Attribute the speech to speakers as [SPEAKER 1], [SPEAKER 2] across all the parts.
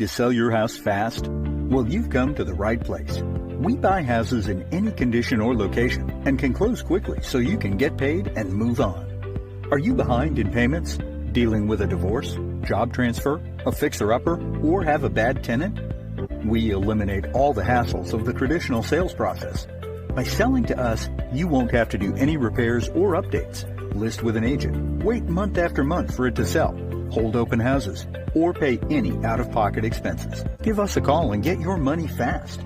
[SPEAKER 1] to sell your house fast? Well, you've come to the right place. We buy houses in any condition or location and can close quickly so you can get paid and move on. Are you behind in payments, dealing with a divorce, job transfer, a fixer-upper, or have a bad tenant? We eliminate all the hassles of the traditional sales process. By selling to us, you won't have to do any repairs or updates, list with an agent, wait month after month for it to sell, hold open houses, or pay any out-of-pocket expenses. Give us a call and get your money fast.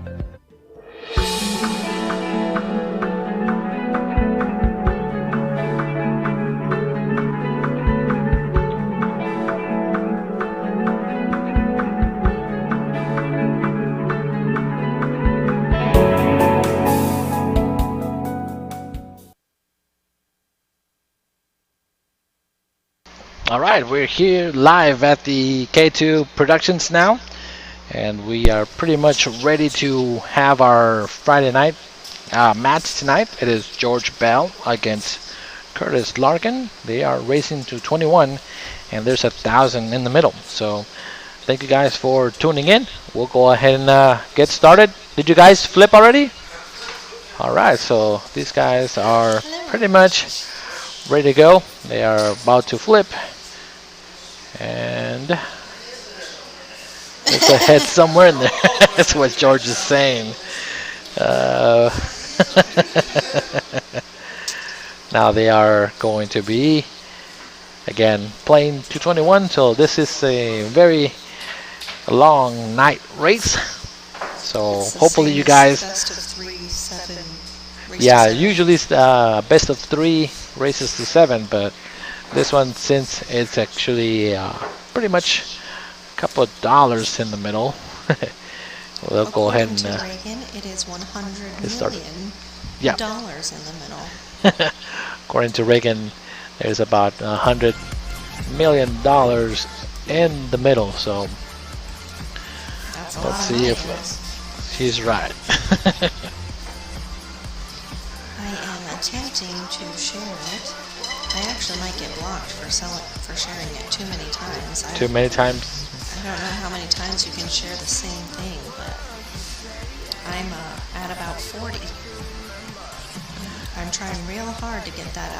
[SPEAKER 2] All right, we're here live at the K2 Productionz now, and we are pretty much ready to have our Friday night match tonight. It is George Bell against Kurtis Larkin. They are racing to 21, and there's 1,000 in the middle. So thank you guys for tuning in. We'll go ahead and get started. Did you guys flip already? All right, so these guys are pretty much ready to go. They are about to flip. And there's a head somewhere in there. That's what George is saying. Now they are going to be, again, playing 221. So this is a very long night race. So hopefully you guys...
[SPEAKER 3] Best of 3, 7, race
[SPEAKER 2] yeah,
[SPEAKER 3] to 7.
[SPEAKER 2] usually it's best of 3 races to 7, but this one, since it's actually pretty much a couple of dollars in the middle, we'll go ahead and
[SPEAKER 3] Reagan, it is $100 million
[SPEAKER 2] yeah.
[SPEAKER 3] dollars in the middle.
[SPEAKER 2] According to Reagan, there's about $100 million in the middle. So
[SPEAKER 3] That's a
[SPEAKER 2] let's
[SPEAKER 3] lot
[SPEAKER 2] see
[SPEAKER 3] of money.
[SPEAKER 2] if she's right.
[SPEAKER 3] I am attempting to share it. I actually might get blocked for sharing it too many times.
[SPEAKER 2] Too many times?
[SPEAKER 3] I don't know how many times you can share the same thing, but I'm at about 40. I'm trying real hard to get that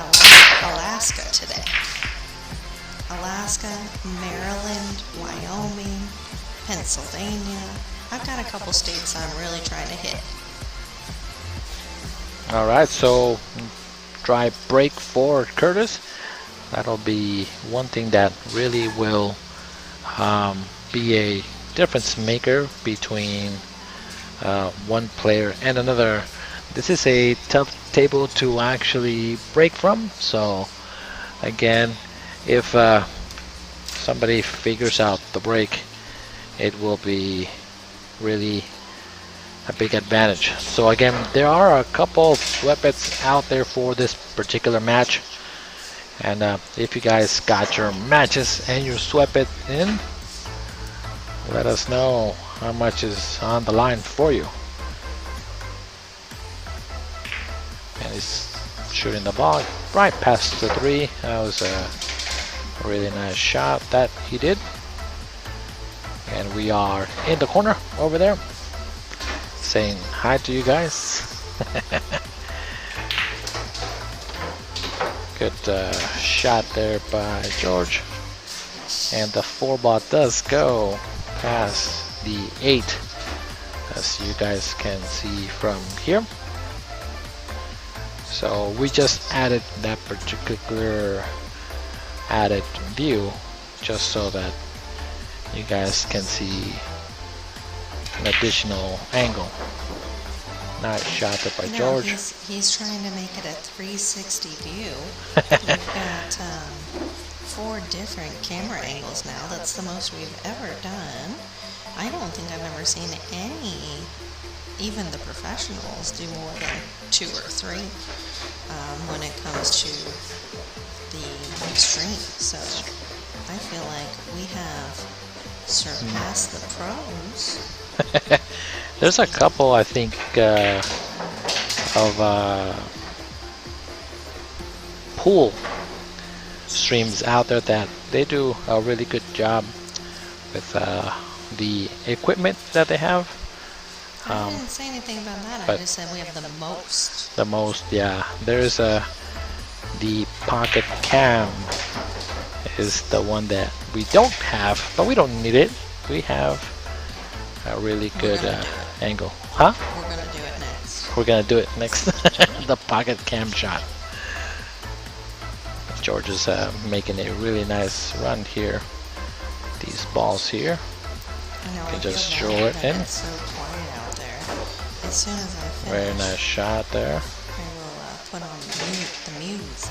[SPEAKER 3] Alaska today. Alaska, Maryland, Wyoming, Pennsylvania. I've got a couple states I'm really trying to hit.
[SPEAKER 2] All right, so dry break for Kurtis. That'll be one thing that really will be a difference maker between one player and another. This is a tough table to actually break from. So again, if somebody figures out the break, it will be really a big advantage. So again, there are a couple of sweat bets out there for this particular match, and if you guys got your matches and your sweat bet in, let us know how much is on the line for you. And he's shooting the ball right past the 3. That was a really nice shot that he did. And we are in the corner over there, saying hi to you guys. Good shot there by George. And the 4-ball does go past the 8, as you guys can see from here. So we just added that particular added view just so that you guys can see an additional angle. Nice shot there by George.
[SPEAKER 3] He's trying to make it a 360 view. We've got 4 different camera angles now. That's the most we've ever done. I don't think I've ever seen any, even the professionals, do more than 2 or 3 when it comes to the extreme. So I feel like we have surpassed the pros.
[SPEAKER 2] There's a couple, I think, of pool streams out there that they do a really good job with the equipment that they have.
[SPEAKER 3] I didn't say anything about that. I
[SPEAKER 2] but
[SPEAKER 3] just said we have the most.
[SPEAKER 2] The most, yeah. There's the pocket cam is the one that we don't have, but we don't need it. We have a really good angle. Huh?
[SPEAKER 3] We're gonna do it next.
[SPEAKER 2] We're gonna do it next. The pocket cam shot. George is making a really nice run here. These balls here.
[SPEAKER 3] I know,
[SPEAKER 2] You can
[SPEAKER 3] I
[SPEAKER 2] just
[SPEAKER 3] feel
[SPEAKER 2] throw
[SPEAKER 3] bad,
[SPEAKER 2] it
[SPEAKER 3] but
[SPEAKER 2] in.
[SPEAKER 3] It's so quiet out there. As soon as I finish,
[SPEAKER 2] Very nice shot there.
[SPEAKER 3] I will put on the music.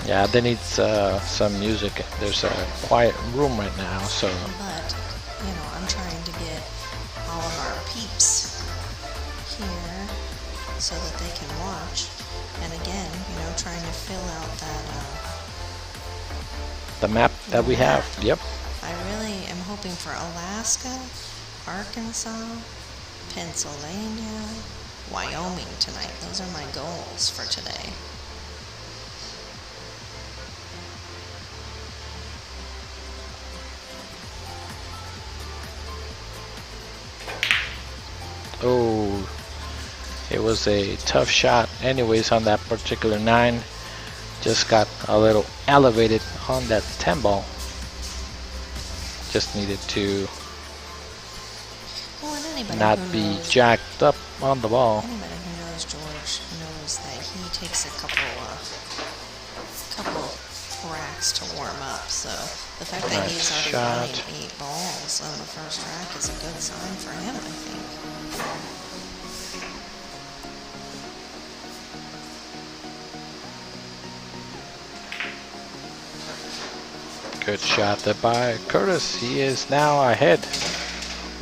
[SPEAKER 2] Yeah, they need some music. There's a quiet room right now, so
[SPEAKER 3] But, you know, I'm trying to get all of our peeps here so that they can watch. And again, you know, trying to fill out that,
[SPEAKER 2] the map that we have. Yep.
[SPEAKER 3] I really am hoping for Alaska, Arkansas, Pennsylvania, Wyoming tonight. Those are my goals for today.
[SPEAKER 2] Oh, it was a tough shot anyways on that particular 9. Just got a little elevated on that 10 ball. Just needed to
[SPEAKER 3] Well, and anybody
[SPEAKER 2] not
[SPEAKER 3] who
[SPEAKER 2] be
[SPEAKER 3] knows,
[SPEAKER 2] jacked up on the ball.
[SPEAKER 3] anybody who knows George knows that he takes a couple racks to warm up. So the fact that
[SPEAKER 2] Nice
[SPEAKER 3] he's already
[SPEAKER 2] shot.
[SPEAKER 3] running 8 balls on the first rack is a good sign for him, I think.
[SPEAKER 2] Good shot there by Kurtis. He is now ahead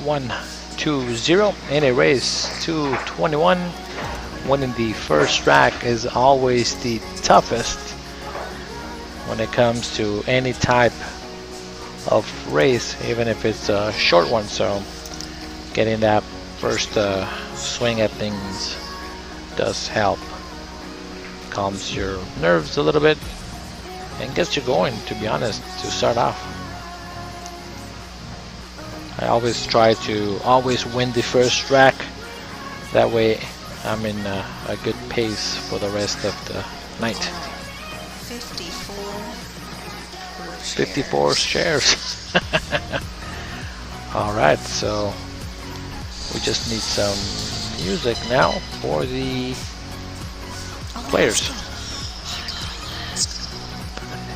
[SPEAKER 2] 1-2-0 in a race to 21. Winning the first rack is always the toughest when it comes to any type of race, even if it's a short one. So getting that first swing at things does help. Calms your nerves a little bit and gets you going, to be honest, to start off. I always try to win the first rack. That way I'm in a good pace for the rest of the night. 54 shares. Alright, so we just need some music now for the players.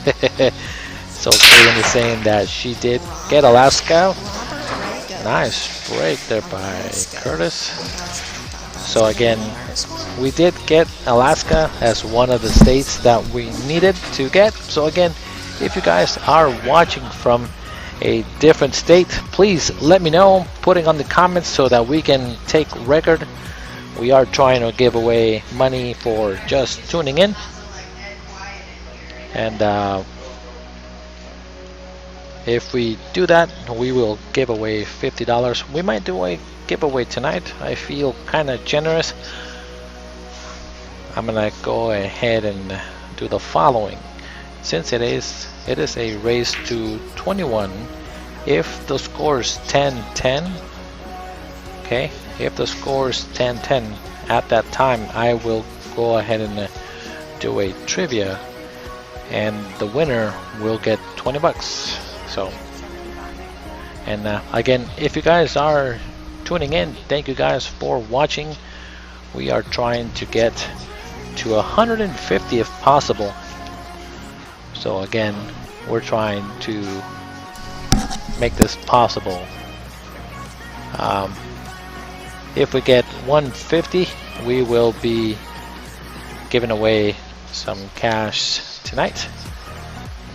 [SPEAKER 2] So Kaylin is saying that she did get Alaska. Nice break there by Kurtis. So again, we did get Alaska as one of the states that we needed to get. So again, if you guys are watching from a different state, please let me know, putting on the comments so that we can take record. We are trying to give away money for just tuning in. And if we do that, we will give away $50. We might do a giveaway tonight. I feel kind of generous. I'm gonna go ahead and do the following. Since it is a race to 21, if the score is 10-10, okay, if the score is 10-10 at that time, I will go ahead and do a trivia, and the winner will get 20 bucks. So, and again, if you guys are tuning in, thank you guys for watching. We are trying to get to 150 if possible. So again, we're trying to make this possible. If we get 150, we will be giving away some cash tonight.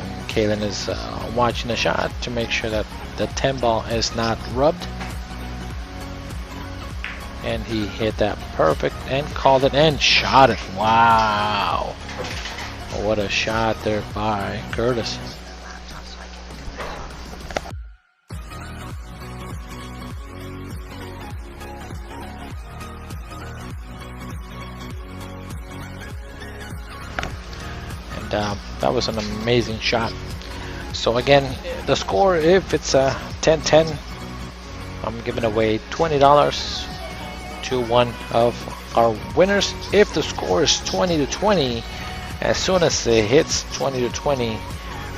[SPEAKER 2] And Kaylin is watching the shot to make sure that the 10 ball is not rubbed. And he hit that perfect and called it and shot it. Wow. What a shot there by Kurtis. And that was an amazing shot. So again, the score, if it's 10-10, giving away $20 to one of our winners. If the score is 20-20, as soon as it hits 20-20,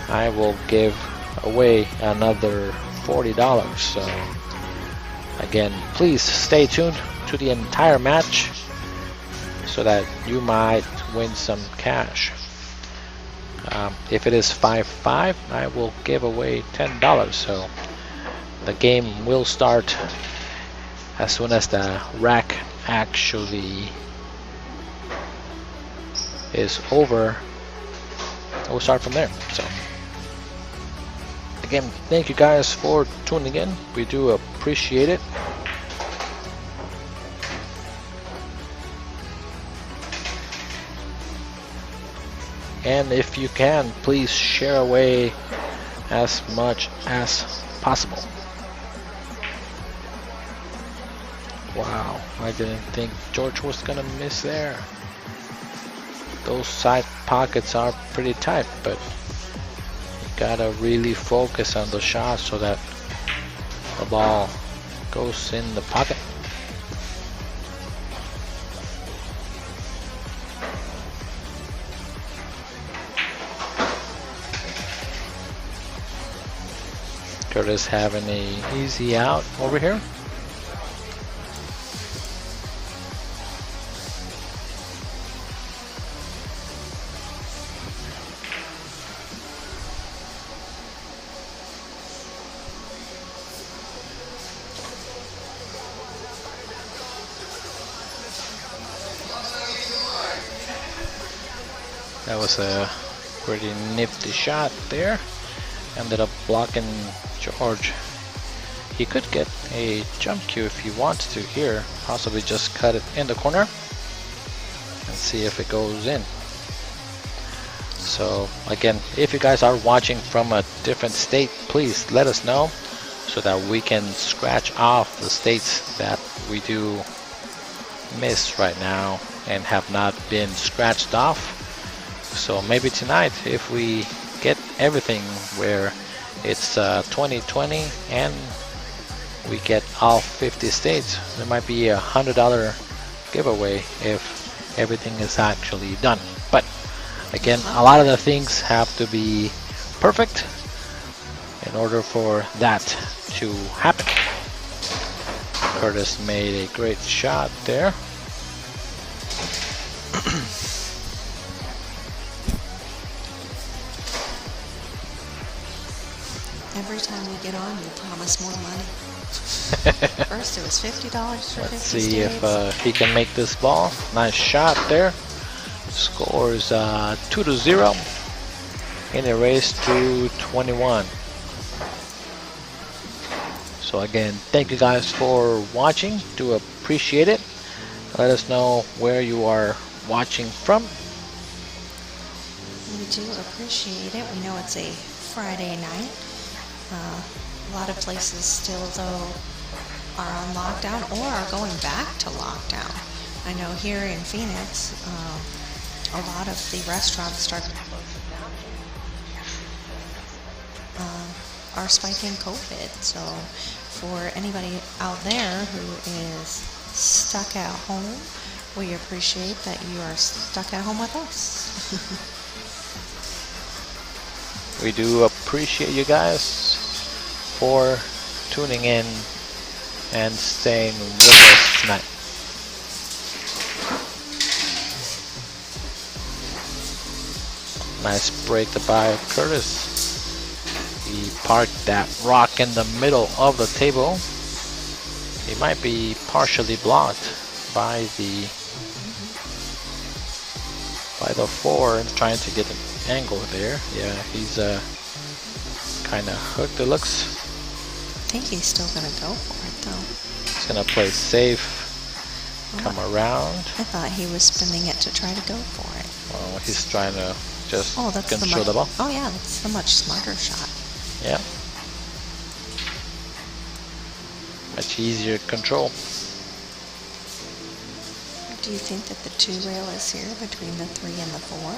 [SPEAKER 2] I will give away another $40. So again, please stay tuned to the entire match so that you might win some cash. If it is 5-5, I will give away $10. So the game will start as soon as the rack actually is over. We'll start from there. So again, thank you guys for tuning in. We do appreciate it. And if you can, please share away as much as possible. Wow, I didn't think George was gonna miss there. Those side pockets are pretty tight, but you gotta really focus on the shot so that the ball goes in the pocket. Kurtis having a easy out over here. That was a pretty nifty shot there. Ended up blocking George. He could get a jump cue if he wants to here. Possibly just cut it in the corner and see if it goes in. So again, if you guys are watching from a different state, please let us know so that we can scratch off the states that we do miss right now and have not been scratched off. So maybe tonight, if we get everything where it's 20-20 and we get all 50 states, there might be $100 giveaway if everything is actually done. But again, a lot of the things have to be perfect in order for that to happen. Kurtis made a great shot there.
[SPEAKER 3] Every time we get on, you promise more money. First it was $50 for 50
[SPEAKER 2] Let's see
[SPEAKER 3] states.
[SPEAKER 2] if he can make this ball. Nice shot there. Scores 2-0 in a race to 21. So again, thank you guys for watching. Do appreciate it. Let us know where you are watching from.
[SPEAKER 3] We do appreciate it. We know it's a Friday night. A lot of places still, though, are on lockdown or are going back to lockdown. I know here in Phoenix, a lot of the restaurants started closing down. Are spiking COVID. So for anybody out there who is stuck at home, we appreciate that you are stuck at home with us.
[SPEAKER 2] We do appreciate you guys for tuning in and staying with us tonight. Nice break by Kurtis. He parked that rock in the middle of the table. He might be partially blocked by the four and trying to get an angle there. Yeah, he's kind of hooked, it looks.
[SPEAKER 3] I think he's still going to go for it, though.
[SPEAKER 2] He's going to play safe, come around.
[SPEAKER 3] I thought he was spinning it to try to go for it.
[SPEAKER 2] Well, he's trying to just
[SPEAKER 3] that's
[SPEAKER 2] control the ball.
[SPEAKER 3] Oh, yeah, that's the much smarter shot.
[SPEAKER 2] Yeah. Much easier control.
[SPEAKER 3] Do you think that the 2 rail is here between the 3 and the 4?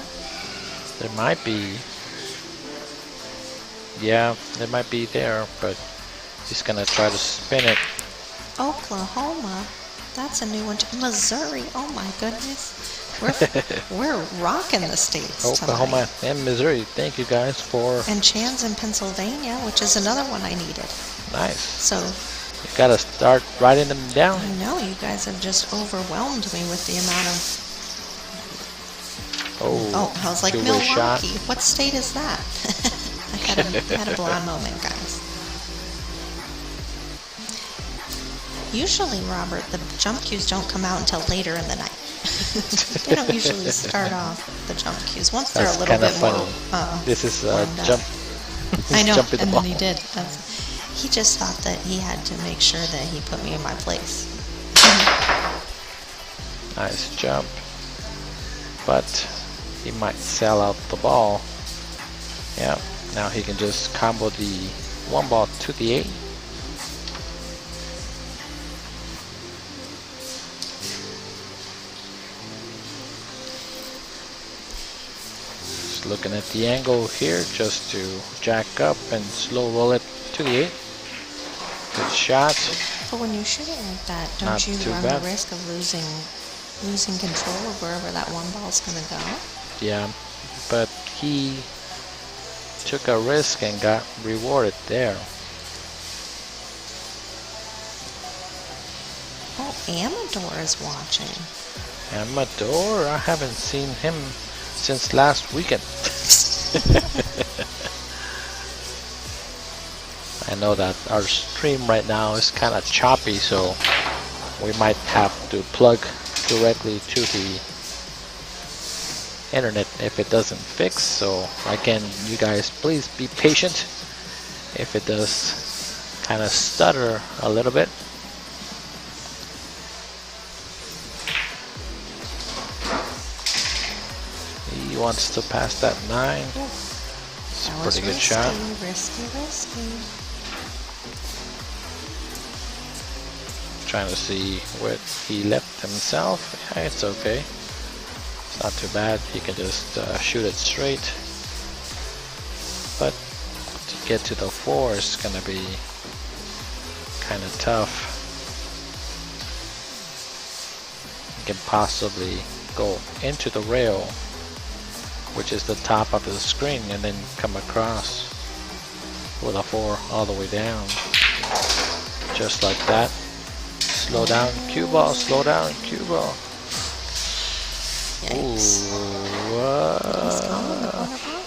[SPEAKER 2] There might be. Yeah, there might be there, but he's gonna try to spin it
[SPEAKER 3] Oklahoma. That's a new one. Missouri. Oh my goodness. We're rocking the states
[SPEAKER 2] Oklahoma
[SPEAKER 3] tonight.
[SPEAKER 2] and Missouri. Thank you guys for.
[SPEAKER 3] And Chan's in Pennsylvania, which is another one I needed.
[SPEAKER 2] Nice.
[SPEAKER 3] So
[SPEAKER 2] You gotta start writing them down.
[SPEAKER 3] I know you guys have just overwhelmed me with the amount of. Oh, I was like,
[SPEAKER 2] two-way
[SPEAKER 3] Milwaukee.
[SPEAKER 2] shot.
[SPEAKER 3] What state is that? I had a blonde moment, guys. Usually, Robert, the jump cues don't come out until later in the night. They don't usually start off the jump cues once they're
[SPEAKER 2] That's
[SPEAKER 3] a little
[SPEAKER 2] kind of
[SPEAKER 3] bit
[SPEAKER 2] funny.
[SPEAKER 3] more.
[SPEAKER 2] This is
[SPEAKER 3] wound up.
[SPEAKER 2] jump.
[SPEAKER 3] I know,
[SPEAKER 2] jumping the
[SPEAKER 3] and
[SPEAKER 2] ball.
[SPEAKER 3] then he did. He just thought that he had to make sure that he put me in my place.
[SPEAKER 2] Nice jump, but he might sell out the ball. Yeah, now he can just combo the one ball to the 8. Just looking at the angle here, just to jack up and slow roll it to the 8. Good shot.
[SPEAKER 3] But when you shoot it like that, don't
[SPEAKER 2] Not
[SPEAKER 3] you
[SPEAKER 2] too
[SPEAKER 3] run
[SPEAKER 2] bad.
[SPEAKER 3] the risk of losing control of wherever that one ball's gonna go?
[SPEAKER 2] Yeah, but he took a risk and got rewarded there.
[SPEAKER 3] Oh, Amador is watching.
[SPEAKER 2] Amador, I haven't seen him since last weekend. I know that our stream right now is kind of choppy, so we might have to plug directly to the internet if it doesn't fix. So again, you guys please be patient if it does kind of stutter a little bit. He wants to pass that 9. It's a
[SPEAKER 3] That was
[SPEAKER 2] pretty good
[SPEAKER 3] risky,
[SPEAKER 2] shot.
[SPEAKER 3] risky.
[SPEAKER 2] Trying to see where he left himself. Yeah, it's okay. It's not too bad. He can just shoot it straight. But to get to the 4 is gonna be kind of tough. He can possibly go into the rail, which is the top of the screen, and then come across with a 4 all the way down. Just like that. Slow down, cue ball, slow down, cue ball.
[SPEAKER 3] Yikes.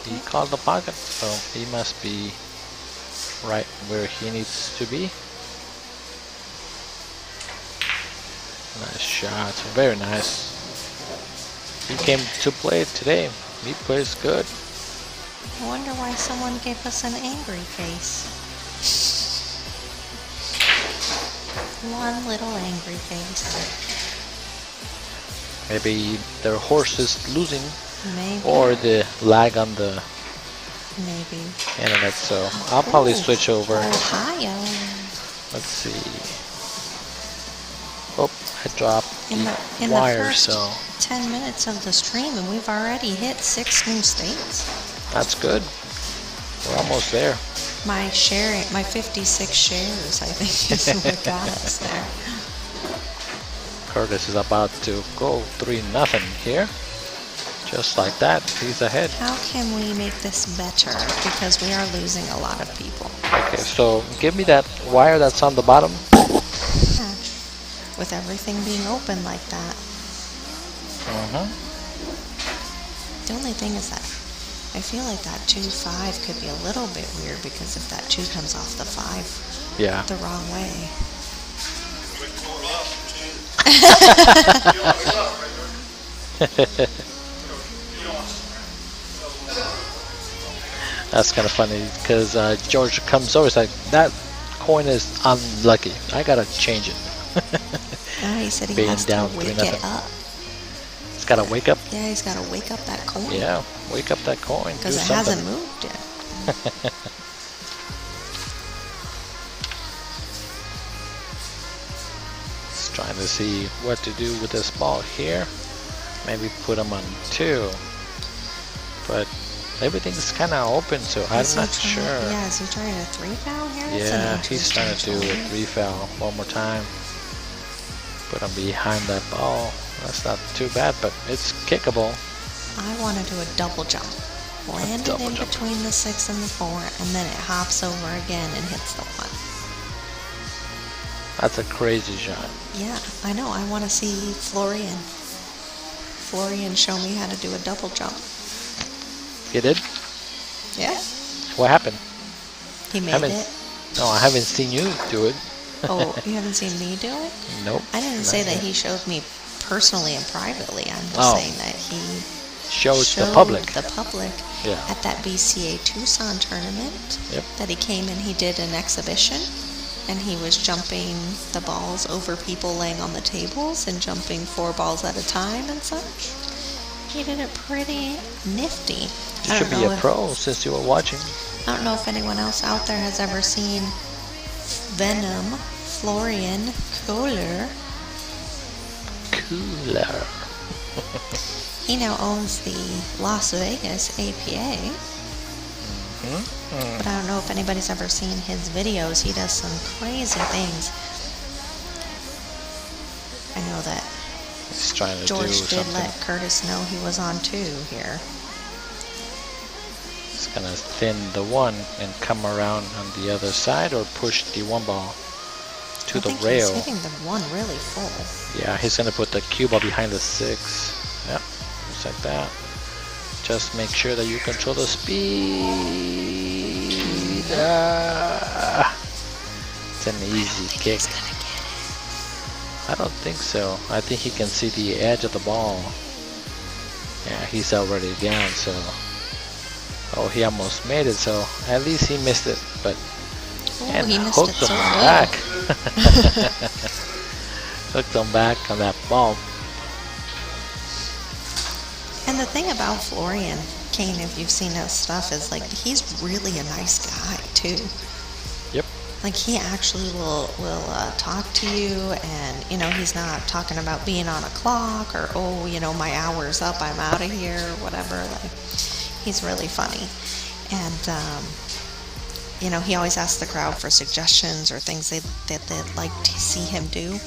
[SPEAKER 2] He called the pocket, so he must be right where he needs to be. Nice shot, very nice. He came to play today. He plays good.
[SPEAKER 3] I wonder why someone gave us an angry face. One little angry face.
[SPEAKER 2] Maybe their horse is losing,
[SPEAKER 3] Maybe.
[SPEAKER 2] or the lag on the
[SPEAKER 3] Maybe.
[SPEAKER 2] internet. So I'll probably
[SPEAKER 3] Ooh,
[SPEAKER 2] switch over.
[SPEAKER 3] Ohio.
[SPEAKER 2] Let's see. Oh, I dropped
[SPEAKER 3] In
[SPEAKER 2] the
[SPEAKER 3] the
[SPEAKER 2] wire,
[SPEAKER 3] first
[SPEAKER 2] so
[SPEAKER 3] 10 minutes of the stream, and we've already hit 6 new states.
[SPEAKER 2] that's good. We're almost there.
[SPEAKER 3] My 56 shares, I think, is what got us there.
[SPEAKER 2] Kurtis is about to go 3-0 here. Just like that, he's ahead.
[SPEAKER 3] How can we make this better? Because we are losing a lot of people.
[SPEAKER 2] Okay, so give me that wire that's on the bottom.
[SPEAKER 3] With everything being open like that. The only thing is that I feel like that 2-5 could be a little bit weird, because if that 2 comes off the 5
[SPEAKER 2] Yeah.
[SPEAKER 3] the wrong way.
[SPEAKER 2] That's kind of funny because George comes over. He's like, that coin is unlucky. I gotta change it.
[SPEAKER 3] He said he
[SPEAKER 2] Being
[SPEAKER 3] has
[SPEAKER 2] down
[SPEAKER 3] to wake
[SPEAKER 2] 3-0.
[SPEAKER 3] it up.
[SPEAKER 2] It's gotta wake up.
[SPEAKER 3] Yeah, he's got to wake up that coin.
[SPEAKER 2] Yeah, wake up that coin.
[SPEAKER 3] Because
[SPEAKER 2] Do
[SPEAKER 3] it
[SPEAKER 2] something.
[SPEAKER 3] hasn't moved yet.
[SPEAKER 2] Just trying to see what to do with this ball here. Maybe put him on 2. But everything's kind of open, so I'm not sure.
[SPEAKER 3] Yeah, is he trying a 3-foul here?
[SPEAKER 2] Yeah, he's trying to do a 3-foul one more time. Put him behind that ball. That's not too bad, but it's kickable.
[SPEAKER 3] I want to do a double jump. Land it in between the 6 and the 4, and then it hops over again and hits the 1.
[SPEAKER 2] That's a crazy shot.
[SPEAKER 3] Yeah, I know. I want to see Florian show me how to do a double jump.
[SPEAKER 2] You did?
[SPEAKER 3] Yeah.
[SPEAKER 2] What happened?
[SPEAKER 3] He made it.
[SPEAKER 2] No, I haven't seen you do it.
[SPEAKER 3] Oh, you haven't seen me do it?
[SPEAKER 2] Nope.
[SPEAKER 3] I didn't say that he showed me personally and privately. I'm just saying that he
[SPEAKER 2] showed the public.
[SPEAKER 3] Yeah. At that BCA Tucson tournament.
[SPEAKER 2] Yep.
[SPEAKER 3] That he came and he did an exhibition, and he was jumping the balls over people laying on the tables and jumping 4 balls at a time and such. He did it pretty nifty.
[SPEAKER 2] You should be a pro since you were watching.
[SPEAKER 3] I don't know if anyone else out there has ever seen Venom Florian Kohler. He now owns the Las Vegas APA. But I don't know if anybody's ever seen his videos. He does some crazy things. I know that
[SPEAKER 2] he's trying to
[SPEAKER 3] George
[SPEAKER 2] do
[SPEAKER 3] did
[SPEAKER 2] something.
[SPEAKER 3] let Kurtis know he was on 2 here.
[SPEAKER 2] He's gonna thin the 1 and come around on the other side, or push the 1 ball to the rail.
[SPEAKER 3] He's hitting the 1 really full.
[SPEAKER 2] Yeah, he's gonna put the cue ball behind the 6. Yep, just like that. Just make sure that you control the speed. It's an easy kick. I don't think so. I think he can see the edge of the ball. Yeah, he's already down, so... Oh, he almost made it, so at least he missed it, but...
[SPEAKER 3] And
[SPEAKER 2] he hooked him back. Hooked him back on that ball.
[SPEAKER 3] And the thing about Florian, Kane, if you've seen his stuff, is like he's really a nice guy too.
[SPEAKER 2] Yep.
[SPEAKER 3] Like he actually will talk to you, and you know he's not talking about being on a clock or oh you know my hour's up, I'm out of here or whatever. Like he's really funny, and you know he always asks the crowd for suggestions or things that they'd like to see him do.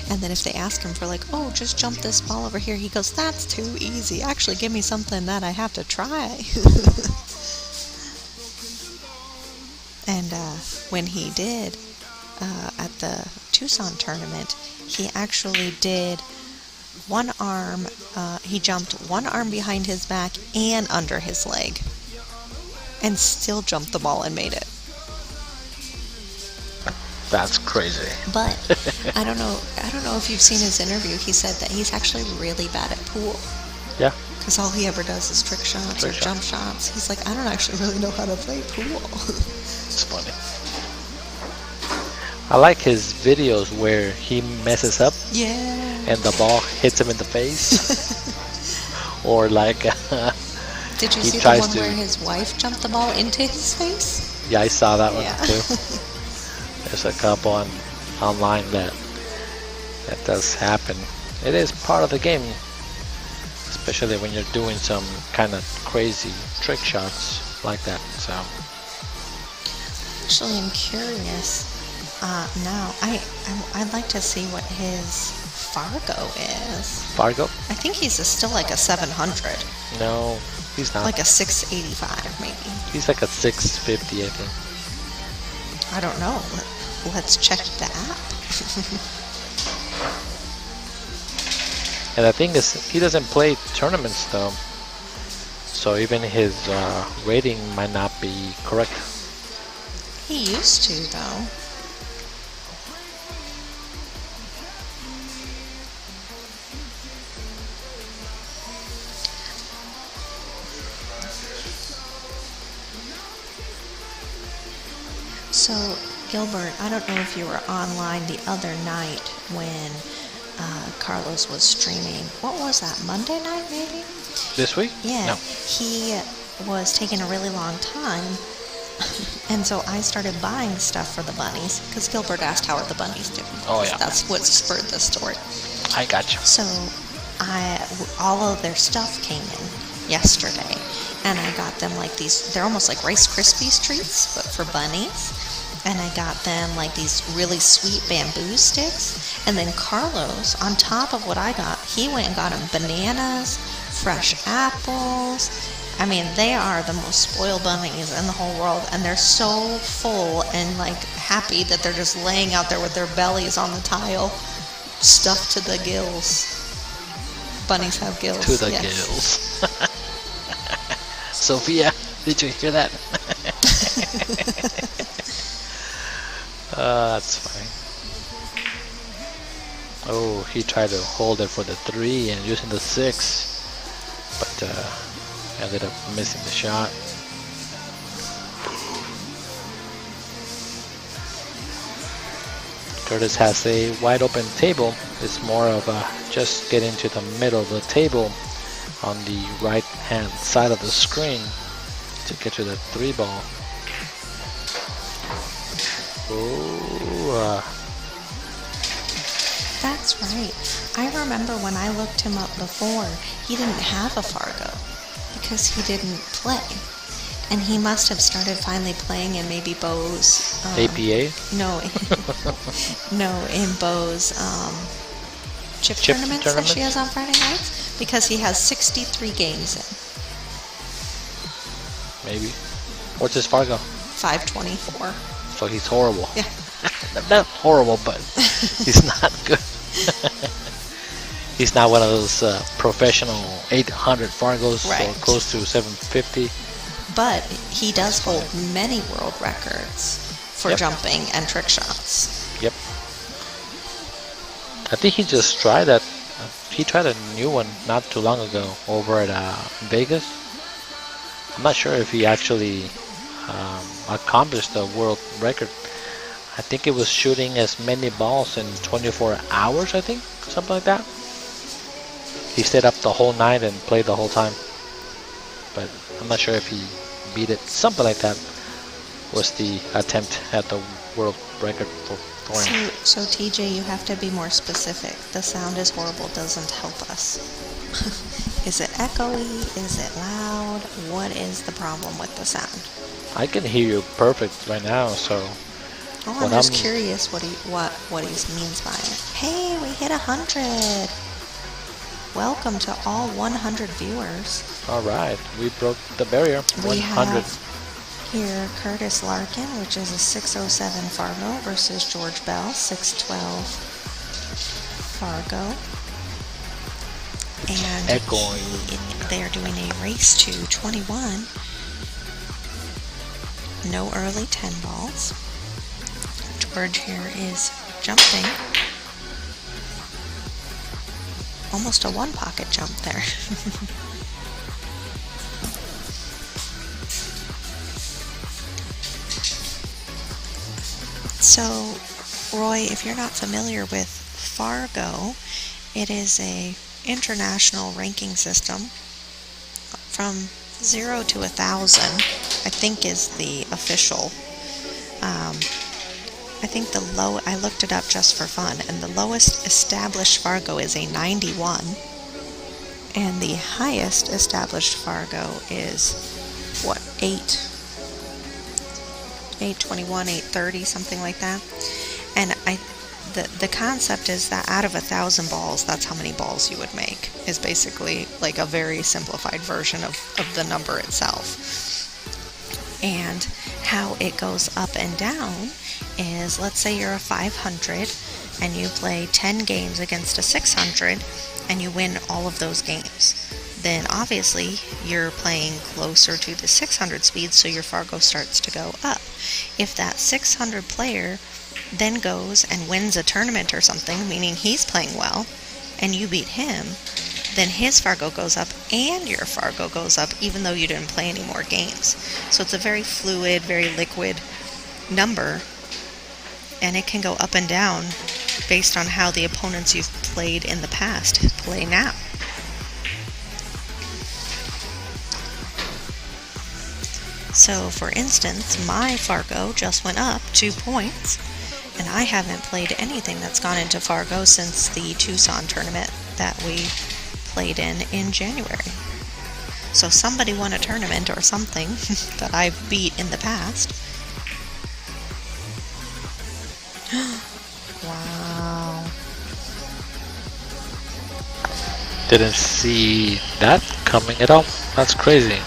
[SPEAKER 3] And then if they ask him for like, oh, just jump this ball over here, he goes, that's too easy. Actually, give me something that I have to try. And when he did at the Tucson tournament, he actually did 1 arm. He jumped 1 arm behind his back and under his leg, and still jumped the ball and made it.
[SPEAKER 2] That's crazy.
[SPEAKER 3] But I don't know if you've seen his interview. He said that he's actually really bad at pool.
[SPEAKER 2] Yeah.
[SPEAKER 3] Because all he ever does is trick shots or jump shots. He's like, I don't actually really know how to play pool.
[SPEAKER 2] It's funny. I like his videos where he messes up.
[SPEAKER 3] Yeah.
[SPEAKER 2] And the ball hits him in the face. Or like...
[SPEAKER 3] Did you see the one where his wife jumped the ball into his face?
[SPEAKER 2] Yeah, I saw that one too. There's a couple online that does happen. It is part of the game, especially when you're doing some kind of crazy trick shots like that. So
[SPEAKER 3] actually, I'm curious now. I'd like to see what his Fargo is.
[SPEAKER 2] Fargo?
[SPEAKER 3] I think he's still like a 700.
[SPEAKER 2] No, he's not.
[SPEAKER 3] Like a 685 maybe.
[SPEAKER 2] He's like a 650, I think.
[SPEAKER 3] I don't know. Let's check the app.
[SPEAKER 2] And the thing is, he doesn't play tournaments though, so even his rating might not be correct.
[SPEAKER 3] He used to though. So, Gilbert, I don't know if you were online the other night when Carlos was streaming. What was that, Monday night maybe?
[SPEAKER 2] This week?
[SPEAKER 3] Yeah.
[SPEAKER 2] No.
[SPEAKER 3] He was taking a really long time, and so I started buying stuff for the bunnies, because Gilbert asked how are the bunnies doing.
[SPEAKER 2] Oh, yeah.
[SPEAKER 3] That's what spurred this story.
[SPEAKER 2] I got you.
[SPEAKER 3] So, all of their stuff came in yesterday, and I got them like these, they're almost like Rice Krispies treats, but for bunnies. And I got them like these really sweet bamboo sticks. And then Carlos, on top of what I got, he went and got them bananas, fresh apples. I mean, they are the most spoiled bunnies in the whole world, and they're so full and like happy that they're just laying out there with their bellies on the tile, stuffed to the gills. Bunnies have gills.
[SPEAKER 2] To the gills. Sophia, did you hear that? That's fine. Oh, he tried to hold it for the 3 and using the 6, but ended up missing the shot. Kurtis has a wide open table. It's more of a just get into the middle of the table on the right hand side of the screen to get to the 3 ball. Oh,
[SPEAKER 3] That's right. I remember when I looked him up before, he didn't have a Fargo because he didn't play. And he must have started finally playing in maybe Bo's...
[SPEAKER 2] APA?
[SPEAKER 3] No, no, in Bo's chip tournaments that she has on Friday nights, because he has 63 games in.
[SPEAKER 2] Maybe. What's his Fargo?
[SPEAKER 3] 524.
[SPEAKER 2] So he's horrible.
[SPEAKER 3] Yeah.
[SPEAKER 2] Not horrible, but he's not good. He's not one of those professional 800 Fargos
[SPEAKER 3] Right.
[SPEAKER 2] or close to 750.
[SPEAKER 3] But he does hold many world records for
[SPEAKER 2] Yep.
[SPEAKER 3] jumping and trick shots.
[SPEAKER 2] Yep. I think he just tried that. He tried a new one not too long ago over at Vegas. I'm not sure if he actually accomplished the world record. I think it was shooting as many balls in 24 hours, I think, something like that. He stayed up the whole night and played the whole time. But I'm not sure if he beat it. Something like that was the attempt at the world record for him.
[SPEAKER 3] So TJ, you have to be more specific. The sound is horrible, doesn't help us. Is it echoey? Is it loud? What is the problem with the sound?
[SPEAKER 2] I can hear you perfect right now, so...
[SPEAKER 3] Oh, I'm just curious what he means by it. Hey, we hit 100! Welcome to all 100 viewers.
[SPEAKER 2] All right, we broke the barrier.
[SPEAKER 3] We
[SPEAKER 2] 100.
[SPEAKER 3] have here Kurtis Larkin, which is a 607 Fargo, versus George Bell, 612 Fargo. And
[SPEAKER 2] echoing.
[SPEAKER 3] they are doing a race to 21. No early 10 balls. George here is jumping. Almost a one pocket jump there. So, Roy, if you're not familiar with Fargo, it is a international ranking system from 0 to 1,000, I think is the official. I think I looked it up just for fun, and the lowest established Fargo is a 91, and the highest established Fargo is, what, 821, 830, something like that. And the concept is that out of 1,000 balls, that's how many balls you would make, is basically like a very simplified version of the number itself. And how it goes up and down is, let's say you're a 500 and you play 10 games against a 600 and you win all of those games. Then obviously you're playing closer to the 600 speed, so your Fargo starts to go up. If that 600 player then goes and wins a tournament or something, meaning he's playing well, and you beat him, then his Fargo goes up and your Fargo goes up, even though you didn't play any more games. So it's a very fluid, very liquid number, and it can go up and down based on how the opponents you've played in the past play now. So, for instance, my Fargo just went up 2 points, and I haven't played anything that's gone into Fargo since the Tucson tournament that we played in January. So somebody won a tournament or something that I've beat in the past. Wow.
[SPEAKER 2] Didn't see that coming at all. That's crazy.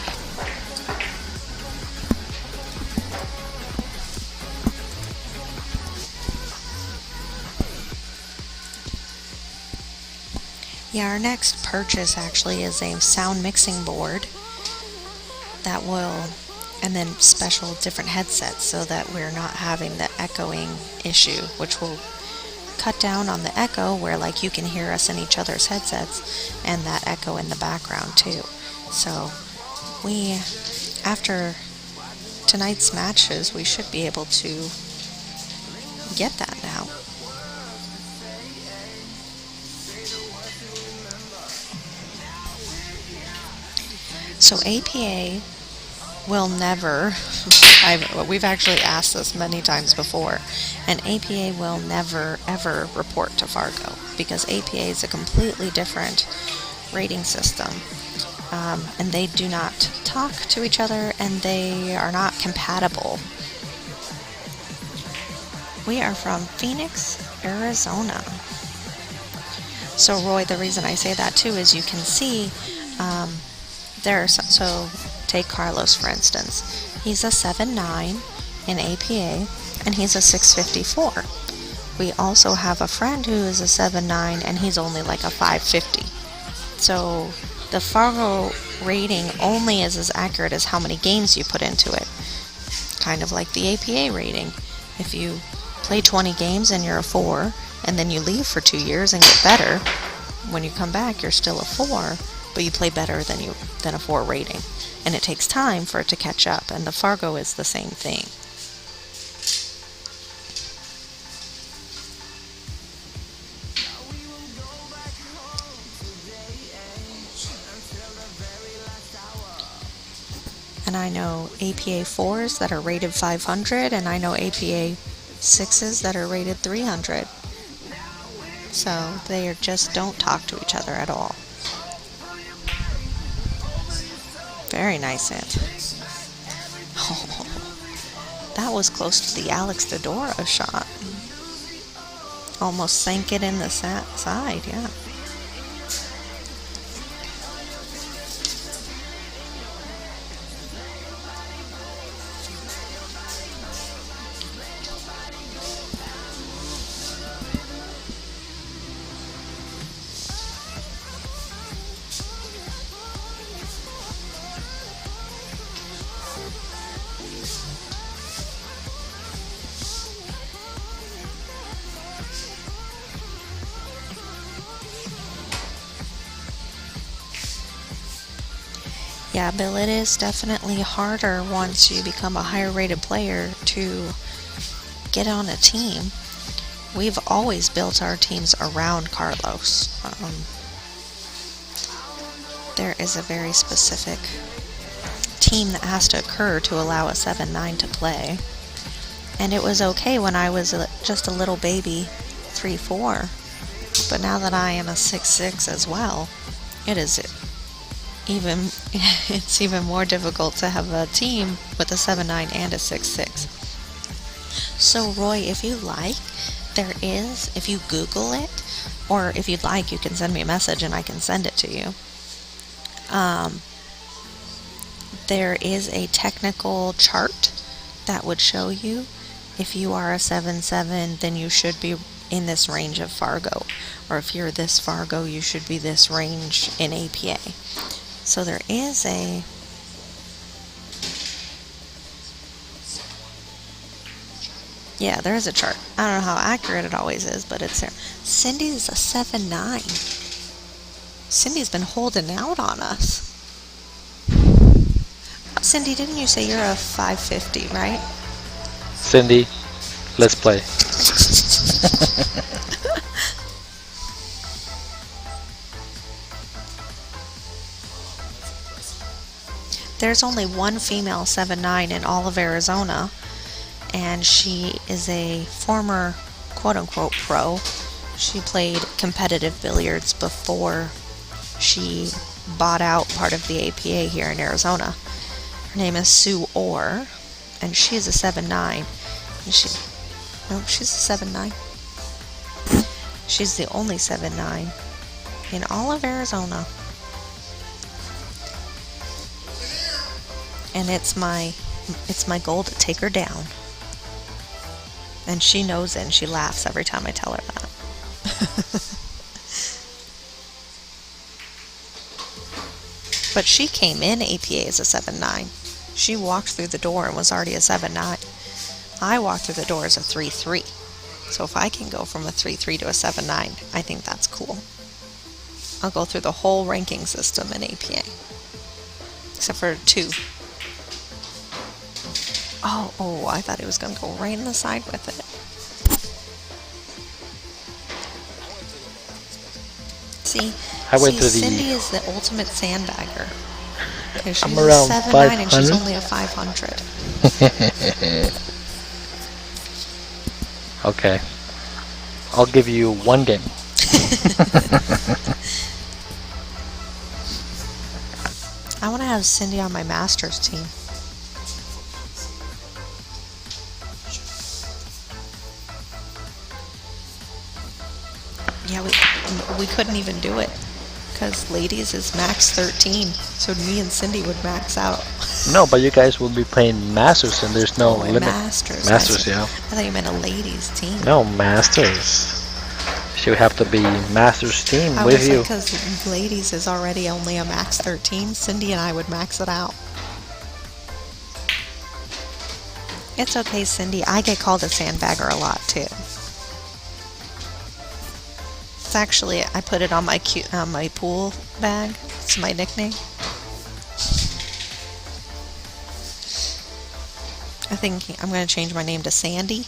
[SPEAKER 3] Yeah, our next purchase actually is a sound mixing board that will, and then special different headsets so that we're not having the echoing issue, which will cut down on the echo where like you can hear us in each other's headsets and that echo in the background too. So we, after tonight's matches, we should be able to get that now. So APA will never, we've actually asked this many times before, and APA will never ever report to Fargo because APA is a completely different rating system, and they do not talk to each other and they are not compatible. We are from Phoenix, Arizona. So Roy, the reason I say that too is you can see so take Carlos for instance. He's a 7'9" in APA and he's a 654. We also have a friend who is a 7'9" and he's only like a 550. So the Fargo rating only is as accurate as how many games you put into it. Kind of like the APA rating. If you play 20 games and you're a 4 and then you leave for 2 years and get better, when you come back you're still a 4, but you play better than a 4 rating. And it takes time for it to catch up, and the Fargo is the same thing. And I know APA 4s that are rated 500, and I know APA 6s that are rated 300. So they just don't talk to each other at all. Very nice hit. Oh, that was close to the Alex Dodora shot. Almost sank it in the side, yeah. Yeah, Bill, it is definitely harder once you become a higher rated player to get on a team. We've always built our teams around Carlos. There is a very specific team that has to occur to allow a 7'9" to play. And it was okay when I was just a little baby 3'4", but now that I am a 6'6" as well, it's even more difficult to have a team with a 7'9" and a 6'6". So Roy, if you like, if you Google it, or if you'd like, you can send me a message and I can send it to you. There is a technical chart that would show you if you are a 7'7", then you should be in this range of Fargo, or if you're this Fargo, you should be this range in APA. So there is there is a chart. I don't know how accurate it always is, but it's there. Cindy's a 7'9". Cindy's been holding out on us. Cindy, didn't you say you're a 550, right?
[SPEAKER 2] Cindy, let's play.
[SPEAKER 3] There's only one female 7'9" in all of Arizona, and she is a former quote-unquote pro. She played competitive billiards before she bought out part of the APA here in Arizona. Her name is Sue Orr, and she is a 7'9". And she's a 7'9". She's the only 7'9" in all of Arizona. And it's my goal to take her down. And she knows it, and she laughs every time I tell her that. But she came in APA as a 7'9". She walked through the door and was already a 7'9". I walked through the door as a 3'3". So if I can go from a 3'3" to a 7'9", I think that's cool. I'll go through the whole ranking system in APA. Except for 2. Oh, I thought it was going to go right in the side with it. See, Cindy is the ultimate sandbagger. Okay, she's a 7'9" and she's only a 500.
[SPEAKER 2] Okay. I'll give you 1 game.
[SPEAKER 3] I want to have Cindy on my Masters team. Yeah, we couldn't even do it because ladies is max 13, so me and Cindy would max out.
[SPEAKER 2] No, but you guys will be playing Masters and there's no limit.
[SPEAKER 3] Masters.
[SPEAKER 2] Masters, yeah.
[SPEAKER 3] I thought you meant a ladies team.
[SPEAKER 2] No, Masters. She would have to be Masters team with you.
[SPEAKER 3] Because ladies is already only a max 13. Cindy and I would max it out. It's okay, Cindy. I get called a sandbagger a lot too. It's actually, I put it on my pool bag. It's my nickname. I think I'm going to change my name to Sandy.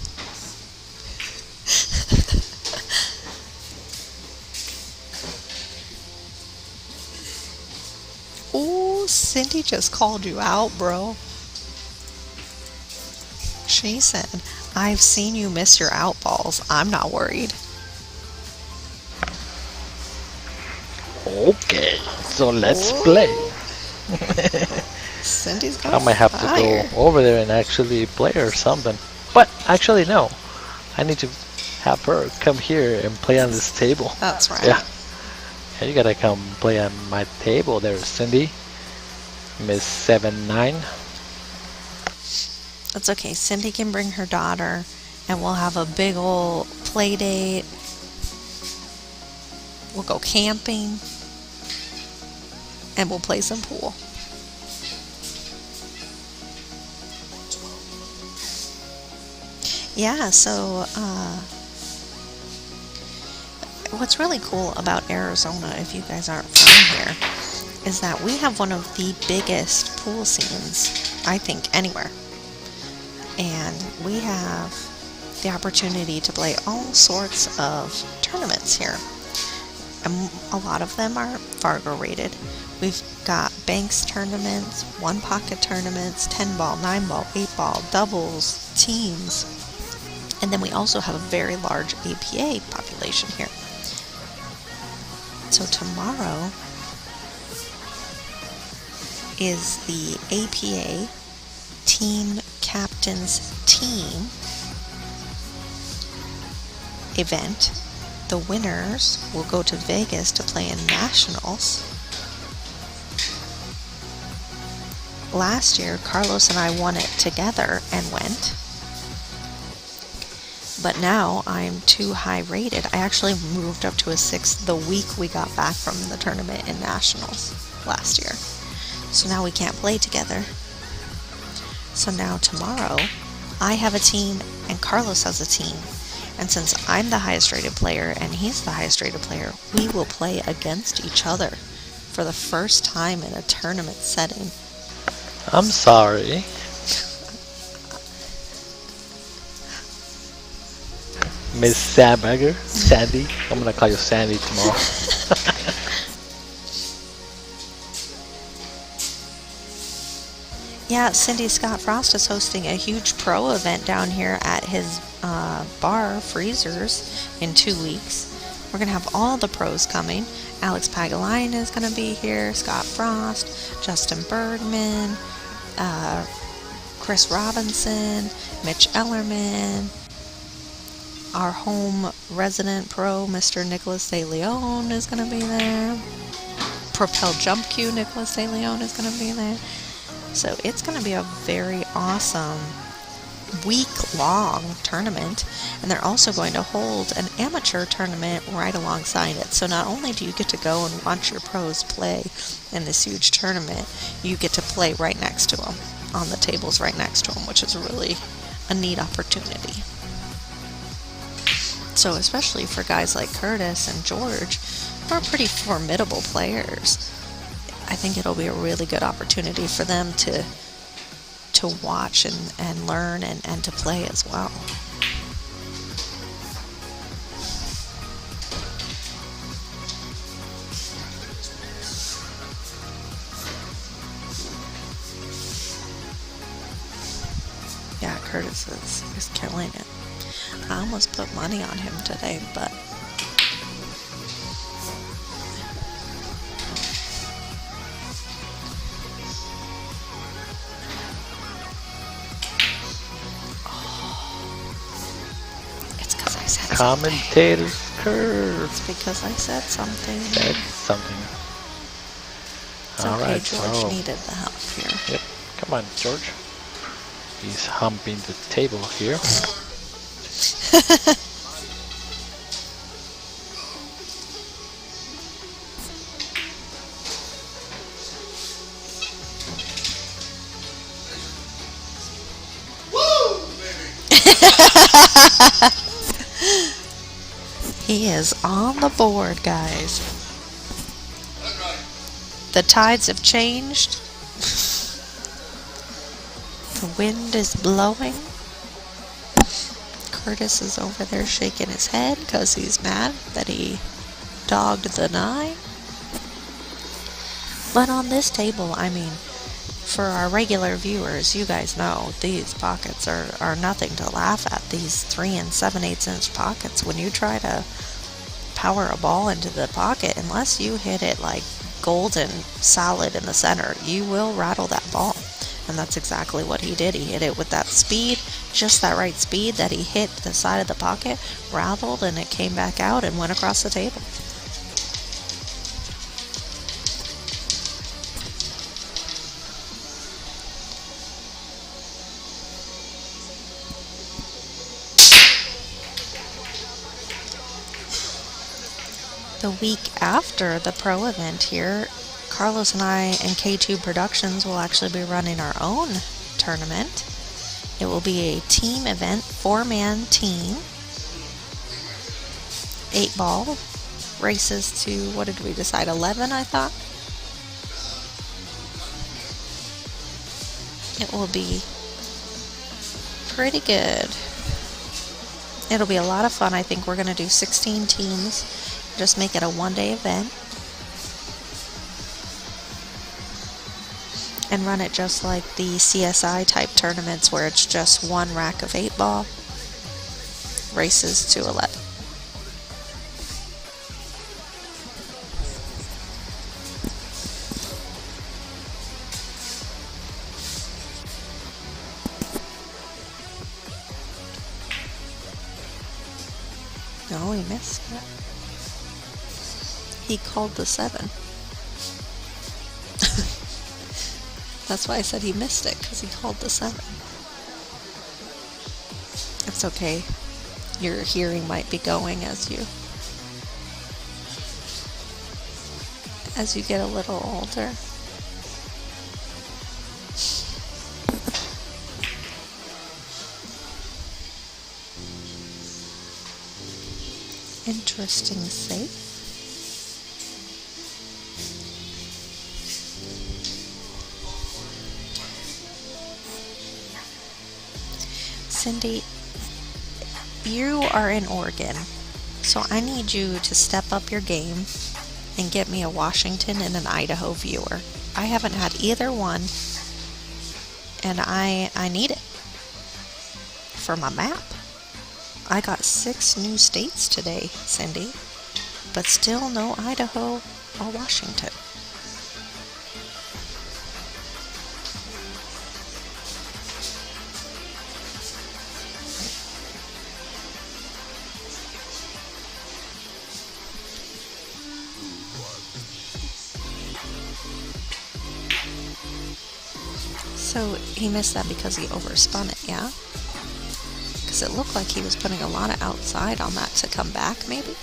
[SPEAKER 3] Ooh, Cindy just called you out, bro. She said, I've seen you miss your out balls. I'm not worried.
[SPEAKER 2] Okay, so let's play.
[SPEAKER 3] Cindy's got
[SPEAKER 2] I might have to go over there and actually play or something. But actually, no. I need to have her come here and play on this table.
[SPEAKER 3] That's right.
[SPEAKER 2] Yeah. Yeah, you gotta come play on my table there, Cindy. Miss 7'9".
[SPEAKER 3] That's okay. Cindy can bring her daughter, and we'll have a big old play date. We'll go camping, and we'll play some pool. Yeah, so what's really cool about Arizona, if you guys aren't from here, is that we have one of the biggest pool scenes, I think, anywhere. And we have the opportunity to play all sorts of tournaments here. And a lot of them are Fargo rated. We've got Banks tournaments, 1-pocket tournaments, 10-ball, 9-ball, 8-ball, doubles, teams. And then we also have a very large APA population here. So tomorrow is the APA Team Captain's Team event. The winners will go to Vegas to play in Nationals. Last year, Carlos and I won it together and went. But now I'm too high rated. I actually moved up to a 6 the week we got back from the tournament in Nationals last year. So now we can't play together. So now tomorrow, I have a team and Carlos has a team. And since I'm the highest rated player and he's the highest rated player, we will play against each other for the first time in a tournament setting.
[SPEAKER 2] I'm sorry. Miss Sandbagger, Sandy. I'm gonna call you Sandy tomorrow.
[SPEAKER 3] Yeah, Cindy Scott Frost is hosting a huge pro event down here at his bar, Freezers, in 2 weeks. We're going to have all the pros coming, Alex Pagulayan is going to be here, Scott Frost, Justin Bergman, Chris Robinson, Mitch Ellerman, our home resident pro, Mr. Nicholas De Leon, is going to be there. Propel Jump Q, Nicholas De Leon is going to be there. So it's going to be a very awesome week-long tournament, and they're also going to hold an amateur tournament right alongside it. So not only do you get to go and watch your pros play in this huge tournament, you get to play right next to them, on the tables right next to them, which is really a neat opportunity. So especially for guys like Kurtis and George, who are pretty formidable players, I think it'll be a really good opportunity for them to watch and learn and to play as well. Yeah, Kurtis is killing it. I almost put money on him today, but it's because I said
[SPEAKER 2] Commentator's curve.
[SPEAKER 3] It's because I said something.
[SPEAKER 2] Said something.
[SPEAKER 3] It's
[SPEAKER 2] All
[SPEAKER 3] okay,
[SPEAKER 2] right,
[SPEAKER 3] George
[SPEAKER 2] so
[SPEAKER 3] needed the help here.
[SPEAKER 2] yep, come on, George. He's humping the table here.
[SPEAKER 3] He is on the board, guys. The tides have changed. The wind is blowing. Kurtis is over there shaking his head because he's mad that he dogged the 9. But on this table, I mean, for our regular viewers, you guys know these pockets are nothing to laugh at. These 3 7/8 inch pockets. When you try to power a ball into the pocket, unless you hit it like golden solid in the center, you will rattle that ball. And that's exactly what he did. He hit it with that speed, just that right speed that he hit the side of the pocket, rattled, and it came back out and went across the table. The week after the pro event here, Carlos and I and K2 Productionz will actually be running our own tournament. It will be a team event, 4-man team, 8-ball, races to, what did we decide, 11, I thought? It will be pretty good. It'll be a lot of fun. I think we're going to do 16 teams. Just make it a one-day event and run it just like the CSI type tournaments where it's just one rack of 8-ball, races to 11. No, he missed it. He called the 7. That's why I said he missed it, because he called the 7. It's okay. Your hearing might be going as you get a little older. Interesting safe. Cindy, you are in Oregon, so I need you to step up your game and get me a Washington and an Idaho viewer. I haven't had either one, and I need it for my map. I got 6 new states today, Cindy. but still no Idaho or Washington. So he missed that because he overspun it, yeah? Because it looked like he was putting a lot of outside on that to come back, maybe?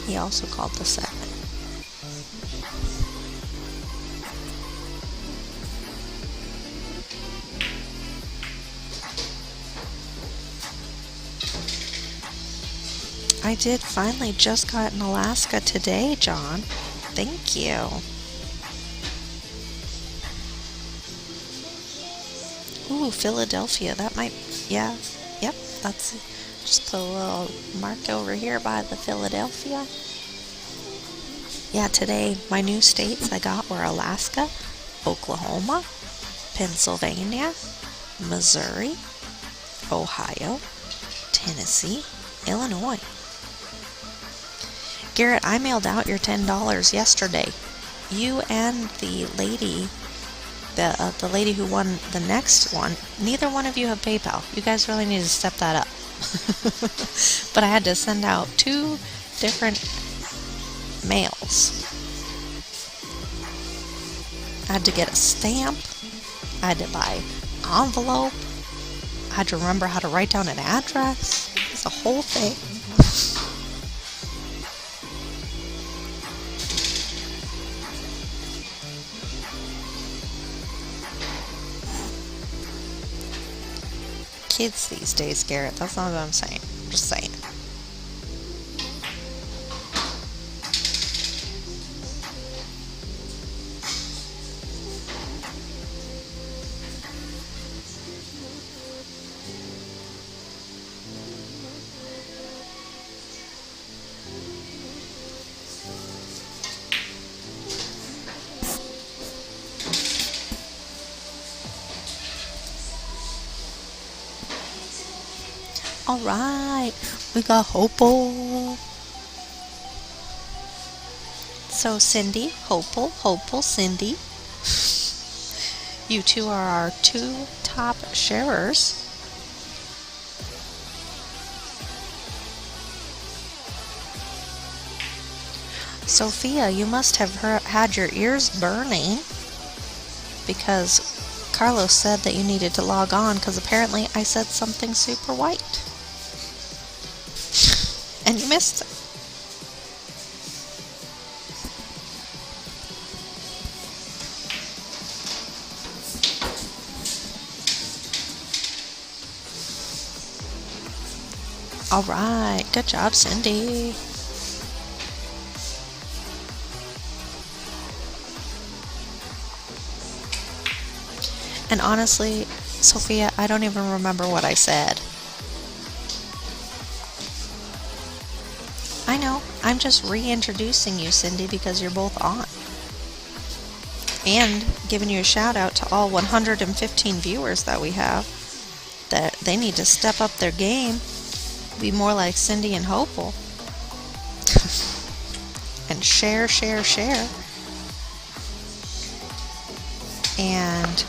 [SPEAKER 3] He also called the 7. I did finally just got in Alaska today, John. Thank you. Ooh, Philadelphia. That might, yeah. Yep, that's it. Just put a little mark over here by the Philadelphia. Yeah, today my new states I got were Alaska, Oklahoma, Pennsylvania, Missouri, Ohio, Tennessee, Illinois. Garrett, I mailed out your $10 yesterday. You and the lady who won the next one, neither one of you have PayPal. You guys really need to step that up. But I had to send out 2 different mails. I had to get a stamp. I had to buy an envelope. I had to remember how to write down an address. It's a whole thing. Kids these days, Garrett. That's not what I'm saying. I'm just saying. Alright, we got Hopel. So Cindy, Hopel, Cindy. You two are our 2 top sharers. Sophia, you must have had your ears burning because Carlos said that you needed to log on because apparently I said something super white. And you missed it. All right, good job, Cindy. And honestly, Sophia, I don't even remember what I said. I know, I'm just reintroducing you, Cindy, because you're both on. And giving you a shout out to all 115 viewers that we have. That they need to step up their game. Be more like Cindy and Hopel. And share. And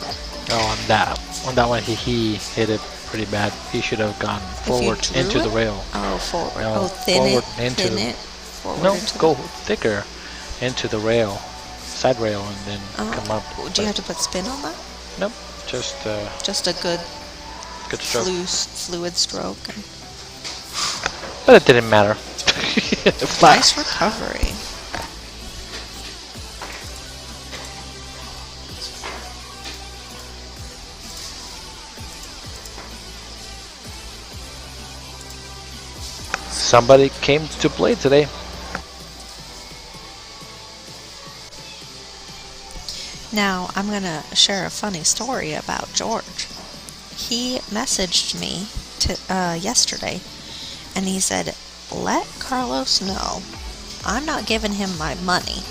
[SPEAKER 3] on that one he hit it pretty bad. He should have gone forward into the rail. Oh, forward.
[SPEAKER 2] No,
[SPEAKER 3] Thin
[SPEAKER 2] forward
[SPEAKER 3] it. Forward
[SPEAKER 2] no,
[SPEAKER 3] into
[SPEAKER 2] go thicker into the rail, side rail, and then come up.
[SPEAKER 3] Do you have to put spin on that?
[SPEAKER 2] Nope, just
[SPEAKER 3] a good
[SPEAKER 2] stroke.
[SPEAKER 3] Fluid stroke.
[SPEAKER 2] But it didn't matter.
[SPEAKER 3] Nice recovery.
[SPEAKER 2] Somebody came to play today.
[SPEAKER 3] Now, I'm going to share a funny story about George. He messaged me yesterday, and he said, let Carlos know I'm not giving him my money,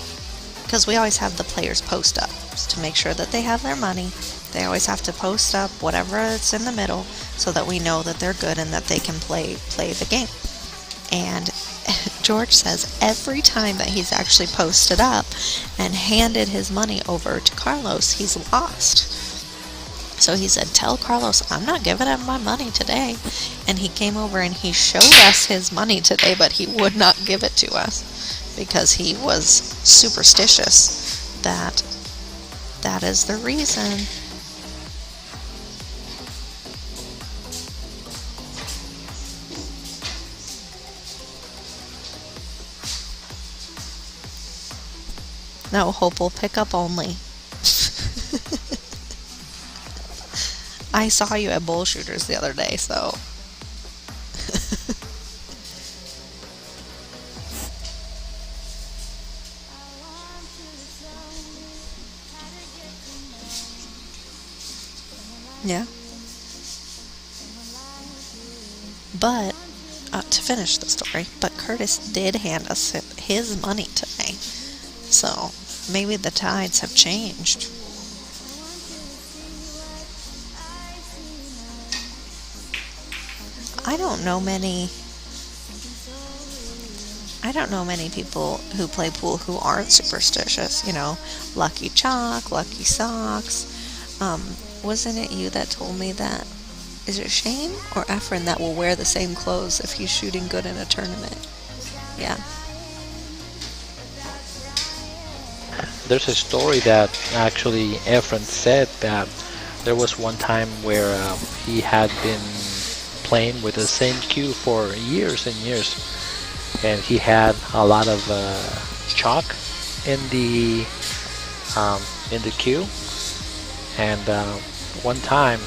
[SPEAKER 3] because we always have the players post up. to make sure that they have their money. They always have to post up whatever is in the middle so that we know that they're good and that they can play the game. And George says every time that he's actually posted up and handed his money over to Carlos, he's lost. So he said, tell Carlos, I'm not giving him my money today. And he came over and he showed us his money today, but he would not give it to us because he was superstitious that is the reason. No, Hope will pick up only. I saw you at Bull Shooters the other day, so. Yeah. But, to finish the story, but Kurtis did hand us his money today. So, maybe the tides have changed. I don't know many people who play pool who aren't superstitious, you know, Lucky Chalk, Lucky Socks. Wasn't it you that told me that? Is it Shane or Efren that will wear the same clothes if he's shooting good in a tournament? Yeah.
[SPEAKER 2] There's a story that actually Efren said that there was one time where he had been playing with the same cue for years and years, and he had a lot of chalk in the cue, and one time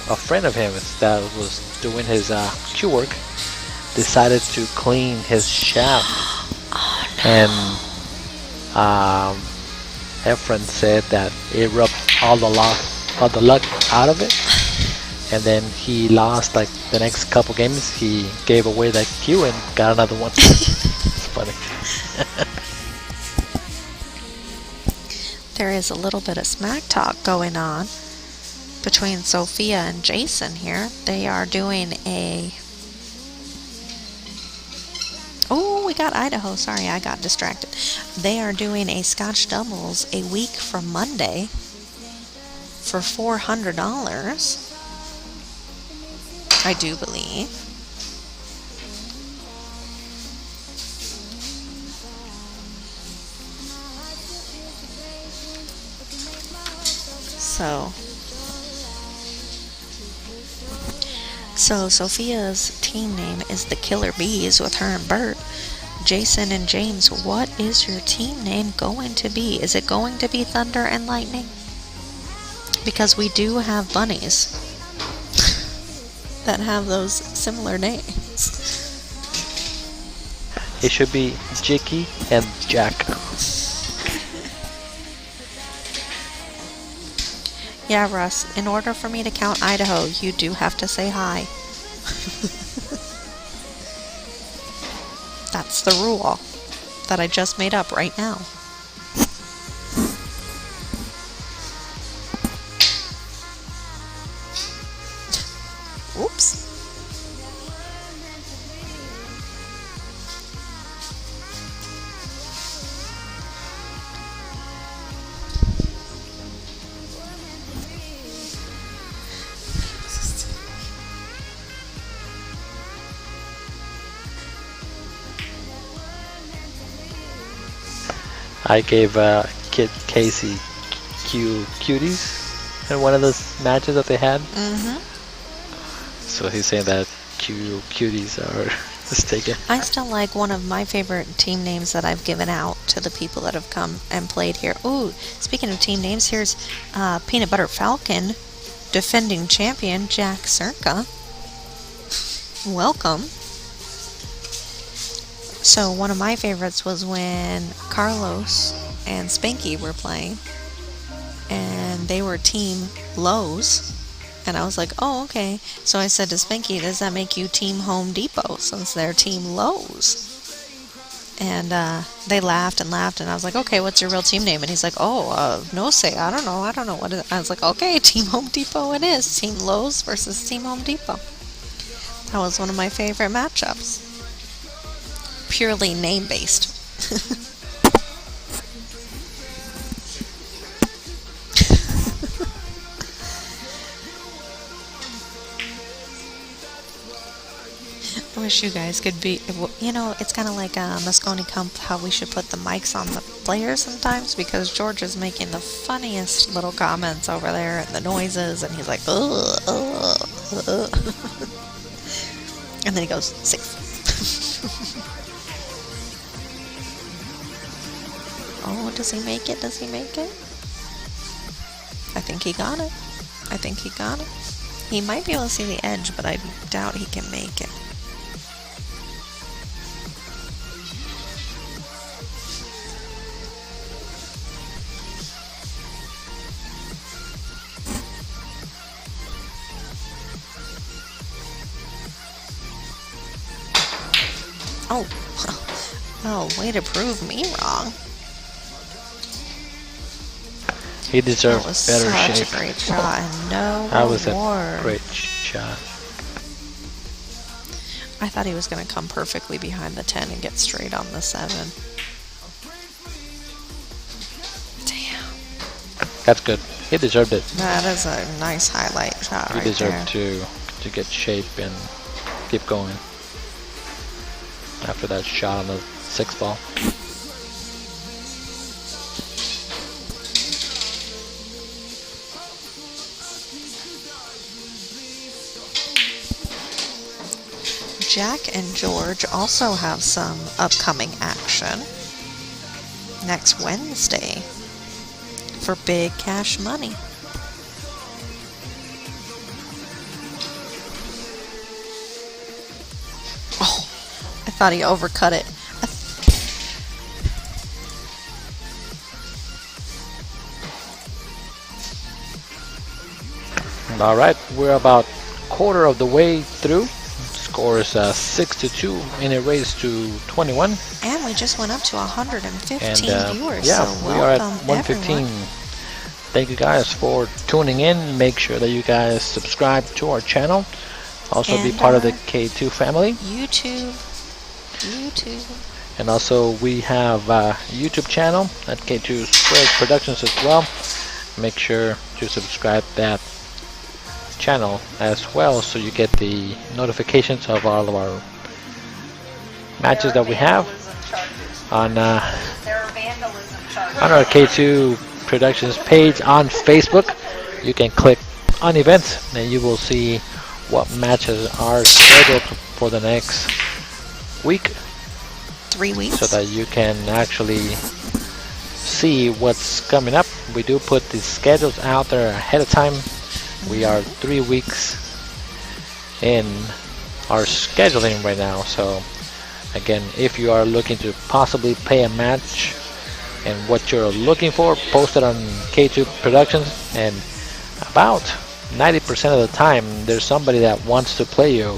[SPEAKER 2] a friend of his that was doing his cue work decided to clean his shaft.
[SPEAKER 3] Oh, no.
[SPEAKER 2] And Efren said that it rubbed all the luck out of it, and then he lost like the next couple games. He gave away that cue and got another one. It's funny.
[SPEAKER 3] There is a little bit of smack talk going on between Sophia and Jason here. They are doing a... Oh, we got Idaho. Sorry, I got distracted. They are doing a Scotch doubles a week from Monday for $400. I do believe. So Sophia's team name is the Killer Bees with her and Bert. Jason and James, what is your team name going to be? Is it going to be Thunder and Lightning? Because we do have bunnies that have those similar names.
[SPEAKER 2] It should be Jicky and Jack.
[SPEAKER 3] Yeah, Russ, in order for me to count Idaho, you do have to say hi. That's the rule that I just made up right now. Oops.
[SPEAKER 2] I gave Kid Casey cuties in one of those matches that they had.
[SPEAKER 3] Mm-hmm.
[SPEAKER 2] So he's saying that cuties are mistaken.
[SPEAKER 3] I still like one of my favorite team names that I've given out to the people that have come and played here. Ooh, speaking of team names, here's Peanut Butter Falcon, defending champion Jack Circa. Welcome. So one of my favorites was when Carlos and Spanky were playing, and they were Team Lowe's, and I was like, oh, okay. So I said to Spanky, does that make you Team Home Depot since they're Team Lowe's? And they laughed and laughed, and I was like, okay, what's your real team name? And he's like, oh, no say, I don't know what it is. I was like, okay, Team Home Depot it is. Team Lowe's versus Team Home Depot. That was one of my favorite matchups. Purely name-based. I wish you guys could be, you know, it's kind of like Moscone Cup, how we should put the mics on the players sometimes, because George is making the funniest little comments over there and the noises, and he's like, ugh, ugh, ugh. And then he goes, 6. Oh, does he make it? Does he make it? I think he got it. I think he got it. He might be able to see the edge, but I doubt he can make it. Oh, well, way to prove me wrong.
[SPEAKER 2] He deserved
[SPEAKER 3] That was
[SPEAKER 2] better
[SPEAKER 3] such
[SPEAKER 2] shape.
[SPEAKER 3] a great shot and no
[SPEAKER 2] That was
[SPEAKER 3] reward.
[SPEAKER 2] a great shot.
[SPEAKER 3] I thought he was going to come perfectly behind the 10 and get straight on the 7. Damn.
[SPEAKER 2] That's good. He deserved it.
[SPEAKER 3] That is a nice highlight shot
[SPEAKER 2] He
[SPEAKER 3] right
[SPEAKER 2] deserved
[SPEAKER 3] there.
[SPEAKER 2] to get shape and keep going after that shot on the 6th ball.
[SPEAKER 3] Jack and George also have some upcoming action next Wednesday for big cash money. Oh, I thought he overcut it.
[SPEAKER 2] All right, we're about quarter of the way through. Score is 6-2 in a race to 21.
[SPEAKER 3] And we just went up to 115
[SPEAKER 2] And
[SPEAKER 3] viewers.
[SPEAKER 2] yeah,
[SPEAKER 3] so
[SPEAKER 2] we are at
[SPEAKER 3] welcome
[SPEAKER 2] 115.
[SPEAKER 3] everyone.
[SPEAKER 2] Thank you guys for tuning in. Make sure that you guys subscribe to our channel. Also be
[SPEAKER 3] And
[SPEAKER 2] part of the
[SPEAKER 3] our
[SPEAKER 2] K2 family.
[SPEAKER 3] YouTube.
[SPEAKER 2] And also we have a YouTube channel at K2 Productionz as well. Make sure to subscribe that channel as well so you get the notifications of all of our matches that we have on our K2 Productionz page on Facebook. You can click on events and you will see what matches are scheduled for the next week,
[SPEAKER 3] 3 weeks.
[SPEAKER 2] so that you can actually see what's coming up. We do put the schedules out there ahead of time. We are 3 weeks in our scheduling right now, so again, if you are looking to possibly pay a match and what you're looking for, post it on K2 Productionz, and about 90% of the time there's somebody that wants to play you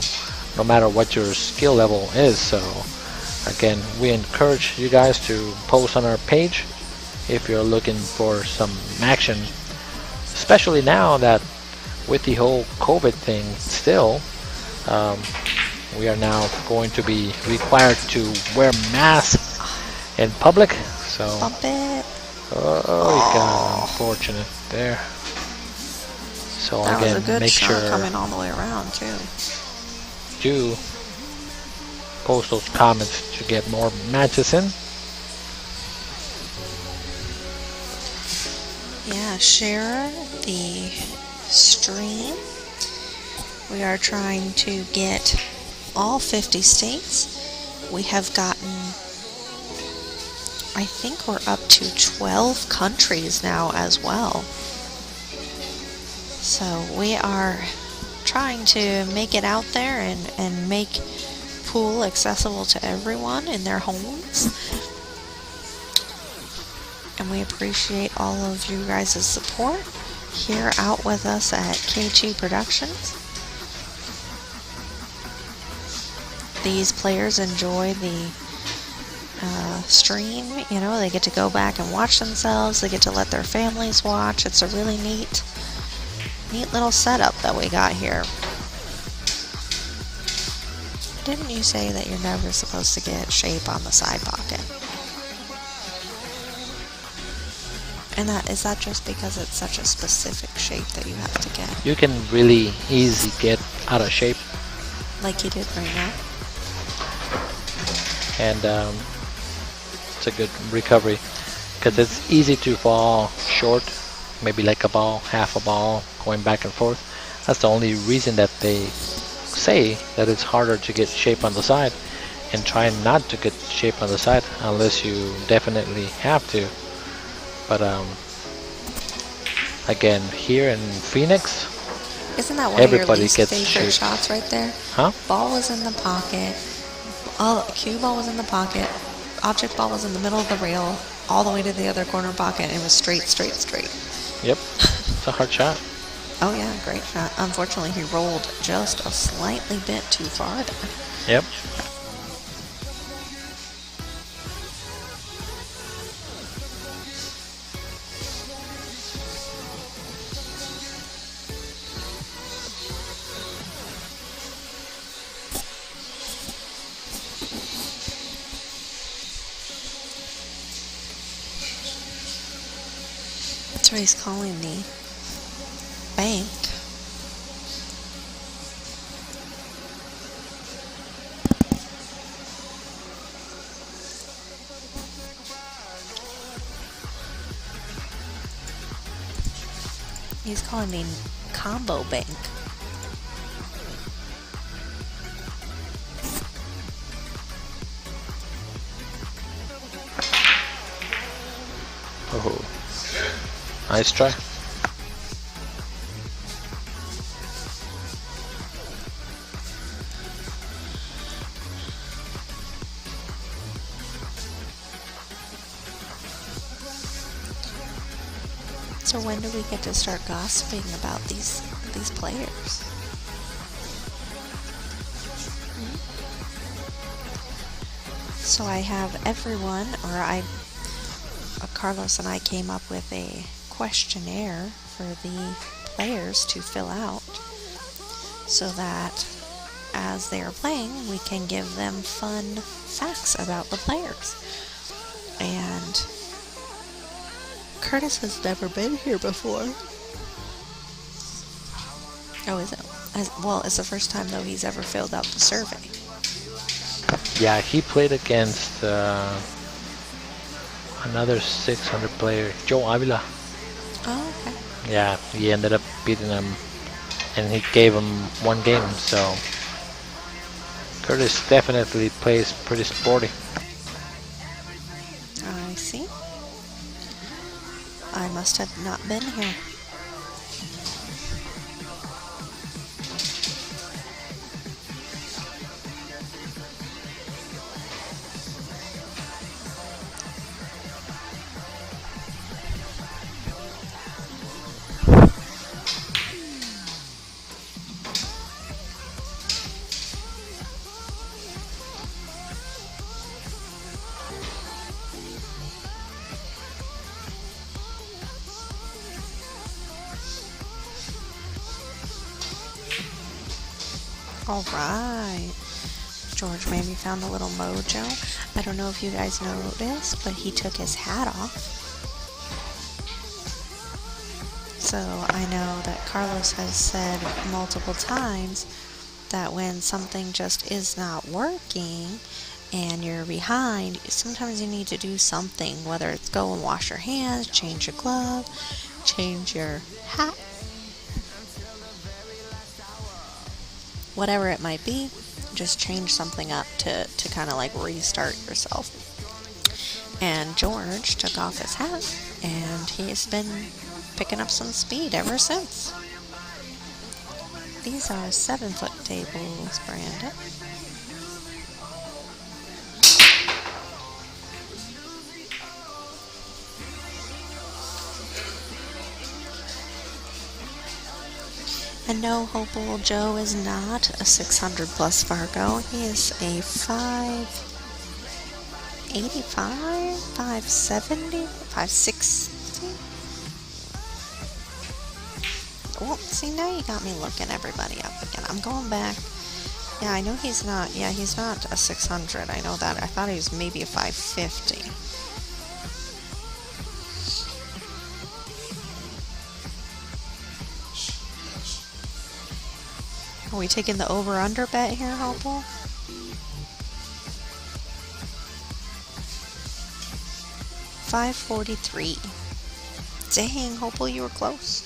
[SPEAKER 2] no matter what your skill level is. So again, we encourage you guys to post on our page if you're looking for some action, especially now that with the whole COVID thing still, we are now going to be required to wear masks in public. So
[SPEAKER 3] Bump it.
[SPEAKER 2] we got unfortunate there. So
[SPEAKER 3] That
[SPEAKER 2] again,
[SPEAKER 3] was a good
[SPEAKER 2] make
[SPEAKER 3] shot
[SPEAKER 2] sure
[SPEAKER 3] coming all the way around too.
[SPEAKER 2] to post those comments to get more matches in.
[SPEAKER 3] Yeah, share the stream. We are trying to get all 50 states. We have gotten, I think we're up to 12 countries now as well. So we are trying to make it out there and make pool accessible to everyone in their homes. And we appreciate all of you guys' support here out with us at K2 Productionz. These players enjoy the stream. You know, they get to go back and watch themselves. They get to let their families watch. It's a really neat little setup that we got here. Didn't you say that you're never supposed to get shape on the side pocket? And is that just because it's such a specific shape that you have to get?
[SPEAKER 2] You can really easy get out of shape.
[SPEAKER 3] Like you did right now?
[SPEAKER 2] And it's a good recovery because it's easy to fall short, maybe like a ball, half a ball, going back and forth. That's the only reason that they say that it's harder to get shape on the side, and try not to get shape on the side unless you definitely have to. But again, here in Phoenix,
[SPEAKER 3] isn't that one
[SPEAKER 2] everybody
[SPEAKER 3] of your least
[SPEAKER 2] gets
[SPEAKER 3] favorite
[SPEAKER 2] shape.
[SPEAKER 3] shots right there?
[SPEAKER 2] Huh?
[SPEAKER 3] Ball was in the pocket. Cue ball was in the pocket. Object ball was in the middle of the rail, all the way to the other corner pocket, and it was straight.
[SPEAKER 2] Yep, it's a hard shot.
[SPEAKER 3] Oh yeah, great shot. Unfortunately, he rolled just a slightly bit too far there.
[SPEAKER 2] Yep.
[SPEAKER 3] That's what he's calling the bank. He's calling the combo bank.
[SPEAKER 2] Oh, nice try.
[SPEAKER 3] So when do we get to start gossiping about these players? So I have everyone, Carlos and I came up with a questionnaire for the players to fill out so that as they are playing, we can give them fun facts about the players. And Kurtis has never been here before. Oh, is it? Well, it's the first time, though, he's ever filled out the survey.
[SPEAKER 2] Yeah, he played against another 600 player, Joe Avila.
[SPEAKER 3] Oh, okay.
[SPEAKER 2] Yeah, he ended up beating him, and he gave him one game, so Kurtis definitely plays pretty sporty.
[SPEAKER 3] I see. I must have not been here. All right. George maybe found a little mojo. I don't know if you guys noticed, but he took his hat off. So I know that Carlos has said multiple times that when something just is not working and you're behind, sometimes you need to do something, whether it's go and wash your hands, change your glove, change your hat, whatever it might be, just change something up to kind of like restart yourself. And George took off his hat, and he has been picking up some speed ever since. These are 7-foot tables, Brandon. And no, Hopeful Joe is not a 600 plus Fargo. He is a 5'8", 585, 570, 560. Well, see, now you got me looking everybody up again. I'm going back. Yeah, I know he's not. Yeah, he's not a 600. I know that. I thought he was maybe a 550. Are we taking the over-under bet here, Hopeful? 543. Dang, Hopeful, you were close.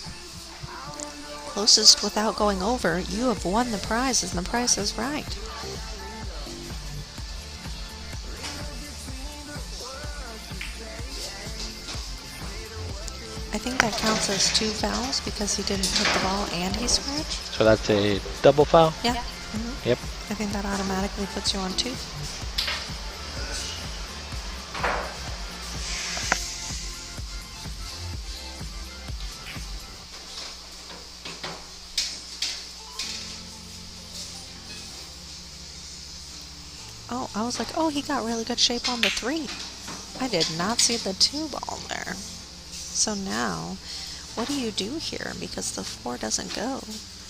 [SPEAKER 3] Closest without going over. You have won the prizes, and the price is right. I think that counts as 2 fouls because he didn't hit the ball and he scratched.
[SPEAKER 2] So that's a double foul?
[SPEAKER 3] Yeah.
[SPEAKER 2] Yep.
[SPEAKER 3] I think that automatically puts you on 2. Oh, I was like, oh, he got really good shape on the 3. I did not see the 2 ball there. So now, what do you do here? Because the 4 doesn't go.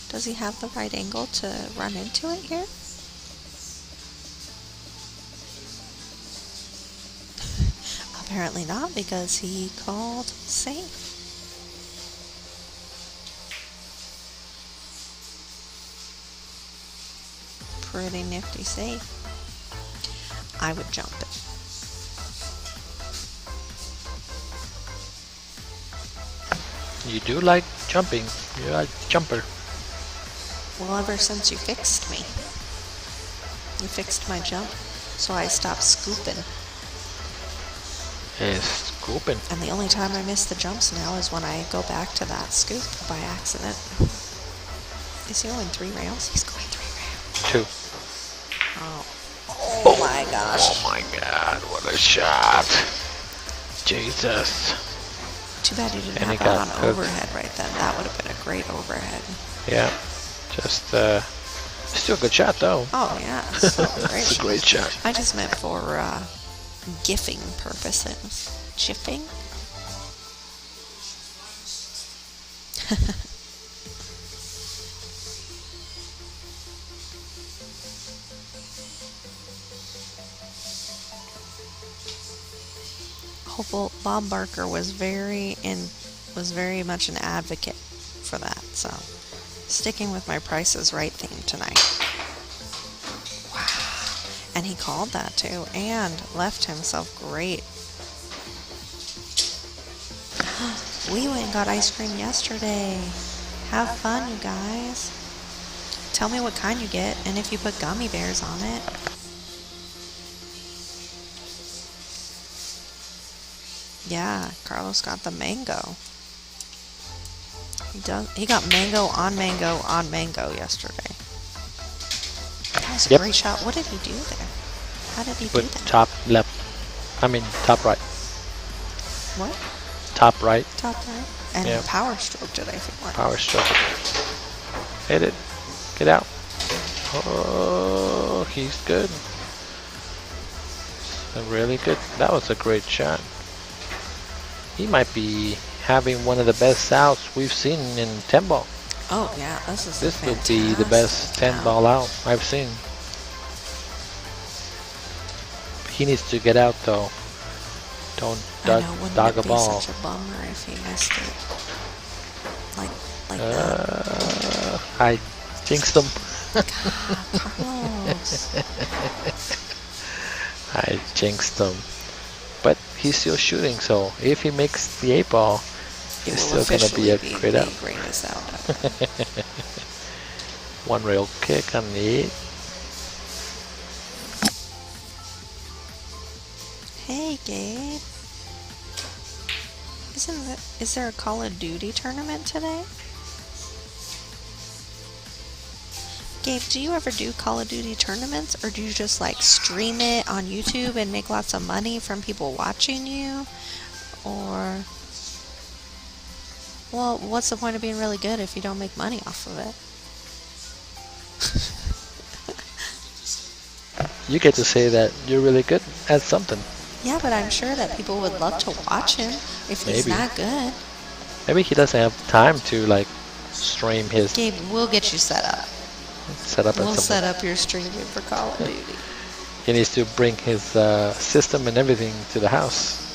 [SPEAKER 3] Does he have the right angle to run into it here? Apparently not, because he called safe. Pretty nifty save. I would jump it.
[SPEAKER 2] You do like jumping. You're a jumper.
[SPEAKER 3] Well, ever since you fixed me. You fixed my jump, so I stopped scooping.
[SPEAKER 2] Scooping.
[SPEAKER 3] And the only time I miss the jumps now is when I go back to that scoop by accident. Is he going 3 rails? He's going 3 rails.
[SPEAKER 2] 2.
[SPEAKER 3] Oh my gosh.
[SPEAKER 2] Oh my god, what a shot. Jesus.
[SPEAKER 3] Too bad you didn't
[SPEAKER 2] And he
[SPEAKER 3] have that
[SPEAKER 2] got
[SPEAKER 3] on
[SPEAKER 2] hooked.
[SPEAKER 3] overhead right then. That would have been a great overhead.
[SPEAKER 2] Yeah. Just, still a good shot though.
[SPEAKER 3] Oh yeah, so great.
[SPEAKER 2] It's a great shot.
[SPEAKER 3] I just meant for gifting purposes. Chipping? Hopeful Bob Barker was very much an advocate for that, so sticking with my Price is Right theme tonight. Wow. And he called that too and left himself great. We went and got ice cream yesterday. Have fun, you guys. Tell me what kind you get and if you put gummy bears on it. Yeah, Carlos got the mango. He got mango on mango on mango yesterday. That was a great shot. What did he do there? How did he do that?
[SPEAKER 2] Top left. I mean, top right.
[SPEAKER 3] What?
[SPEAKER 2] Top right.
[SPEAKER 3] Top right. And
[SPEAKER 2] Yeah.
[SPEAKER 3] power stroked it, I feel like.
[SPEAKER 2] Power stroke. Hit it. Get out. Oh, he's good. Really good. That was a great shot. He might be having one of the best outs we've seen in 10 ball.
[SPEAKER 3] Oh yeah, this is
[SPEAKER 2] This will be the best 10 ball out I've seen. He needs to get out though. Don't dog a ball.
[SPEAKER 3] Such a bummer if he missed it. Like that.
[SPEAKER 2] I jinxed him.
[SPEAKER 3] Carlos.
[SPEAKER 2] I jinxed him. But he's still shooting, so if he makes the 8 ball,
[SPEAKER 3] It
[SPEAKER 2] it's
[SPEAKER 3] will
[SPEAKER 2] still going to be a
[SPEAKER 3] officially
[SPEAKER 2] great out.
[SPEAKER 3] the greatest out ever.
[SPEAKER 2] One rail kick on the 8.
[SPEAKER 3] Hey, Gabe. Is there a Call of Duty tournament today? Gabe, do you ever do Call of Duty tournaments, or do you just like stream it on YouTube and make lots of money from people watching you? Or, well, what's the point of being really good if you don't make money off of it?
[SPEAKER 2] You get to say that you're really good at something.
[SPEAKER 3] Yeah, but I'm sure that people would love to watch him if he's
[SPEAKER 2] Maybe.
[SPEAKER 3] that good.
[SPEAKER 2] Maybe he doesn't have time to like stream his
[SPEAKER 3] Gabe, we'll get you set up.
[SPEAKER 2] setup
[SPEAKER 3] We'll
[SPEAKER 2] and
[SPEAKER 3] set
[SPEAKER 2] something.
[SPEAKER 3] up your streaming for Call of Duty.
[SPEAKER 2] He needs to bring his system and everything to the house.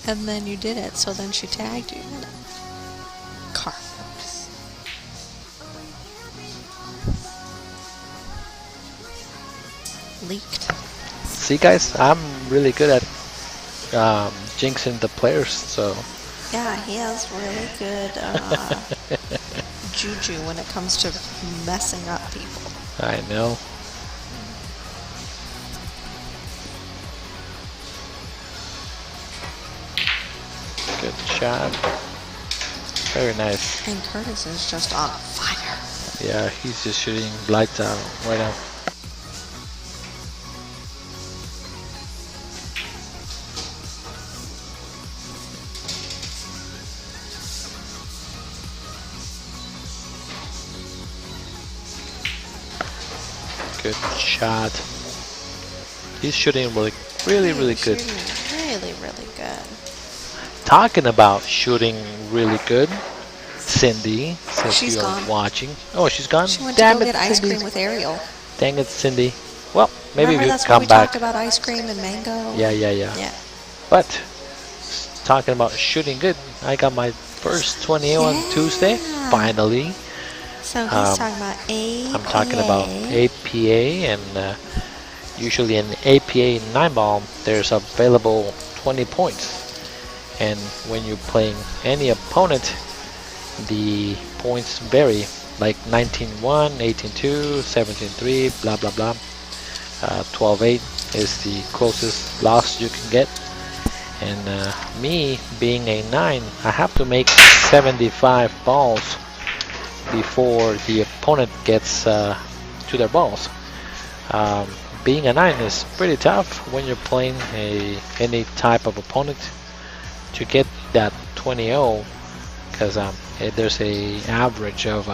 [SPEAKER 3] And then you did it, so then she tagged you in it. Carlos. Leaked.
[SPEAKER 2] See, guys, I'm really good at jinxing the players. So
[SPEAKER 3] Yeah, he has really good juju when it comes to messing up people.
[SPEAKER 2] I know. Good shot. Very nice.
[SPEAKER 3] And Kurtis is just on fire.
[SPEAKER 2] Yeah, he's just shooting lights out right now. Good shot. He's shooting really good.
[SPEAKER 3] Really, really good.
[SPEAKER 2] Talking about shooting really good, Cindy, since
[SPEAKER 3] She's
[SPEAKER 2] you're
[SPEAKER 3] gone.
[SPEAKER 2] watching. Oh, she's gone?
[SPEAKER 3] She went
[SPEAKER 2] Damn
[SPEAKER 3] to go
[SPEAKER 2] it,
[SPEAKER 3] get ice
[SPEAKER 2] Cindy.
[SPEAKER 3] cream with Ariel.
[SPEAKER 2] Dang it, Cindy. Well, maybe
[SPEAKER 3] Remember
[SPEAKER 2] we
[SPEAKER 3] that's
[SPEAKER 2] come
[SPEAKER 3] when we
[SPEAKER 2] back.
[SPEAKER 3] talked about ice cream and mango?
[SPEAKER 2] Yeah.
[SPEAKER 3] Yeah.
[SPEAKER 2] But talking about shooting good, I got my first 20 on Tuesday, finally.
[SPEAKER 3] So he's talking about APA.
[SPEAKER 2] I'm talking about APA, and usually in APA 9-ball, there's available 20 points. And when you're playing any opponent, the points vary, like 19-1, 18-2, 17-3, blah blah blah. 12-8 is the closest loss you can get. And me being a 9, I have to make 75 balls before the opponent gets to their balls. Being a 9 is pretty tough when you're playing any type of opponent to get that 20-0, because there's a average of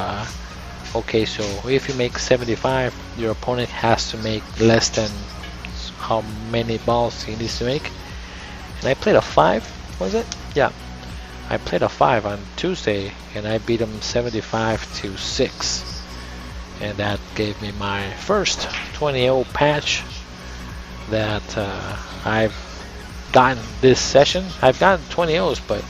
[SPEAKER 2] okay, so if you make 75, your opponent has to make less than how many balls he needs to make. And I played a 5, was it? Yeah, I played a 5 on Tuesday, and I beat him 75-6, and that gave me my first 20-0 patch that I've gotten this session. I've gotten 20-0s, but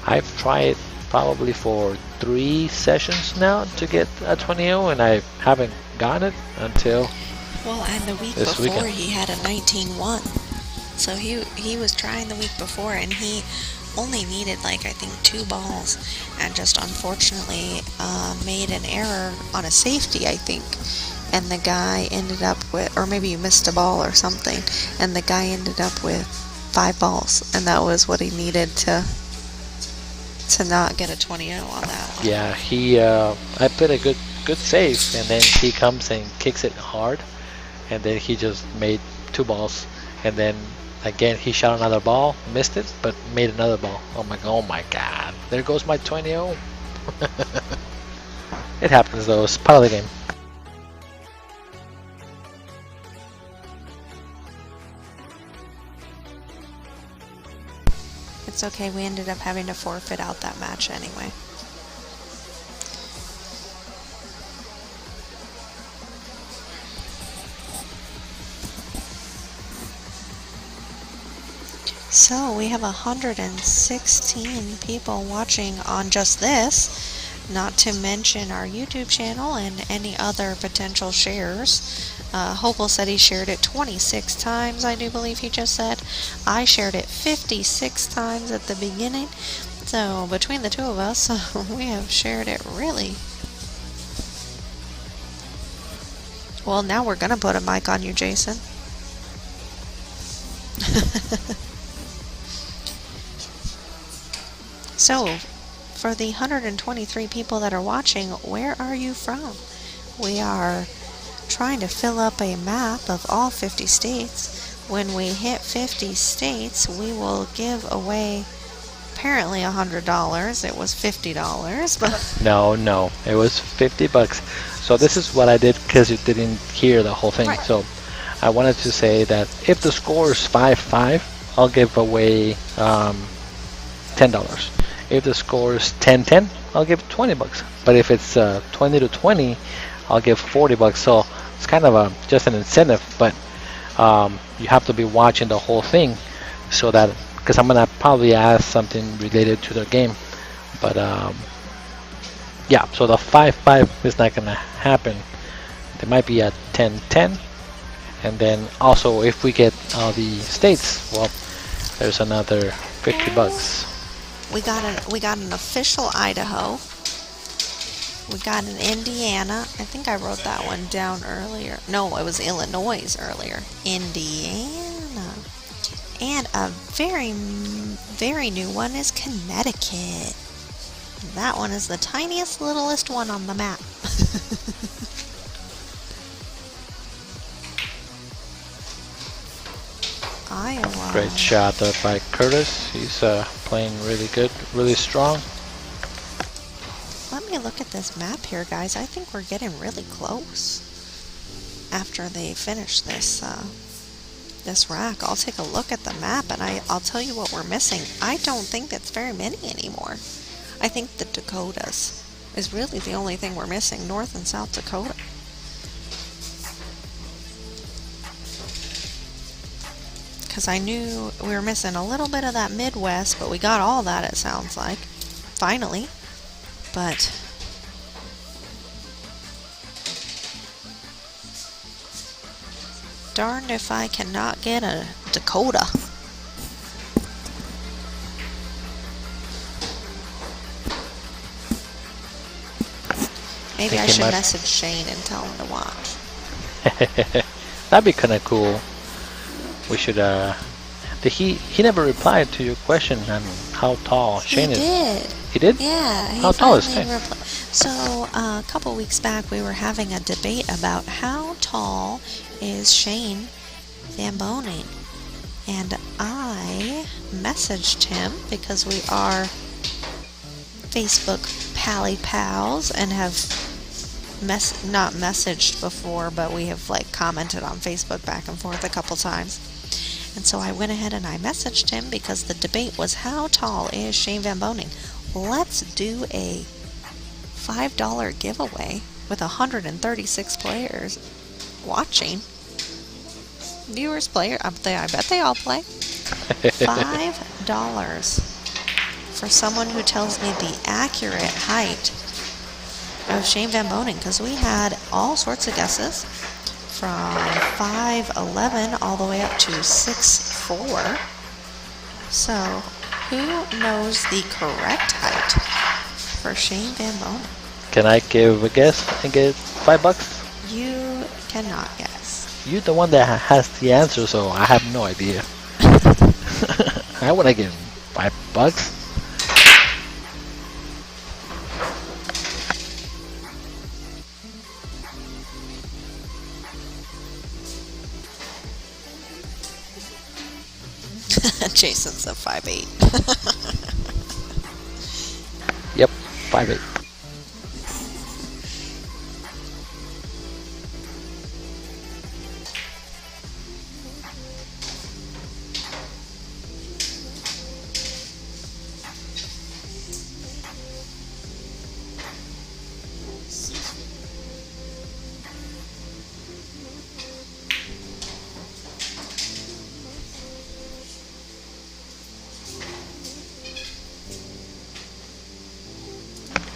[SPEAKER 2] I've tried probably for 3 sessions now to get a 20-0, and I haven't gotten it until
[SPEAKER 3] Well, and the week
[SPEAKER 2] this
[SPEAKER 3] before
[SPEAKER 2] weekend.
[SPEAKER 3] he had a 19-1. So he was trying the week before, and he only needed like I think 2 balls, and just unfortunately made an error on a safety, I think, and the guy ended up with, or maybe you missed a ball or something, and the guy ended up with 5 balls, and that was what he needed to not get a 20-0 on that one.
[SPEAKER 2] Yeah, I played a good save, and then he comes and kicks it hard, and then he just made 2 balls, and then again he shot another ball, missed it, but made another ball. Oh my god, there goes my 20-0. It happens though, it's part of the game.
[SPEAKER 3] It's okay, we ended up having to forfeit out that match anyway. So we have 116 people watching on just this, not to mention our YouTube channel and any other potential shares. Hopeful said he shared it 26 times, I do believe he just said. I shared it 56 times at the beginning. So between the two of us, we have shared it really. Well, now we're going to put a mic on you, Jason. So, for the 123 people that are watching, where are you from? We are trying to fill up a map of all 50 states. When we hit 50 states, we will give away apparently $100. It was $50, but
[SPEAKER 2] No, it was $50. So this is what I did because you didn't hear the whole thing.
[SPEAKER 3] Right.
[SPEAKER 2] So I wanted to say that if the score is 5-5, I'll give away $10. If the score is 10-10, I'll give $20. But if it's 20-20, I'll give $40. So it's kind of just an incentive, but you have to be watching the whole thing so that, because I'm gonna probably ask something related to the game. But yeah, so the 5-5 is not gonna happen. There might be a 10-10, and then also if we get all the states, well, there's another $50.
[SPEAKER 3] we got an official Idaho. We got an Indiana. I think I wrote that one down earlier. No, it was Illinois earlier. Indiana. And a very, very new one is Connecticut. That one is the tiniest, littlest one on the map. Iowa.
[SPEAKER 2] Great shot by Kurtis. He's playing really good, really strong.
[SPEAKER 3] Let me look at this map here, guys. I think we're getting really close. After they finish this this rack, I'll take a look at the map and I'll tell you what we're missing. I don't think that's very many anymore. I think the Dakotas is really the only thing we're missing, North and South Dakota. Because I knew we were missing a little bit of that Midwest, but we got all that, it sounds like. Finally. But darned if I cannot get a Dakota. Maybe I should message Shane and tell him to watch.
[SPEAKER 2] That'd be kind of cool. We should he never replied to your question on how tall Shane is.
[SPEAKER 3] He did.
[SPEAKER 2] He did?
[SPEAKER 3] Yeah.
[SPEAKER 2] How tall is Shane?
[SPEAKER 3] So a couple weeks back we were having a debate about how tall is Shane Van Boning. And I messaged him because we are Facebook pally pals and have not messaged before, but we have like commented on Facebook back and forth a couple times. And so I went ahead and I messaged him because the debate was how tall is Shane Van Boning. Let's do a $5 giveaway with 136 players watching. Viewers, player, I bet they all play. $5 for someone who tells me the accurate height of Shane Van Boning, because we had all sorts of guesses from 5'11" all the way up to 6'4". So, who knows the correct height for Shane Van Boning?
[SPEAKER 2] Can I give a guess and get $5?
[SPEAKER 3] You cannot guess.
[SPEAKER 2] You're the one that has the answer, so I have no idea. I want to give $5.
[SPEAKER 3] Jason's a 5'8".
[SPEAKER 2] Yep, 5'8".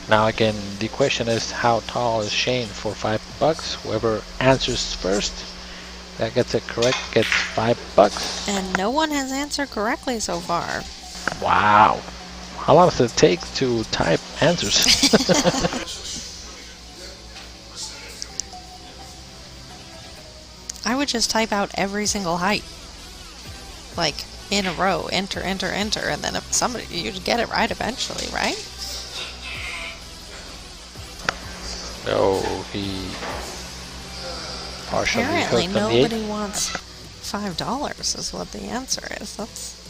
[SPEAKER 2] Now again, the question is how tall is Shane for $5? Whoever answers first, that gets it correct, gets $5.
[SPEAKER 3] And no one has answered correctly so far.
[SPEAKER 2] Wow. How long does it take to type answers?
[SPEAKER 3] I would just type out every single height. Like, in a row, enter, enter, enter, and then if you'd get it right eventually, right?
[SPEAKER 2] Oh, he partially
[SPEAKER 3] Apparently
[SPEAKER 2] hooked on the 8.
[SPEAKER 3] nobody wants $5 is what the answer is. That's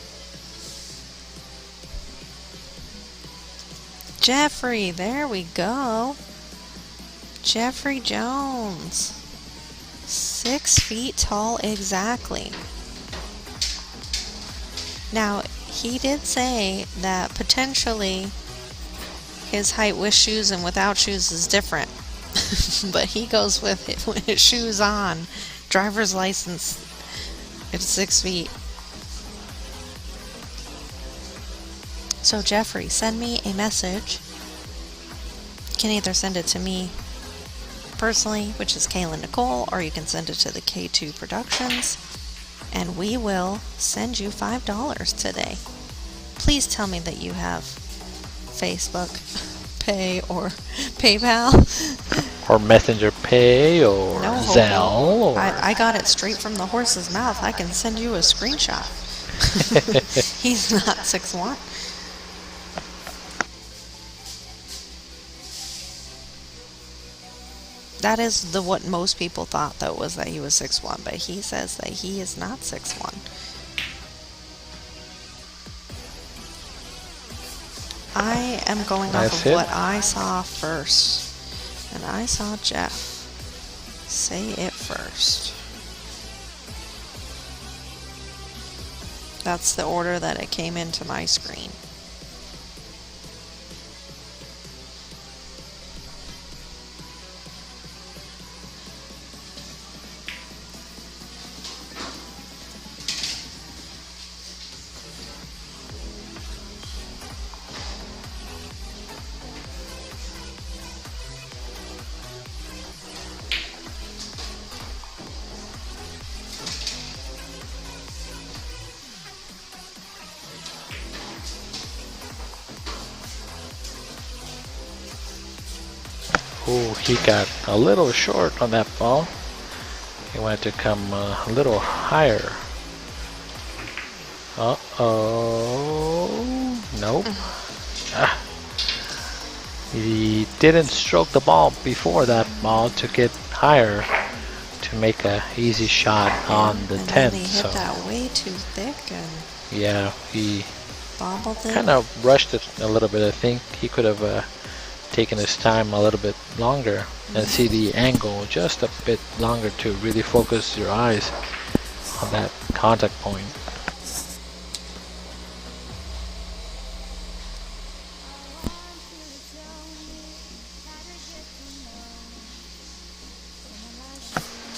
[SPEAKER 3] Jeffrey, there we go. Jeffrey Jones. 6 feet tall exactly. Now, he did say that potentially his height with shoes and without shoes is different. But he goes with it with his shoes on. Driver's license, it's 6 feet. So Jeffrey, send me a message. You can either send it to me personally, which is Kayla Nicole, or you can send it to the K2 Productionz, and we will send you $5 today. Please tell me that you have Facebook Pay or PayPal.
[SPEAKER 2] Or Messenger Pay, or
[SPEAKER 3] No,
[SPEAKER 2] Zelle, or...
[SPEAKER 3] I got it straight from the horse's mouth. I can send you a screenshot. He's not 6'1". That is what most people thought, though, was that he was 6'1", but he says that he is not 6'1". I am going off of what I saw first. And I saw Jeff say it first. That's the order that it came into my screen.
[SPEAKER 2] Oh, he got a little short on that ball. He wanted to come a little higher. Uh-oh. Nope. He didn't stroke the ball before that ball to get higher to make a easy shot on the 10th.
[SPEAKER 3] He hit that way too thick and
[SPEAKER 2] yeah, he
[SPEAKER 3] bobbled it.
[SPEAKER 2] kind of rushed it a little bit. I think he could have taken his time a little bit longer and see the angle just a bit longer to really focus your eyes on that contact point.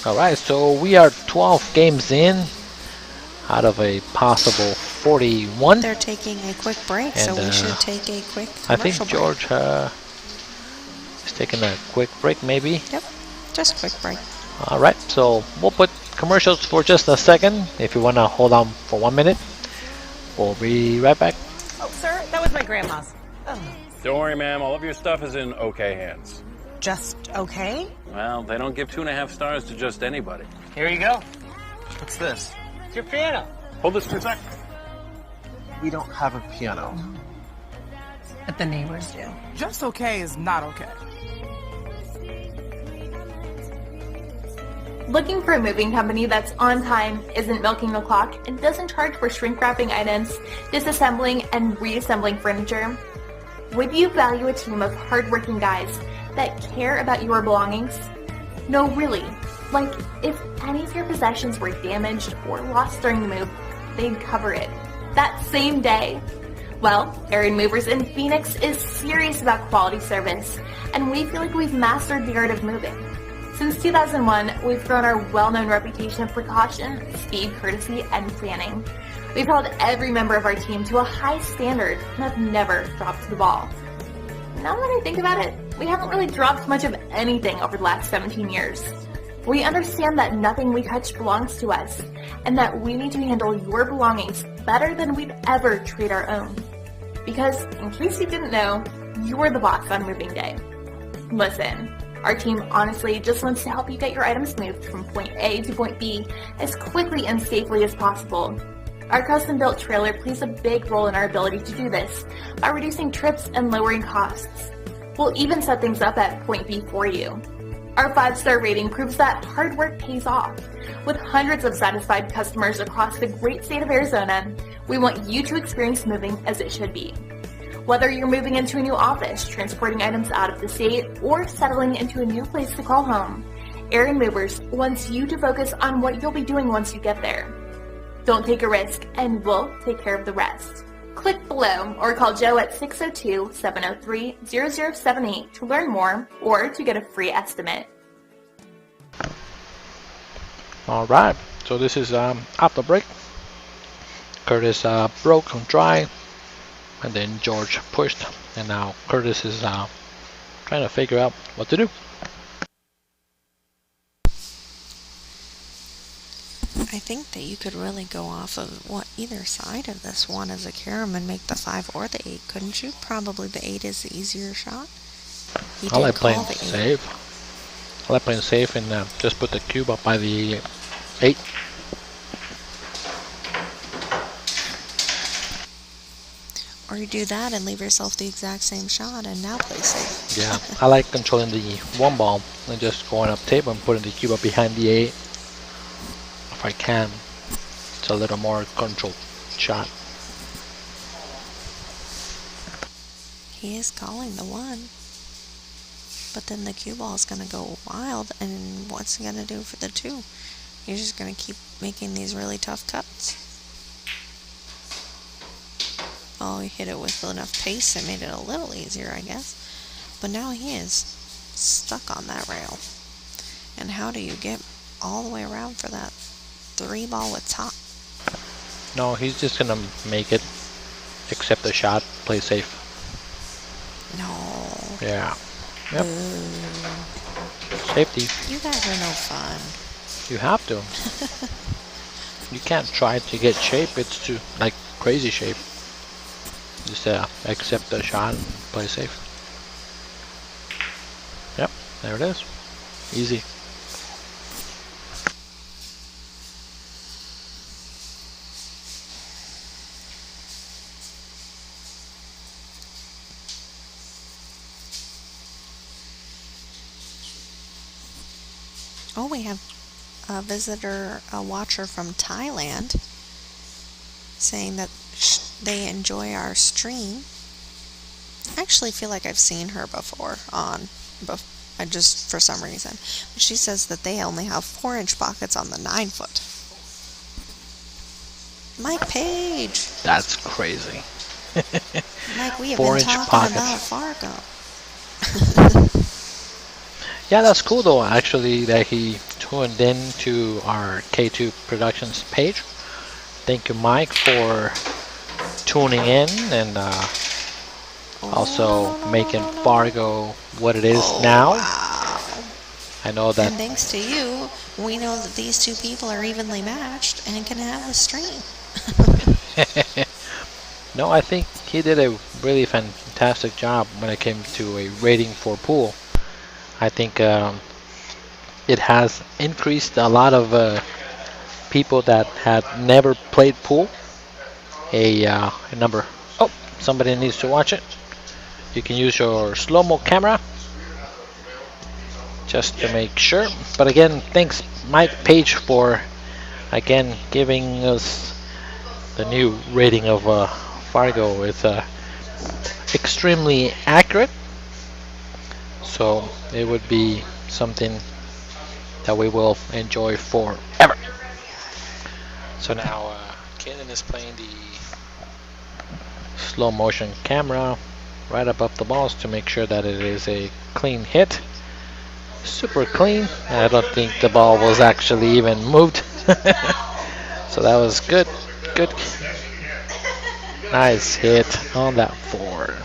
[SPEAKER 2] Alright, so we are 12 games in out of a possible 41.
[SPEAKER 3] They're taking a quick break,
[SPEAKER 2] and,
[SPEAKER 3] so we should take a quick commercial
[SPEAKER 2] I think George
[SPEAKER 3] break.
[SPEAKER 2] is taking a quick break maybe.
[SPEAKER 3] Yep, just quick break.
[SPEAKER 2] Alright, so we'll put commercials for just a second. If you want to hold on for 1 minute, we'll be right back.
[SPEAKER 4] Oh, sir, that was my grandma's. Oh.
[SPEAKER 5] Don't worry, ma'am. All of your stuff is in okay hands.
[SPEAKER 4] Just okay?
[SPEAKER 5] Well, they don't give 2.5 stars to just anybody.
[SPEAKER 6] Here you go. What's this? It's your piano.
[SPEAKER 5] Hold this for a sec.
[SPEAKER 6] We don't have a piano.
[SPEAKER 4] But the neighbors do.
[SPEAKER 7] Just okay is not okay.
[SPEAKER 8] Looking for a moving company that's on time, isn't milking the clock, and doesn't charge for shrink wrapping items, disassembling, and reassembling furniture? Would you value a team of hardworking guys that care about your belongings? No, really. Like, if any of your possessions were damaged or lost during the move, they'd cover it that same day. Well, Aaron Movers in Phoenix is serious about quality service, and we feel like we've mastered the art of moving. Since 2001, we've grown our well-known reputation of precaution, speed, courtesy, and planning. We've held every member of our team to a high standard and have never dropped the ball. Now that I think about it, we haven't really dropped much of anything over the last 17 years. We understand that nothing we touch belongs to us, and that we need to handle your belongings better than we'd ever treat our own. Because, in case you didn't know, you're the boss on moving day. Listen, our team honestly just wants to help you get your items moved from point A to point B as quickly and safely as possible. Our custom-built trailer plays a big role in our ability to do this by reducing trips and lowering costs. We'll even set things up at point B for you. Our 5-star rating proves that hard work pays off. With hundreds of satisfied customers across the great state of Arizona, we want you to experience moving as it should be. Whether you're moving into a new office, transporting items out of the state, or settling into a new place to call home, Aaron Movers wants you to focus on what you'll be doing once you get there. Don't take a risk, and we'll take care of the rest. Click below or call Joe at 602-703-0078 to learn more or to get a free estimate.
[SPEAKER 2] Alright, so this is after break. Kurtis broke and dry, and then George pushed, and now Kurtis is trying to figure out what to do.
[SPEAKER 3] I think that you could really go off of either side of this one as a carom and make the 5 or the 8, couldn't you? Probably the 8 is the easier shot.
[SPEAKER 2] I like playing safe. I like playing safe and just put the cube up by the 8.
[SPEAKER 3] Or you do that and leave yourself the exact same shot and now play safe.
[SPEAKER 2] Yeah, I like controlling the 1 ball and just going up table and putting the cube up behind the 8. If I can, it's a little more controlled shot.
[SPEAKER 3] He is calling the 1. But then the cue ball is going to go wild, and what's he going to do for the 2? You're just going to keep making these really tough cuts. Oh, he hit it with enough pace and made it a little easier, I guess. But now he is stuck on that rail. And how do you get all the way around for that 3 ball with top?
[SPEAKER 2] No, he's just going to make it, accept the shot, play safe.
[SPEAKER 3] No.
[SPEAKER 2] Yeah. Yep. Safety.
[SPEAKER 3] You guys are no fun.
[SPEAKER 2] You have to. You can't try to get shape. It's too like crazy shape. Just accept the shot and play safe. Yep, there it is. Easy.
[SPEAKER 3] Oh, we have a visitor, a watcher from Thailand, saying that they enjoy our stream. I actually feel like I've seen her before I just for some reason. She says that they only have 4-inch pockets on the 9-foot. Mike Page.
[SPEAKER 2] That's crazy.
[SPEAKER 3] Mike, we have
[SPEAKER 2] 4-inch
[SPEAKER 3] been talking
[SPEAKER 2] pockets.
[SPEAKER 3] about Fargo.
[SPEAKER 2] Yeah, that's cool though, actually, that he tuned in to our K2 Productionz page. Thank you, Mike, for tuning in and also making Fargo what it is now.
[SPEAKER 3] Wow.
[SPEAKER 2] I know that.
[SPEAKER 3] And thanks to you, we know that these 2 people are evenly matched and can have a stream.
[SPEAKER 2] No, I think he did a really fantastic job when it came to a rating for pool. I think it has increased a lot of people that had never played pool. A number. Oh, somebody needs to watch it. You can use your slow-mo camera just to make sure. But again, thanks Mike Page for again giving us the new rating of Fargo. It's extremely accurate. So it would be something that we will enjoy forever. So now Kaden is playing the slow motion camera right above the balls to make sure that it is a clean hit. Super clean. I don't think the ball was actually even moved. So that was good. Good. Nice hit on that 4.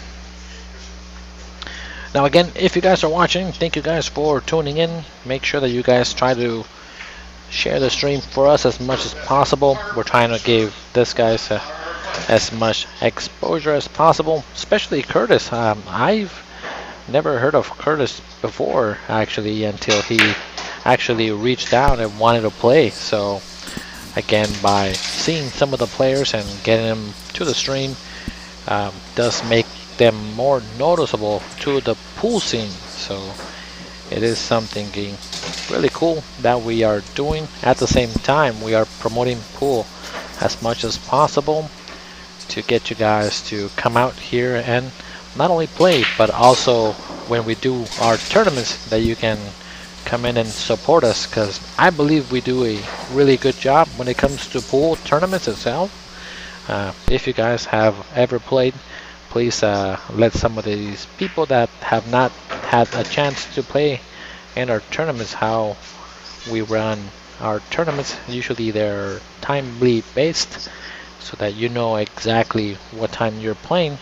[SPEAKER 2] Now again, if you guys are watching, thank you guys for tuning in. Make sure that you guys try to share the stream for us as much as possible. We're trying to give this guys as much exposure as possible, especially Kurtis. I've never heard of Kurtis before, actually, until he actually reached out and wanted to play. So again, by seeing some of the players and getting them to the stream does make them more noticeable to the pool scene. So it is something really cool that we are doing. At the same time, we are promoting pool as much as possible to get you guys to come out here and not only play, but also when we do our tournaments, that you can come in and support us, because I believe we do a really good job when it comes to pool tournaments itself. If you guys have ever played, please let some of these people that have not had a chance to play in our tournaments how we run our tournaments. Usually they're timely based, so that you know exactly what time you're playing.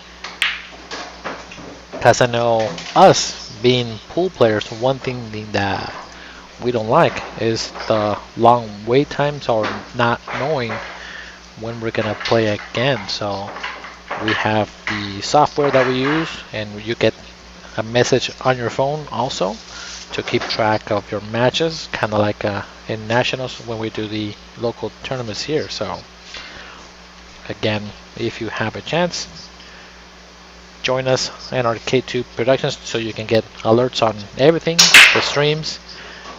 [SPEAKER 2] Because I know us being pool players, one thing that we don't like is the long wait times or not knowing when we're gonna play again. So we have the software that we use, and you get a message on your phone also to keep track of your matches, kind of like in nationals when we do the local tournaments here. So again, if you have a chance, join us in our K2 Productionz so you can get alerts on everything, the streams,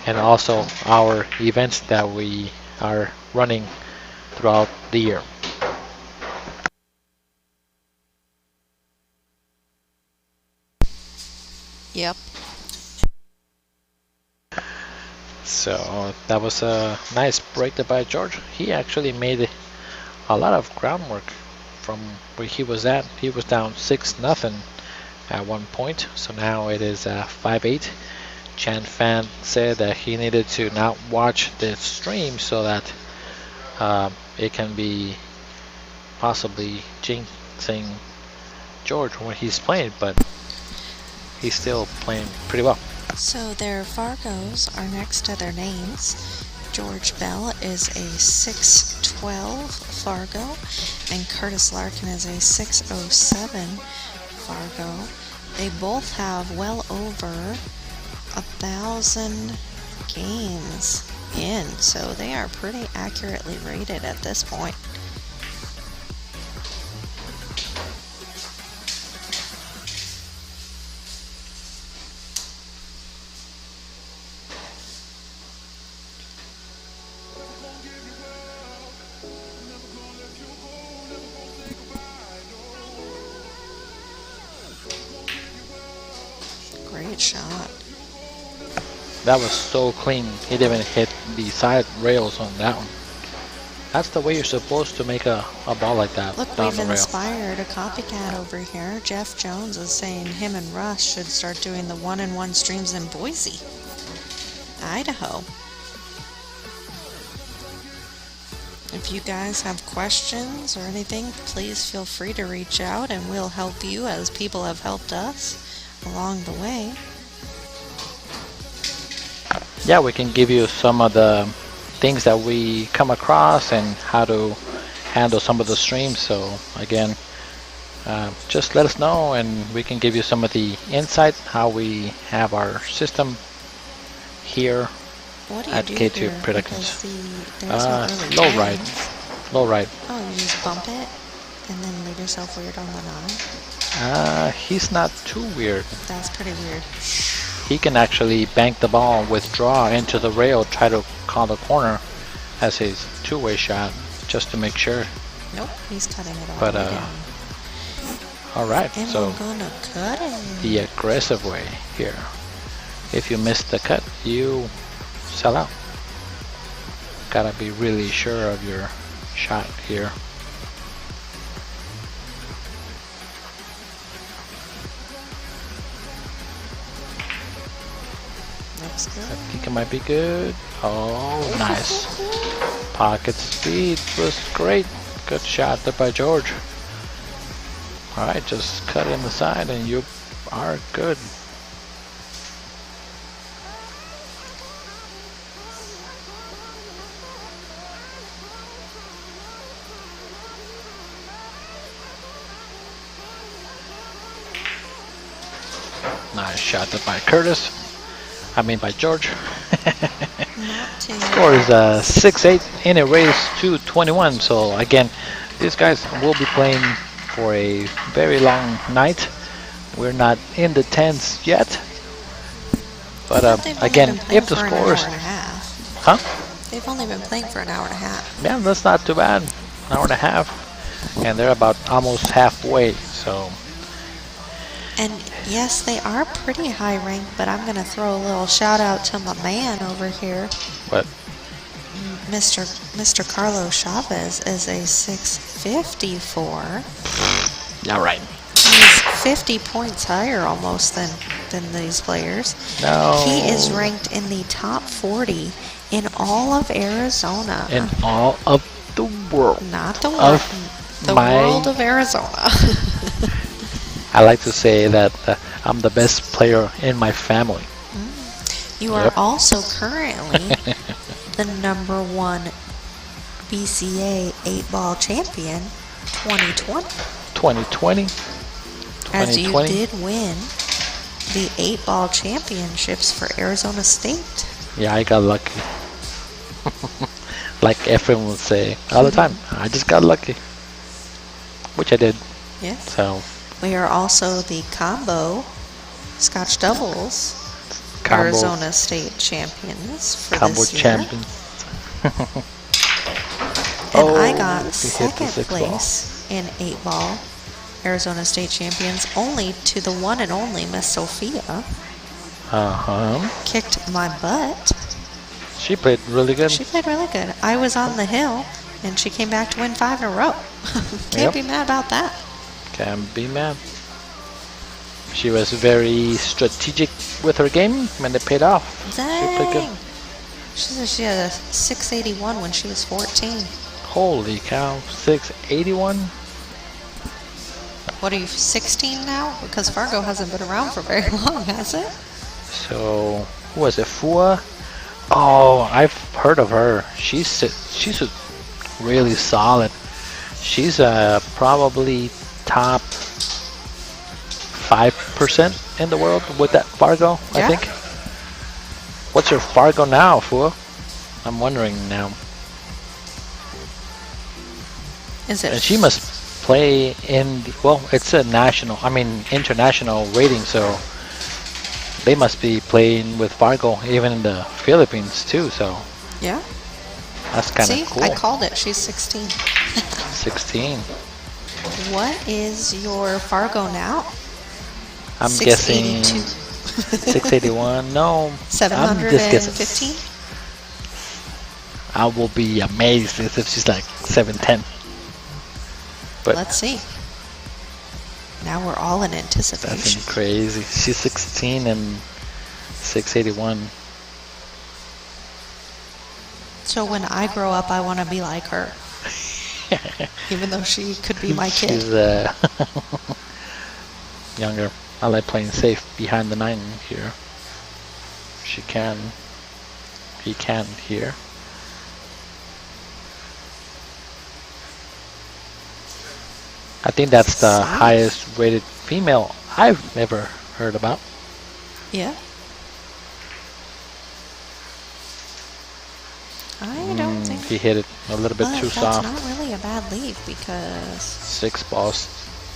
[SPEAKER 2] and also our events that we are running throughout the year.
[SPEAKER 3] Yep.
[SPEAKER 2] So that was a nice break there by George. He actually made a lot of groundwork from where he was at. He was down 6-0 at one point, so now it is 5-8. Chan Fan said that he needed to not watch the stream so that it can be possibly jinxing George when he's playing, but he's still playing pretty well.
[SPEAKER 3] So their Fargos are next to their names. George Bell is a 612 Fargo, and Kurtis Larkin is a 607 Fargo. They both have well over 1,000 games in, so they are pretty accurately rated at this point. Great shot.
[SPEAKER 2] That was so clean. He didn't even hit the side rails on that one. That's the way you're supposed to make a ball like that.
[SPEAKER 3] Look,
[SPEAKER 2] down
[SPEAKER 3] we've
[SPEAKER 2] the rail.
[SPEAKER 3] inspired a copycat over here. Jeff Jones is saying him and Russ should start doing the 1-on-1 streams in Boise, Idaho. If you guys have questions or anything, please feel free to reach out and we'll help you as people have helped us along the way.
[SPEAKER 2] Yeah, we can give you some of the things that we come across and how to handle some of the streams. So again, just let us know and we can give you some of the insight how we have our system here
[SPEAKER 3] What do you
[SPEAKER 2] at
[SPEAKER 3] do
[SPEAKER 2] K2
[SPEAKER 3] here?
[SPEAKER 2] Productionz.
[SPEAKER 3] Because there's no really
[SPEAKER 2] Low
[SPEAKER 3] buttons.
[SPEAKER 2] ride. Low ride.
[SPEAKER 3] Oh, you just bump it and then leave yourself weird on the nine?
[SPEAKER 2] He's not too weird.
[SPEAKER 3] That's pretty weird.
[SPEAKER 2] He can actually bank the ball, withdraw into the rail, try to call the corner as his two-way shot, just to make sure.
[SPEAKER 3] Nope, he's cutting it all
[SPEAKER 2] But
[SPEAKER 3] the way down.
[SPEAKER 2] all right,
[SPEAKER 3] And
[SPEAKER 2] so
[SPEAKER 3] we're gonna cut it.
[SPEAKER 2] the aggressive way here. If you miss the cut, you sell out. Gotta be really sure of your shot here.
[SPEAKER 3] Looks good.
[SPEAKER 2] I think it might be good. Oh, nice. Pocket speed was great. Good shot there by George. Alright, just cut in the side and you are good. Nice shot there by Kurtis. I mean by George.
[SPEAKER 3] Not too.
[SPEAKER 2] Score is 6-8 in a race to 21. So again, these guys will be playing for a very long night. We're not in the tens yet. But
[SPEAKER 3] They've only
[SPEAKER 2] again,
[SPEAKER 3] been playing
[SPEAKER 2] if the
[SPEAKER 3] for an
[SPEAKER 2] scores,
[SPEAKER 3] hour and a half.
[SPEAKER 2] huh?
[SPEAKER 3] They've only been playing for an hour and a half.
[SPEAKER 2] Yeah, that's not too bad. An hour and a half, and they're about almost halfway. So,
[SPEAKER 3] And yes, they are pretty high ranked, but I'm going to throw a little shout out to my man over here.
[SPEAKER 2] but
[SPEAKER 3] Mr. Carlos Chavez is a 654.
[SPEAKER 2] yeah, right.
[SPEAKER 3] He's 50 points higher almost than these players.
[SPEAKER 2] No.
[SPEAKER 3] He is ranked in the top 40 in all of Arizona.
[SPEAKER 2] In all of the world.
[SPEAKER 3] Not the world.
[SPEAKER 2] Of
[SPEAKER 3] The
[SPEAKER 2] my-
[SPEAKER 3] world of Arizona.
[SPEAKER 2] I like to say that I'm the best player in my family.
[SPEAKER 3] You are
[SPEAKER 2] Yep.
[SPEAKER 3] also currently the number 1 BCA 8-ball champion 2020.
[SPEAKER 2] 2020.
[SPEAKER 3] As you
[SPEAKER 2] 2020.
[SPEAKER 3] did win the 8-ball championships for Arizona State.
[SPEAKER 2] Yeah, I got lucky. Like everyone would say all the time. I just got lucky. Which I did.
[SPEAKER 3] Yes.
[SPEAKER 2] So,
[SPEAKER 3] We are also the combo Scotch doubles
[SPEAKER 2] combo,
[SPEAKER 3] Arizona State champions for
[SPEAKER 2] combo
[SPEAKER 3] this year.
[SPEAKER 2] champions.
[SPEAKER 3] And I
[SPEAKER 2] Oh,
[SPEAKER 3] got
[SPEAKER 2] we hit the
[SPEAKER 3] second
[SPEAKER 2] 6-ball.
[SPEAKER 3] place in 8-ball Arizona State champions, only to the one and only Miss Sophia. Kicked my butt.
[SPEAKER 2] She played really good.
[SPEAKER 3] She played really good. I was on the hill, and she came back to win 5 in a row. Can't
[SPEAKER 2] Yep.
[SPEAKER 3] be mad about that.
[SPEAKER 2] Can't be mad. She was very strategic with her game when it paid off. She played good.
[SPEAKER 3] Dang. She said she had a 681 when she was 14.
[SPEAKER 2] Holy cow, 681?
[SPEAKER 3] What are you, 16 now? Because Fargo hasn't been around for very long, has it?
[SPEAKER 2] So, who was it? Fua? Oh, I've heard of her. She's really solid. She's probably top 5% in the world with that Fargo, I
[SPEAKER 3] Yeah.
[SPEAKER 2] think. What's her Fargo now, Fua? I'm wondering now.
[SPEAKER 3] Is it?
[SPEAKER 2] And she must play in, well, it's a international rating, so they must be playing with Fargo even in the Philippines too, so
[SPEAKER 3] Yeah.
[SPEAKER 2] that's kind
[SPEAKER 3] See,
[SPEAKER 2] of cool.
[SPEAKER 3] I called it. She's 16.
[SPEAKER 2] 16.
[SPEAKER 3] What is your Fargo now?
[SPEAKER 2] I'm guessing
[SPEAKER 3] 682.
[SPEAKER 2] 681. No, I'm just guessing.
[SPEAKER 3] 715?
[SPEAKER 2] I will be amazed if she's like 710. But
[SPEAKER 3] Let's see. Now we're all in
[SPEAKER 2] that's
[SPEAKER 3] anticipation.
[SPEAKER 2] crazy. She's 16 and 681.
[SPEAKER 3] So when I grow up, I want to be like her. Even though she could be my kid.
[SPEAKER 2] She's younger. I like playing safe behind the 9 here. He can here. I think that's the highest rated female I've ever heard about.
[SPEAKER 3] Yeah. I don't think
[SPEAKER 2] He hit it a little bit too
[SPEAKER 3] that's
[SPEAKER 2] soft.
[SPEAKER 3] not really a bad lead because
[SPEAKER 2] 6 balls,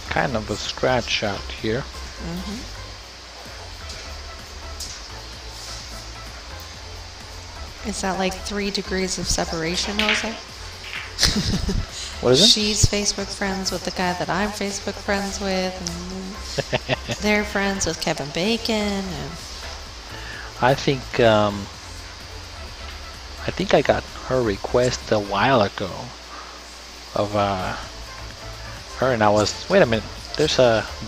[SPEAKER 2] kind of a scratch shot here.
[SPEAKER 3] is that like 3 degrees of separation, Jose?
[SPEAKER 2] What is it?
[SPEAKER 3] She's Facebook friends with the guy that I'm Facebook friends with, and they're friends with Kevin Bacon. And
[SPEAKER 2] I think I got her request a while ago of her, and I was, wait a minute, there's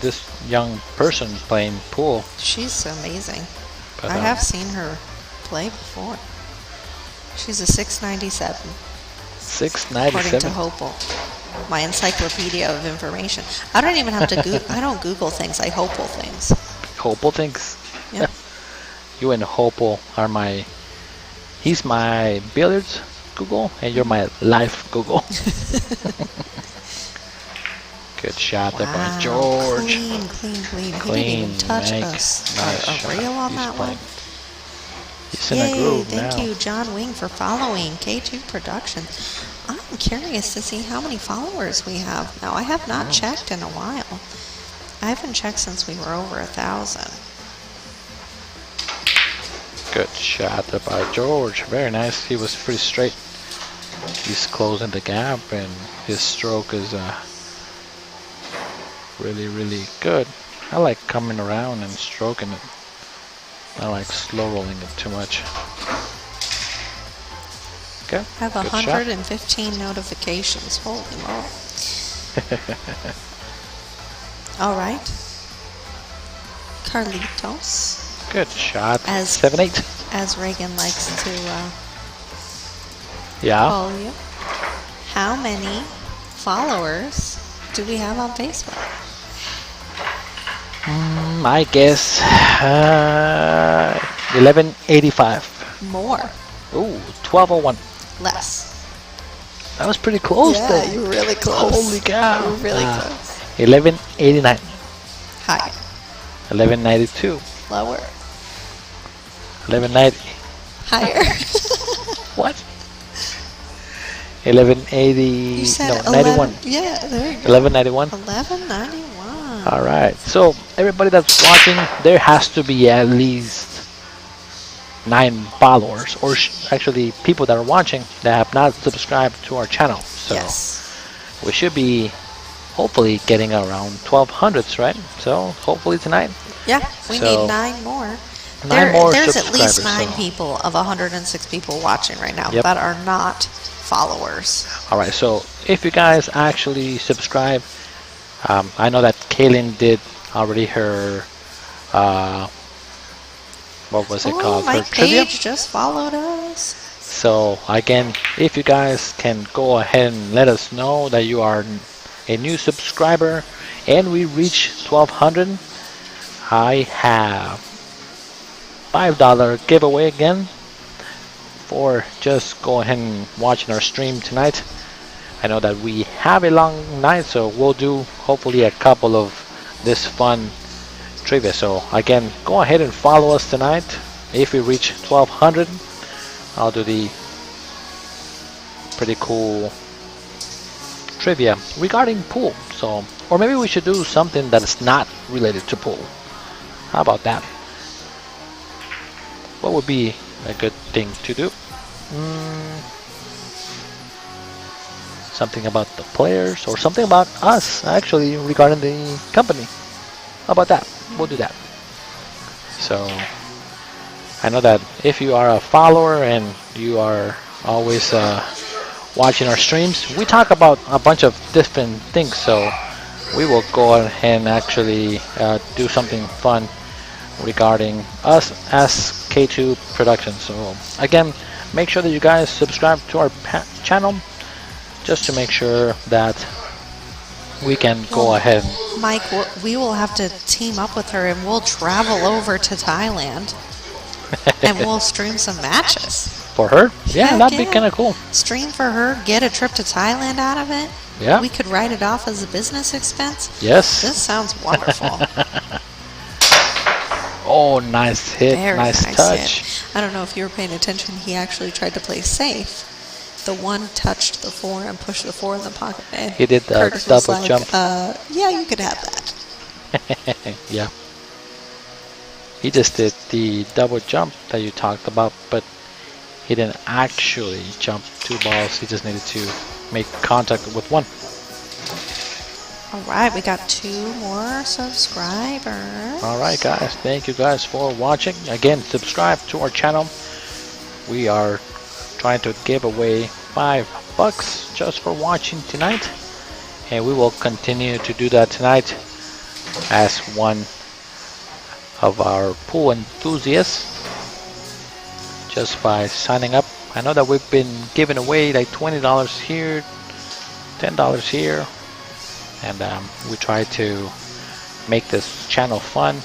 [SPEAKER 2] this young person playing pool.
[SPEAKER 3] she's amazing.
[SPEAKER 2] But,
[SPEAKER 3] I have seen her play before. She's a 697, according to
[SPEAKER 2] 697.
[SPEAKER 3] Hopel, my encyclopedia of information. I don't even have to I don't Google things. I Hopel things.
[SPEAKER 2] Hopel thinks.
[SPEAKER 3] Yeah.
[SPEAKER 2] You and Hopel are he's my billiards Google, and you're my life Google. Good shot there by George.
[SPEAKER 3] Clean. He didn't even touch
[SPEAKER 2] Nice
[SPEAKER 3] a rail
[SPEAKER 2] shot.
[SPEAKER 3] on
[SPEAKER 2] He's
[SPEAKER 3] that
[SPEAKER 2] playing.
[SPEAKER 3] one.
[SPEAKER 2] He's in a
[SPEAKER 3] Yay,
[SPEAKER 2] groove
[SPEAKER 3] thank
[SPEAKER 2] now.
[SPEAKER 3] you, John Wing, for following K2 Productionz. I'm curious to see how many followers we have now. I have not checked in a while. I haven't checked since we were over 1,000.
[SPEAKER 2] Good shot by George. Very nice. He was pretty straight. He's closing the gap, and his stroke is really, really good. I like coming around and stroking it. I like slow rolling it too much. Okay.
[SPEAKER 3] I have
[SPEAKER 2] good
[SPEAKER 3] 115
[SPEAKER 2] shot.
[SPEAKER 3] notifications. Holy moly. All right. Carlitos.
[SPEAKER 2] Good shot.
[SPEAKER 3] As
[SPEAKER 2] 7-8.
[SPEAKER 3] As Reagan likes to
[SPEAKER 2] Yeah.
[SPEAKER 3] call you. How many followers do we have on Facebook?
[SPEAKER 2] I guess 1185.
[SPEAKER 3] More.
[SPEAKER 2] Ooh, 1201.
[SPEAKER 3] Less.
[SPEAKER 2] That was pretty close
[SPEAKER 3] Yeah,
[SPEAKER 2] there.
[SPEAKER 3] you're really close.
[SPEAKER 2] Holy cow.
[SPEAKER 3] You're really close.
[SPEAKER 2] 1189.
[SPEAKER 3] Higher.
[SPEAKER 2] 1192.
[SPEAKER 3] Lower.
[SPEAKER 2] 1190.
[SPEAKER 3] Higher.
[SPEAKER 2] What? 1180.
[SPEAKER 3] You said
[SPEAKER 2] No, 91.
[SPEAKER 3] Yeah, there you go.
[SPEAKER 2] 1191.
[SPEAKER 3] 1191.
[SPEAKER 2] All right. So everybody that's watching, there has to be at least 9 followers, or actually people that are watching that have not subscribed to our channel. So
[SPEAKER 3] Yes.
[SPEAKER 2] we should be hopefully getting around 1200s, right? So hopefully tonight.
[SPEAKER 3] Yeah, we
[SPEAKER 2] So,
[SPEAKER 3] need 9 more.
[SPEAKER 2] 9 more
[SPEAKER 3] There's at least
[SPEAKER 2] subscribers,
[SPEAKER 3] 9
[SPEAKER 2] so-
[SPEAKER 3] people of 106 people watching right now
[SPEAKER 2] Yep.
[SPEAKER 3] that are not followers.
[SPEAKER 2] All right. So if you guys actually subscribe, I know that Kaylin did already her. What was it called?
[SPEAKER 3] My
[SPEAKER 2] Her trivia.
[SPEAKER 3] page just followed us.
[SPEAKER 2] So again, if you guys can go ahead and let us know that you are a new subscriber and we reach 1200, I have $5 giveaway again for just go ahead and watching our stream tonight. I know that we have a long night, so we'll do hopefully a couple of this fun trivia. So again, go ahead and follow us tonight. If we reach 1200, I'll do the pretty cool trivia regarding pool. So, or maybe we should do something that is not related to pool. How about that? What would be a good thing to do? Something about the players, or something about us actually regarding the company. How about that? We'll do that. So I know that if you are a follower and you are always watching our streams, we talk about a bunch of different things, so we will go ahead and actually do something fun regarding us as K2 Productionz. So again, make sure that you guys subscribe to our channel just to make sure that we can go ahead.
[SPEAKER 3] Mike, we will have to team up with her and we'll travel over to Thailand and we'll stream some matches.
[SPEAKER 2] For her? Yeah,
[SPEAKER 3] Heck
[SPEAKER 2] that'd be
[SPEAKER 3] yeah.
[SPEAKER 2] kind of cool.
[SPEAKER 3] Stream for her, get a trip to Thailand out of it.
[SPEAKER 2] Yeah.
[SPEAKER 3] We could write it off as a business expense.
[SPEAKER 2] Yes.
[SPEAKER 3] This sounds wonderful.
[SPEAKER 2] Oh, nice hit.
[SPEAKER 3] Very
[SPEAKER 2] nice touch.
[SPEAKER 3] hit. I don't know if you were paying attention. He actually tried to play safe. The one touched the 4 and pushed the 4 in the pocket. And
[SPEAKER 2] He did the
[SPEAKER 3] Curtis was
[SPEAKER 2] double
[SPEAKER 3] like,
[SPEAKER 2] jump.
[SPEAKER 3] Yeah, you could have that.
[SPEAKER 2] Yeah. He just did the double jump that you talked about, but he didn't actually jump 2 balls. He just needed to make contact with 1.
[SPEAKER 3] All right, we got 2 more subscribers.
[SPEAKER 2] All right, guys. Thank you guys for watching. Again, subscribe to our channel. We are trying to give away $5 just for watching tonight, and we will continue to do that tonight as one of our pool enthusiasts just by signing up. I know that we've been giving away like $20 here, $10 here, and we try to make this channel fun.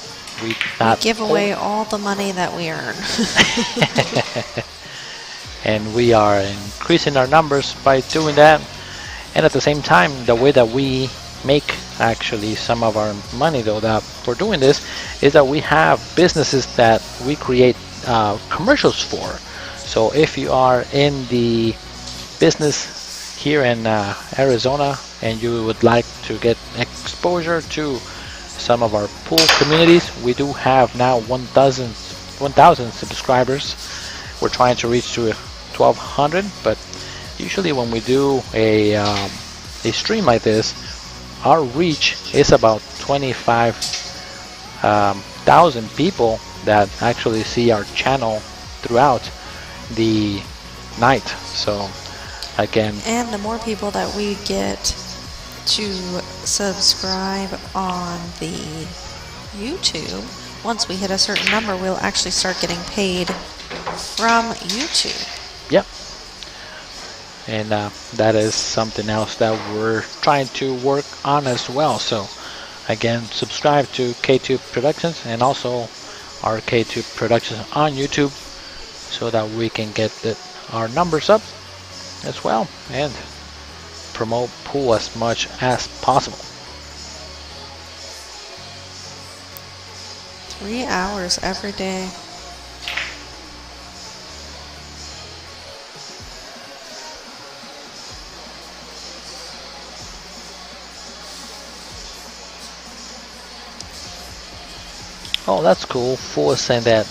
[SPEAKER 2] We
[SPEAKER 3] give away all the money that we earn.
[SPEAKER 2] And we are increasing our numbers by doing that. And at the same time, the way that we make actually some of our money though that for doing this is that we have businesses that we create commercials for. So if you are in the business here in Arizona and you would like to get exposure to some of our pool communities. We do have now 1,000 subscribers. We're trying to reach to 1,200, but usually when we do a stream like this, our reach is about 25,000 people that actually see our channel throughout the night. So again,
[SPEAKER 3] and the more people that we get to subscribe on the YouTube, once we hit a certain number, we'll actually start getting paid from YouTube.
[SPEAKER 2] yep. And that is something else that we're trying to work on as well. So again, subscribe to K2 Productionz and also our K2 Productionz on YouTube so that we can get our numbers up as well and promote pool as much as possible.
[SPEAKER 3] 3 hours every day.
[SPEAKER 2] Oh, that's cool. Fu was saying that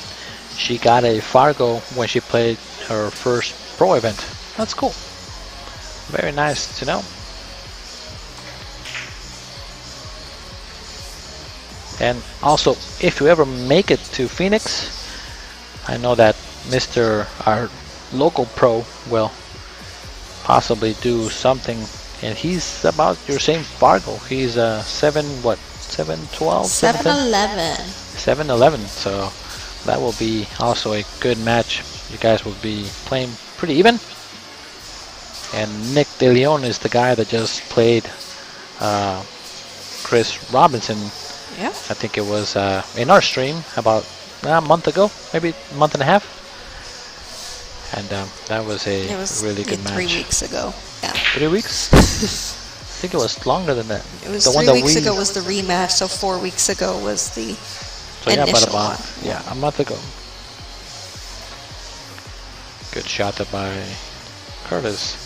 [SPEAKER 2] she got a Fargo when she played her first pro event. That's cool. Very nice to know. And also, if you ever make it to Phoenix, I know that our local pro, will possibly do something, and he's about your same Fargo. He's 7'11", 7'11", so that will be also a good match. You guys will be playing pretty even. And Nick De Leon is the guy that just played Chris Robinson.
[SPEAKER 3] Yeah.
[SPEAKER 2] I think it was in our stream about a month ago, maybe a month and a half. And that was a really good match.
[SPEAKER 3] 3 weeks ago. Yeah.
[SPEAKER 2] 3 weeks? I think it was longer than that.
[SPEAKER 3] It was
[SPEAKER 2] the
[SPEAKER 3] 3 weeks ago was the rematch, so 4 weeks ago was the initial one.
[SPEAKER 2] Yeah, a month ago. Good shot there by Kurtis.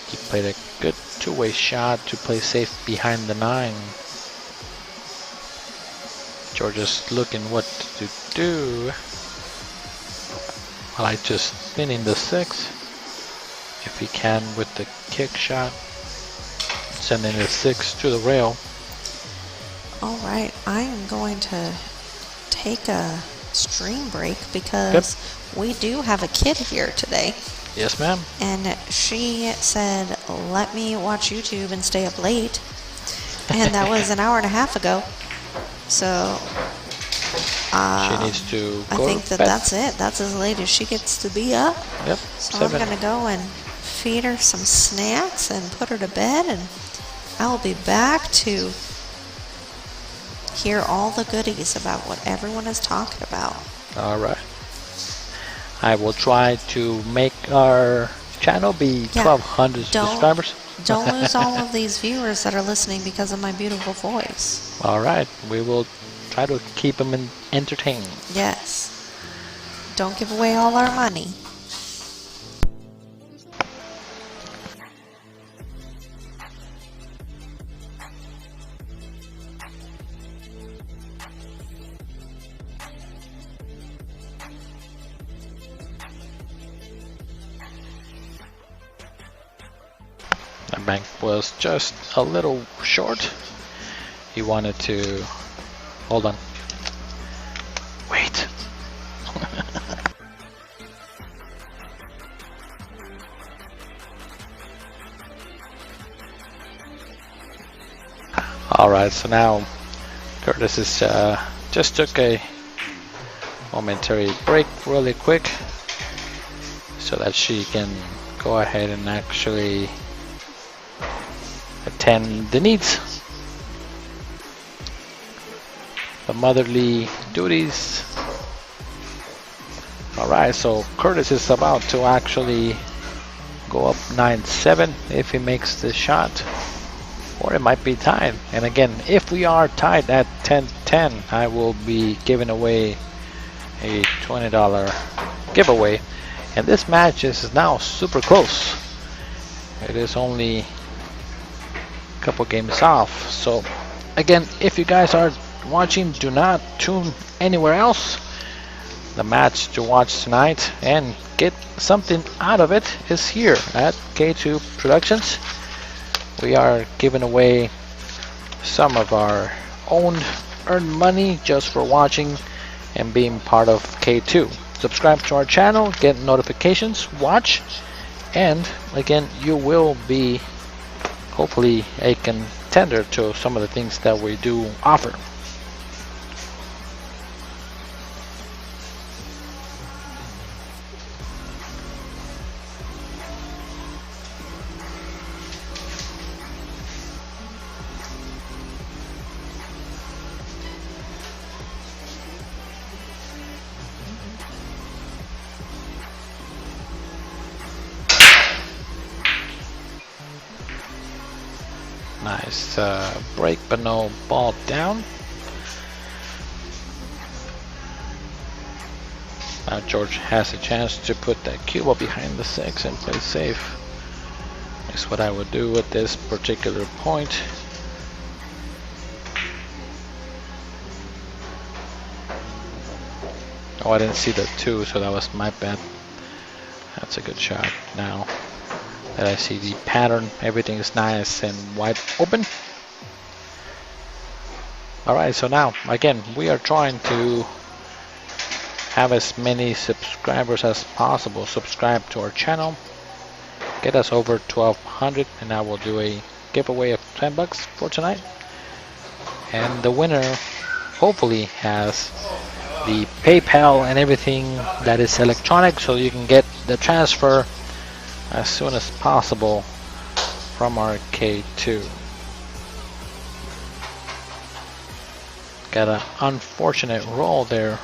[SPEAKER 2] He played a good two-way shot to play safe behind the 9. George is looking what to do. I like just spinning the 6 if he can with the kick shot, sending the 6 to the rail.
[SPEAKER 3] All right, I am going to take a stream break because we do have a kid here today.
[SPEAKER 2] Yes, ma'am.
[SPEAKER 3] And she said, let me watch YouTube and stay up late. And that was an hour and a half ago. So
[SPEAKER 2] she needs to go
[SPEAKER 3] I think
[SPEAKER 2] to
[SPEAKER 3] that
[SPEAKER 2] bed.
[SPEAKER 3] that's it. That's as late as she gets to be up.
[SPEAKER 2] Yep.
[SPEAKER 3] So
[SPEAKER 2] 7.
[SPEAKER 3] I'm going to go and feed her some snacks and put her to bed. And I'll be back to hear all the goodies about what everyone is talking about.
[SPEAKER 2] All right. I will try to make our channel be 1,200 subscribers.
[SPEAKER 3] Don't lose all of these viewers that are listening because of my beautiful voice.
[SPEAKER 2] All right. We will try to keep them entertained.
[SPEAKER 3] Yes. Don't give away all our money.
[SPEAKER 2] The bank was just a little short. He wanted to... Hold on. Wait. Alright, so now Kurtis is just took a momentary break really quick so that she can go ahead and actually attend the needs, the motherly duties. Alright, so Kurtis is about to actually go up 9-7 if he makes the shot, or it might be tied. And again, if we are tied at 10-10, I will be giving away a $20 giveaway. And this match is now super close. It is only couple games off, so again, if you guys are watching, do not tune anywhere else. The match to watch tonight and get something out of it is here at K2 Productionz. We are giving away some of our own earned money just for watching and being part of K2. Subscribe to our channel, get notifications, watch, and again, you will be hopefully a contender to some of the things that we do offer. Nice break, but no ball down. Now George has a chance to put that cue ball behind the 6 and play safe. That's what I would do at this particular point. Oh, I didn't see the 2, so that was my bad. That's a good shot now that I see the pattern. Everything is nice and wide open. Alright, so now again we are trying to have as many subscribers as possible. Subscribe to our channel, get us over 1200, and I will do a giveaway of $10 for tonight. And the winner hopefully has the PayPal and everything that is electronic, so you can get the transfer as soon as possible from our K2. Got an unfortunate roll there.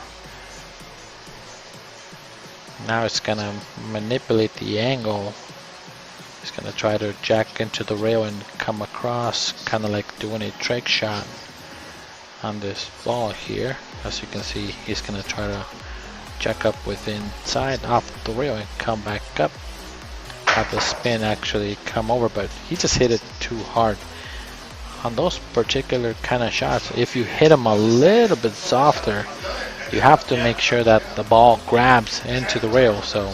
[SPEAKER 2] Now it's gonna manipulate the angle. It's gonna try to jack into the rail and come across, kind of like doing a trick shot on this ball here. As you can see, he's gonna try to jack up with inside off the rail and come back up. Have the spin actually come over, but he just hit it too hard. On those particular kind of shots, if you hit them a little bit softer, you have to make sure that the ball grabs into the rail, so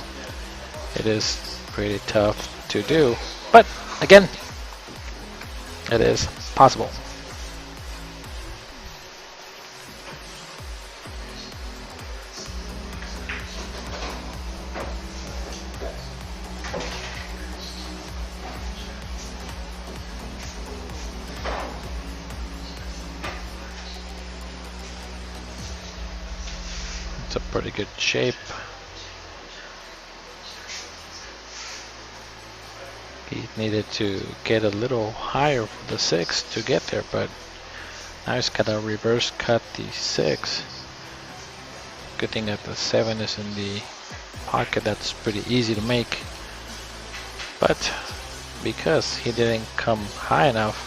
[SPEAKER 2] it is pretty tough to do, but again, it is possible. A pretty good shape. He needed to get a little higher for the 6 to get there, but now he's got to reverse cut the 6. Good thing that the 7 is in the pocket. That's pretty easy to make, but because he didn't come high enough,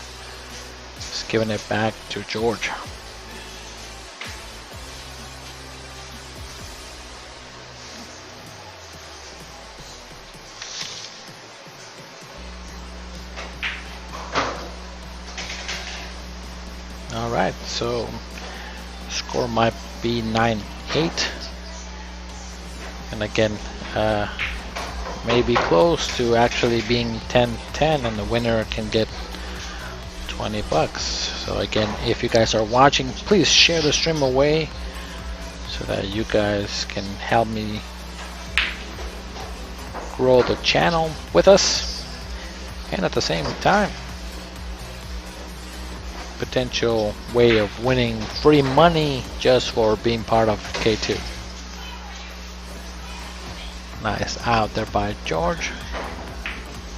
[SPEAKER 2] he's giving it back to George. Alright, so score might be 9-8, and again maybe close to actually being 10-10, and the winner can get $20. So again, if you guys are watching, please share the stream away so that you guys can help me grow the channel with us, and at the same time potential way of winning free money just for being part of K2. Nice out there by George.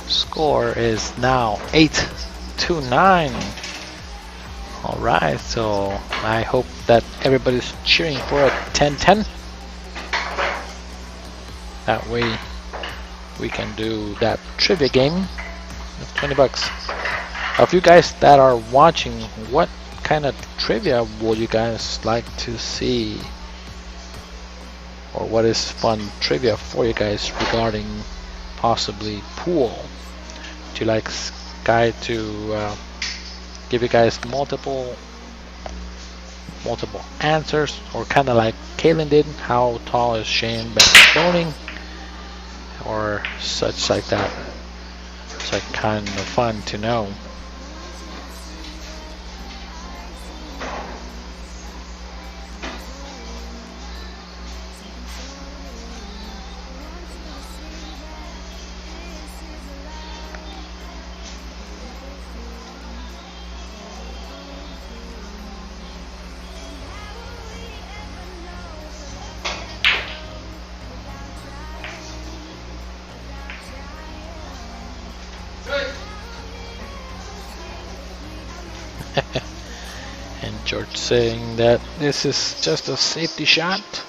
[SPEAKER 2] Score is now 8-9. Alright, so I hope that everybody's cheering for a 10-10. That way we can do that trivia game with $20. Of you guys that are watching, what kind of trivia would you guys like to see? Or what is fun trivia for you guys regarding possibly pool? Would you like Sky to give you guys multiple answers, or kind of like Kaylin did, how tall is Shane Benoning, or such like that. It's like kind of fun to know. And George saying that this is just a safety shot.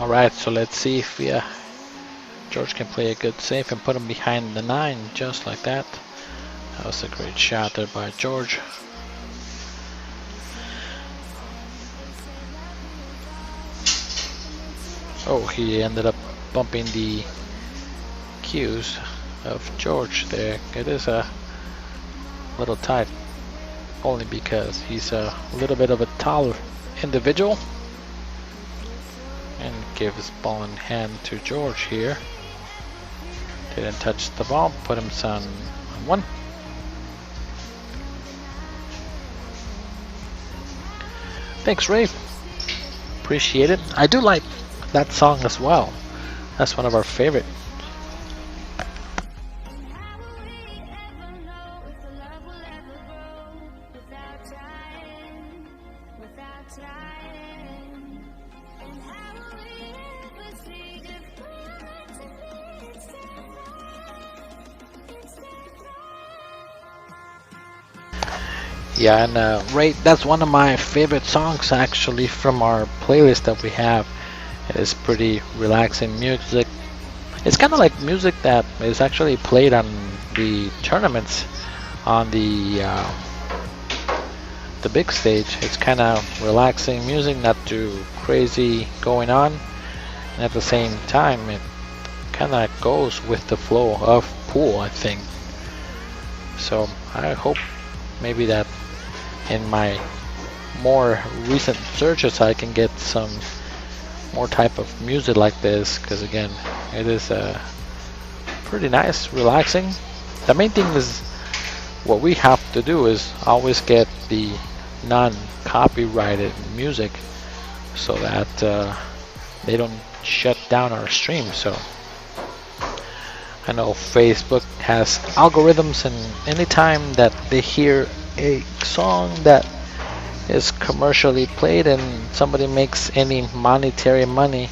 [SPEAKER 2] Alright, so let's see if George can play a good save and put him behind the 9 just like that. That was a great shot there by George. Oh, he ended up bumping the cues of George there. It is a little tight, only because he's a little bit of a tall individual. And give his ball in hand to George here. Didn't touch the ball, put him on 1. Thanks, Ray. Appreciate it. I do like that song as well. That's one of our favorite. Yeah, and Ray, that's one of my favorite songs actually from our playlist that we have. It is pretty relaxing music. It's kind of like music that is actually played on the tournaments on the big stage. It's kind of relaxing music, not too crazy going on, and at the same time it kind of goes with the flow of pool, I think. So I hope maybe that in my more recent searches I can get some more type of music like this, because again it is pretty nice, relaxing. The main thing is what we have to do is always get the non-copyrighted music so that they don't shut down our stream. So I know Facebook has algorithms, and anytime that they hear a song that is commercially played and somebody makes any monetary money,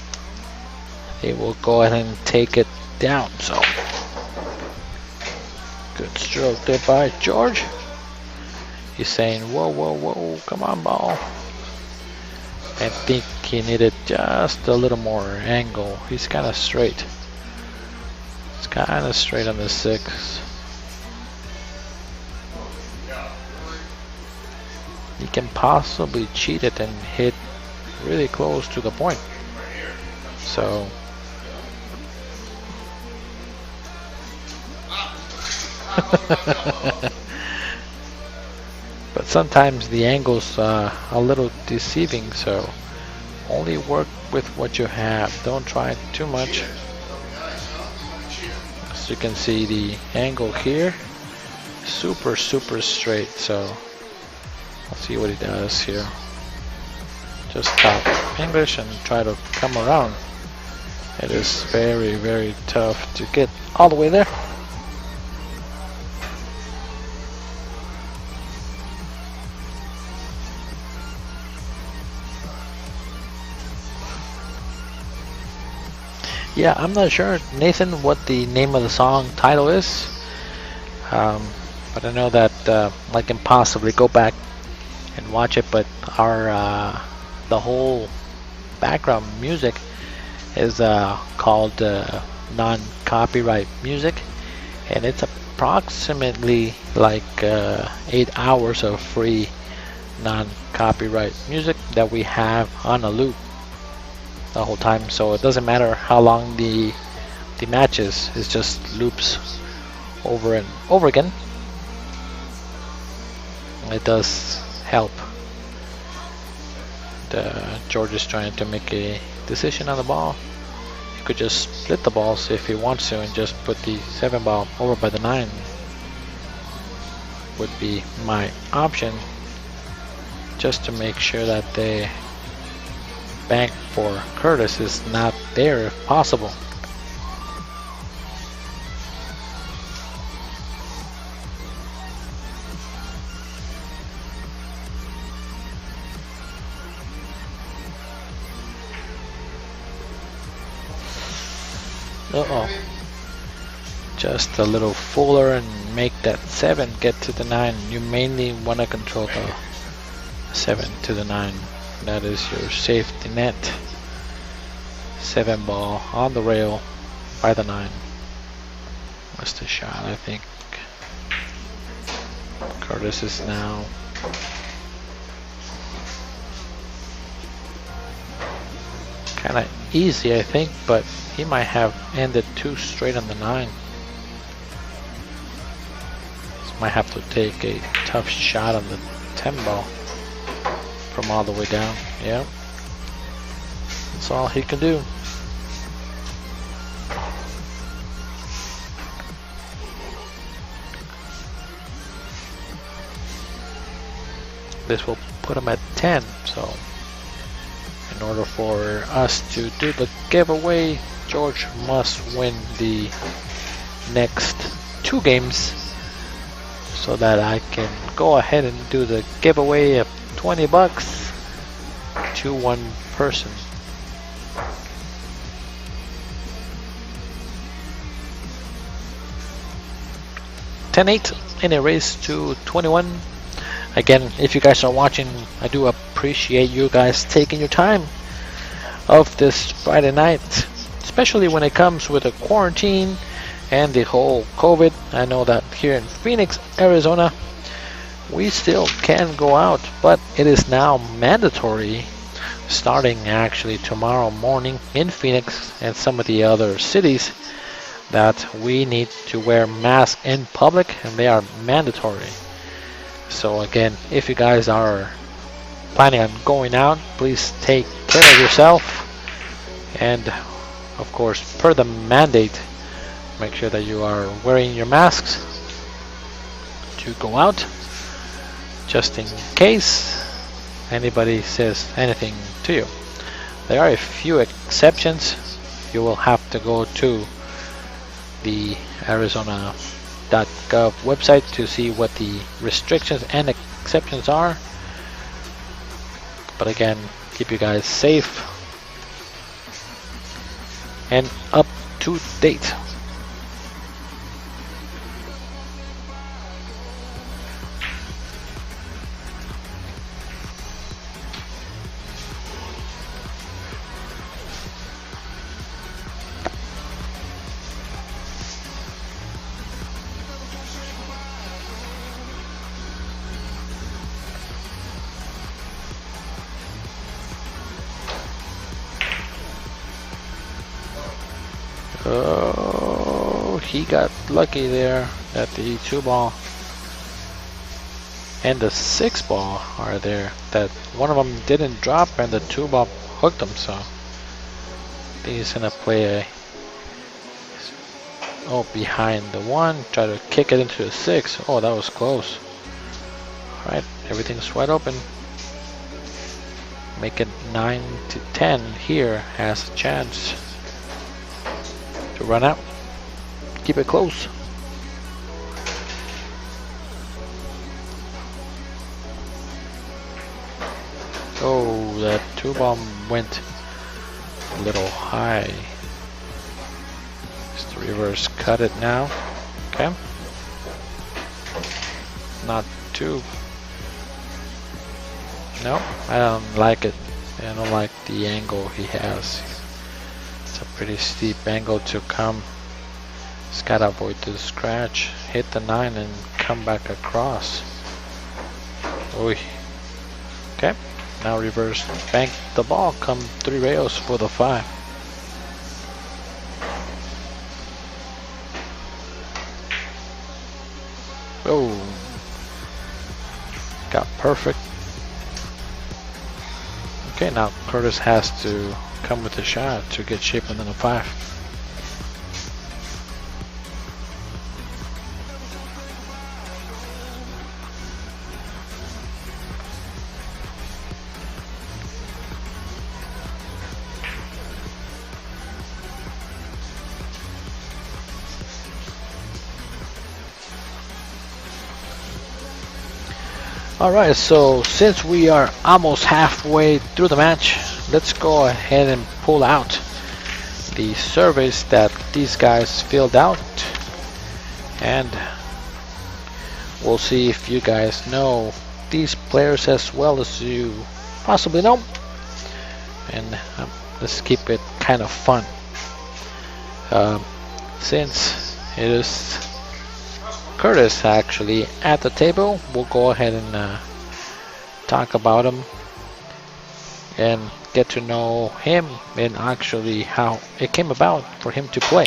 [SPEAKER 2] they will go ahead and take it down. So good stroke there by George. He's saying, whoa, whoa, whoa, come on, ball. I think he needed just a little more angle. He's kind of straight. It's kind of straight on the 6. He can possibly cheat it and hit really close to the point. So but sometimes the angle's a little deceiving, so only work with what you have. Don't try too much. As you can see, the angle here super straight, so let's see what he does here. Just talk English and try to come around. It is very tough to get all the way there. Yeah, I'm not sure, Nathan, what the name of the song title is. But I know that I can possibly go back and watch it. But our the whole background music is called non-copyright music, and it's approximately like 8 hours of free non-copyright music that we have on a loop the whole time. So it doesn't matter how long the match is, it just loops over and over again. It does help. George is trying to make a decision on the ball. He could just split the balls if he wants to and just put the 7 ball over by the 9. Would be my option, just to make sure that the bank for Kurtis is not there if possible. Uh-oh. Just a little fuller and make that 7 get to the 9. You mainly want to control the 7 to the 9. That is your safety net. 7 ball on the rail by the 9. What's the shot? I think Kurtis is now kind of easy, I think, but he might have ended too straight on the 9. So might have to take a tough shot on the 10 ball from all the way down. Yeah, that's all he can do. This will put him at 10, so in order for us to do the giveaway, George must win the next 2 games so that I can go ahead and do the giveaway of $20 to one person. $10-8 in a race to 21. Again, if you guys are watching, I do appreciate you guys taking your time of this Friday night, especially when it comes with a quarantine and the whole COVID. I know that here in Phoenix, Arizona, we still can go out, but it is now mandatory starting actually tomorrow morning in Phoenix and some of the other cities that we need to wear masks in public, and they are mandatory. So again, if you guys are planning on going out, please take care of yourself, and of course, per the mandate, make sure that you are wearing your masks to go out, just in case anybody says anything to you. There are a few exceptions. You will have to go to the Arizona.gov website to see what the restrictions and exceptions are. But again, keep you guys safe and up to date. Oh, he got lucky there that the 2 ball and the 6 ball are there. That one of them didn't drop and the 2 ball hooked him, so he's gonna play a behind the 1, try to kick it into the 6. Oh, that was close. Alright, everything's wide open. Make it 9 to 10 here, has a chance to run out. Keep it close. Oh, that 2 bomb went a little high. Reverse cut it now. Okay. Not too. No, I don't like it. I don't like the angle he has. It's a pretty steep angle to come. Just gotta avoid the scratch, hit the 9 and come back across. Oy. Okay, now reverse bank the ball, come 3 rails for the 5. Oh, got perfect. Okay, now Kurtis has to come with a shot to get chip and then a 5. Alright, so since we are almost halfway through the match, let's go ahead and pull out the surveys that these guys filled out, and we'll see if you guys know these players as well as you possibly know, and let's keep it kind of fun. Since it is Kurtis actually at the table, we'll go ahead and talk about him and get to know him and actually how it came about for him to play.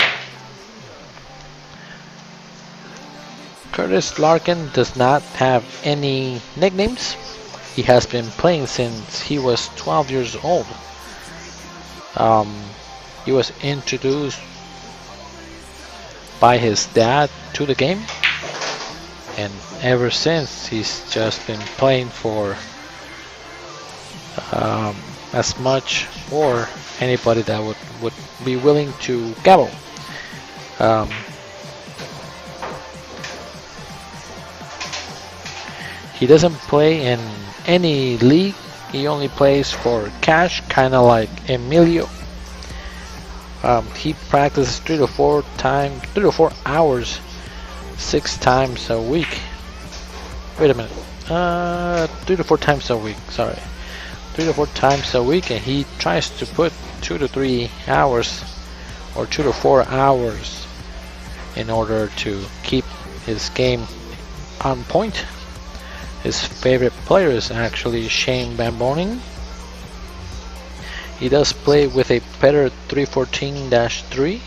[SPEAKER 2] Kurtis Larkin does not have any nicknames. He has been playing since he was 12 years old. He was introduced by his dad to the game, and ever since he's just been playing for as much or anybody that would be willing to gamble. He doesn't play in any league. He only plays for cash, kind of like Emilio. He practices 3 to 4 hours 6 times a week. Wait a minute. 3 to 4 times a week. Sorry, 3 to 4 times a week, and he tries to put 2 to 3 hours or 2 to 4 hours in order to keep his game on point. His favorite player is actually Shane Bamboning. He does play with a Petter 314-3,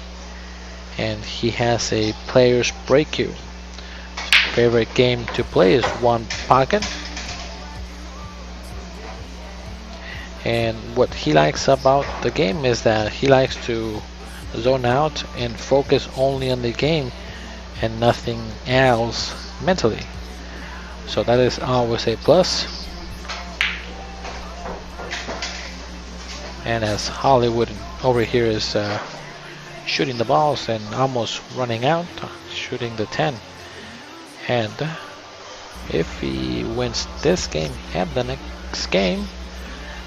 [SPEAKER 2] and he has a player's break queue. Favorite game to play is One Pocket. And what he likes about the game is that he likes to zone out and focus only on the game and nothing else mentally. So that is always a plus. And as Hollywood over here is shooting the balls and almost running out, shooting the 10. And if he wins this game and the next game,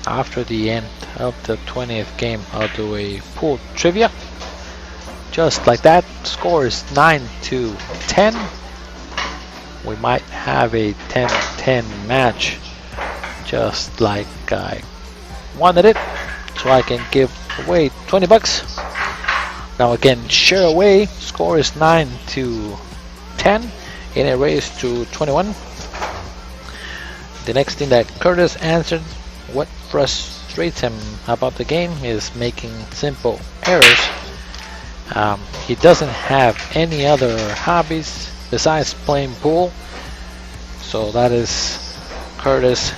[SPEAKER 2] after the end of the 20th game, I'll do a pool trivia. Just like that, score is 9-10. We might have a 10-10 match, just like I wanted it, so I can give away 20 bucks. Now again, share away, score is 9-10 in a race to 21. The next thing that Kurtis answered, what frustrates him about the game is making simple errors. He doesn't have any other hobbies besides playing pool. So that is Kurtis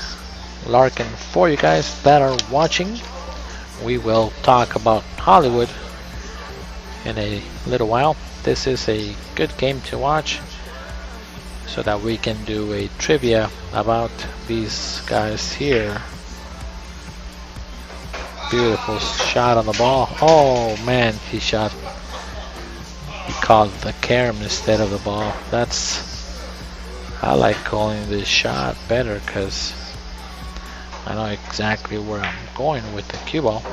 [SPEAKER 2] Larkin for you guys that are watching. We will talk about Hollywood in a little while. This is a good game to watch so that we can do a trivia about these guys here. Beautiful shot on the ball. Oh man, he called the carom instead of the ball. I like calling this shot better because I know exactly where I'm going with the cue ball.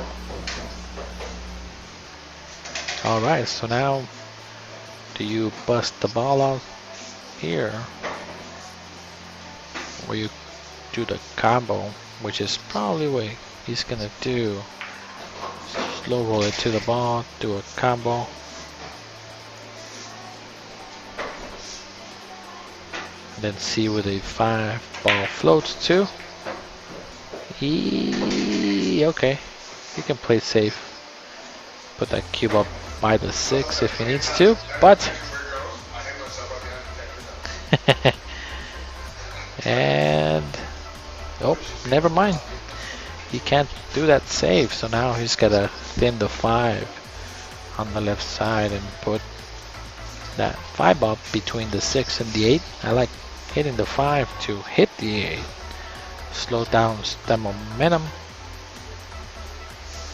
[SPEAKER 2] Alright, so now do you bust the ball out here, or you do the combo, which is probably what he's gonna do. Slow roll it to the ball, do a combo. And then see where the 5 ball floats to. Okay, you can play safe. Put that cube up by the 6 if he needs to, but and oh, never mind. He can't do that save, so now he's gotta thin the 5 on the left side and put that 5 up between the 6 and the 8. I like hitting the 5 to hit the 8. Slow down the momentum.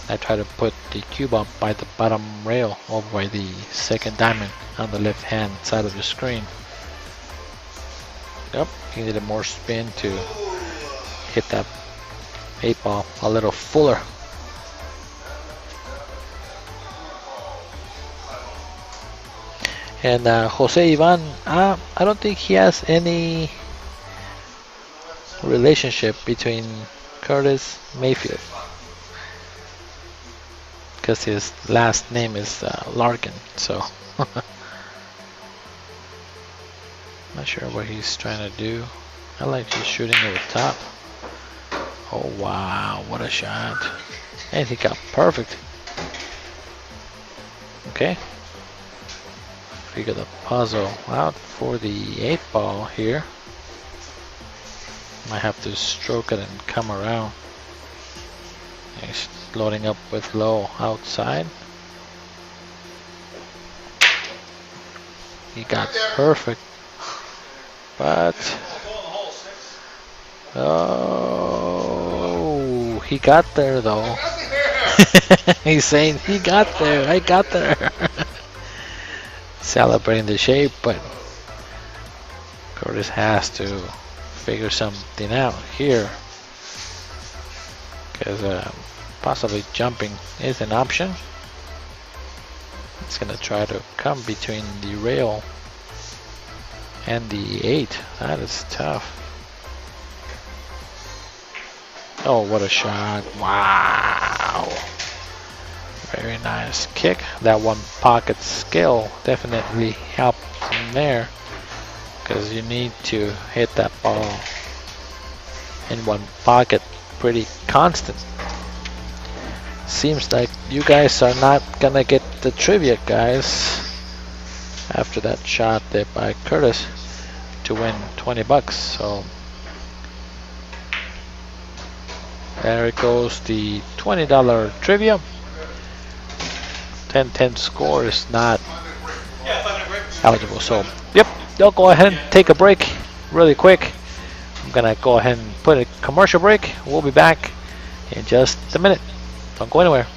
[SPEAKER 2] I try to put the cube up by the bottom rail over by the second diamond on the left hand side of the screen. Yep, he needed more spin to hit that 8 ball a little fuller. And Jose Ivan, I don't think he has any relationship between Kurtis Mayfield, because his last name is Larkin, so not sure what he's trying to do. I like just shooting at the top. Oh wow, what a shot. And he got perfect. Okay. Figure the puzzle out for the 8 ball here. Might have to stroke it and come around. He's loading up with low outside. He got perfect. But oh, he got there though. He's saying he got there. I got there. Celebrating the shape, but Kurtis has to figure something out here, because possibly jumping is an option. It's gonna try to come between the rail and the 8. That is tough. Oh, what a shot. Wow. Very nice kick. That one pocket skill definitely helped him there, because you need to hit that ball in one pocket pretty constant. Seems like you guys are not gonna get the trivia, guys, after that shot there by Kurtis to win 20 bucks. So there it goes, the $20 trivia. 10-10 score is not eligible. So yep, they'll go ahead and take a break really quick. I'm gonna go ahead and put a commercial break. We'll be back in just a minute. Don't go anywhere.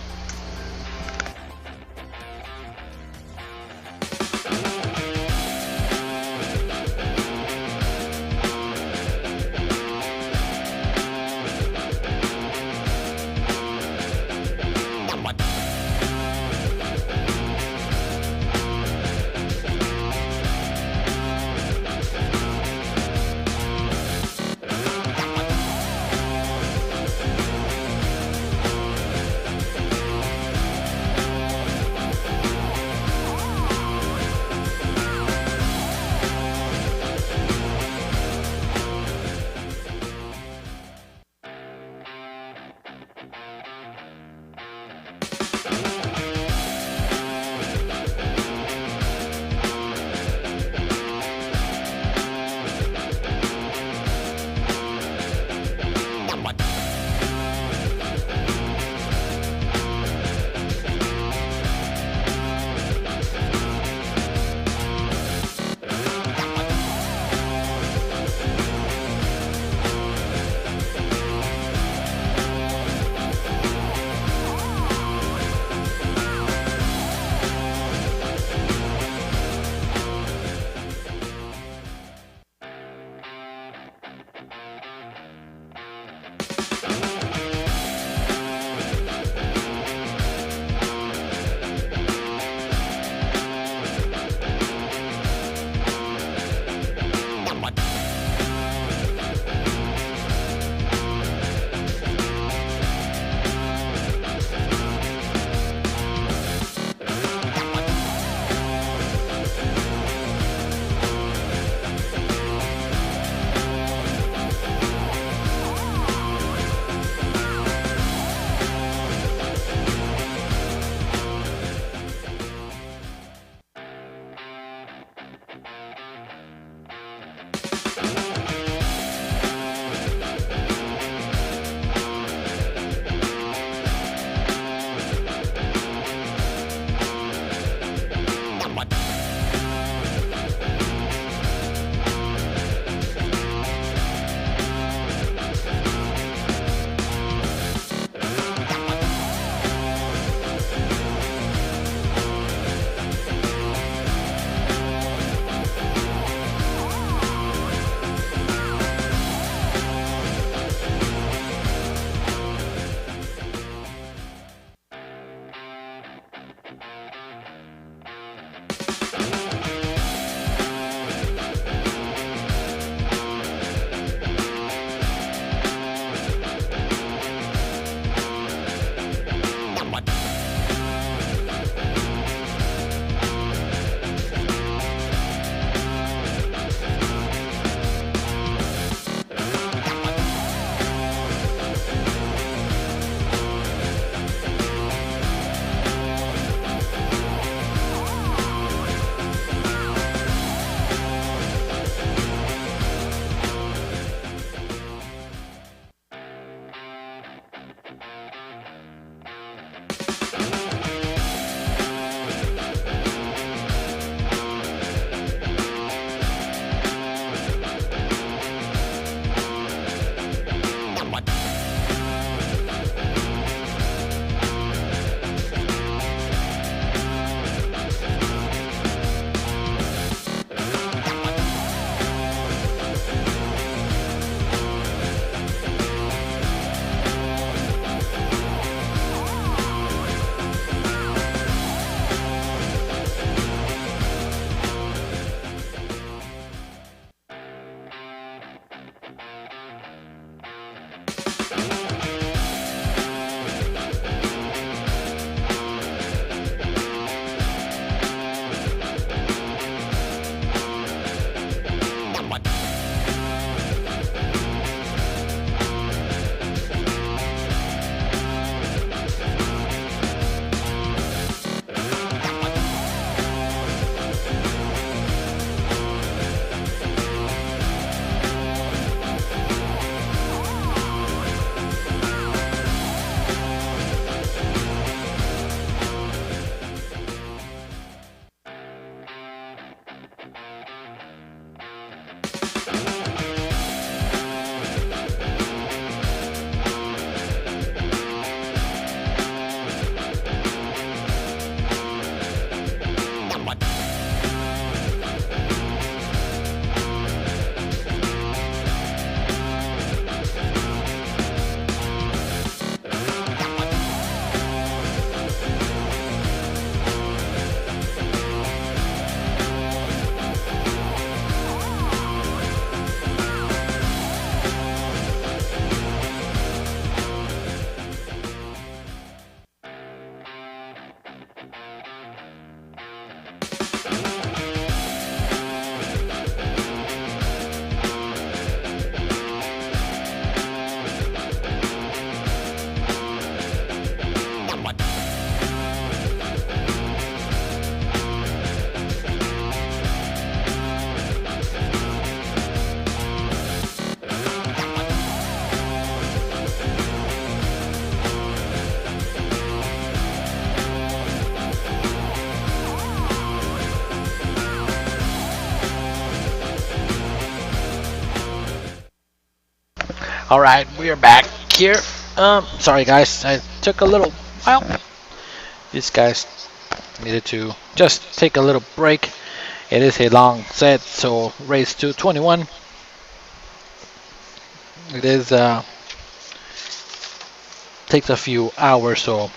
[SPEAKER 2] All right, we are back here. Sorry guys, I took a little while. These guys needed to just take a little break. It is a long set, so race 221. It is takes a few hours, so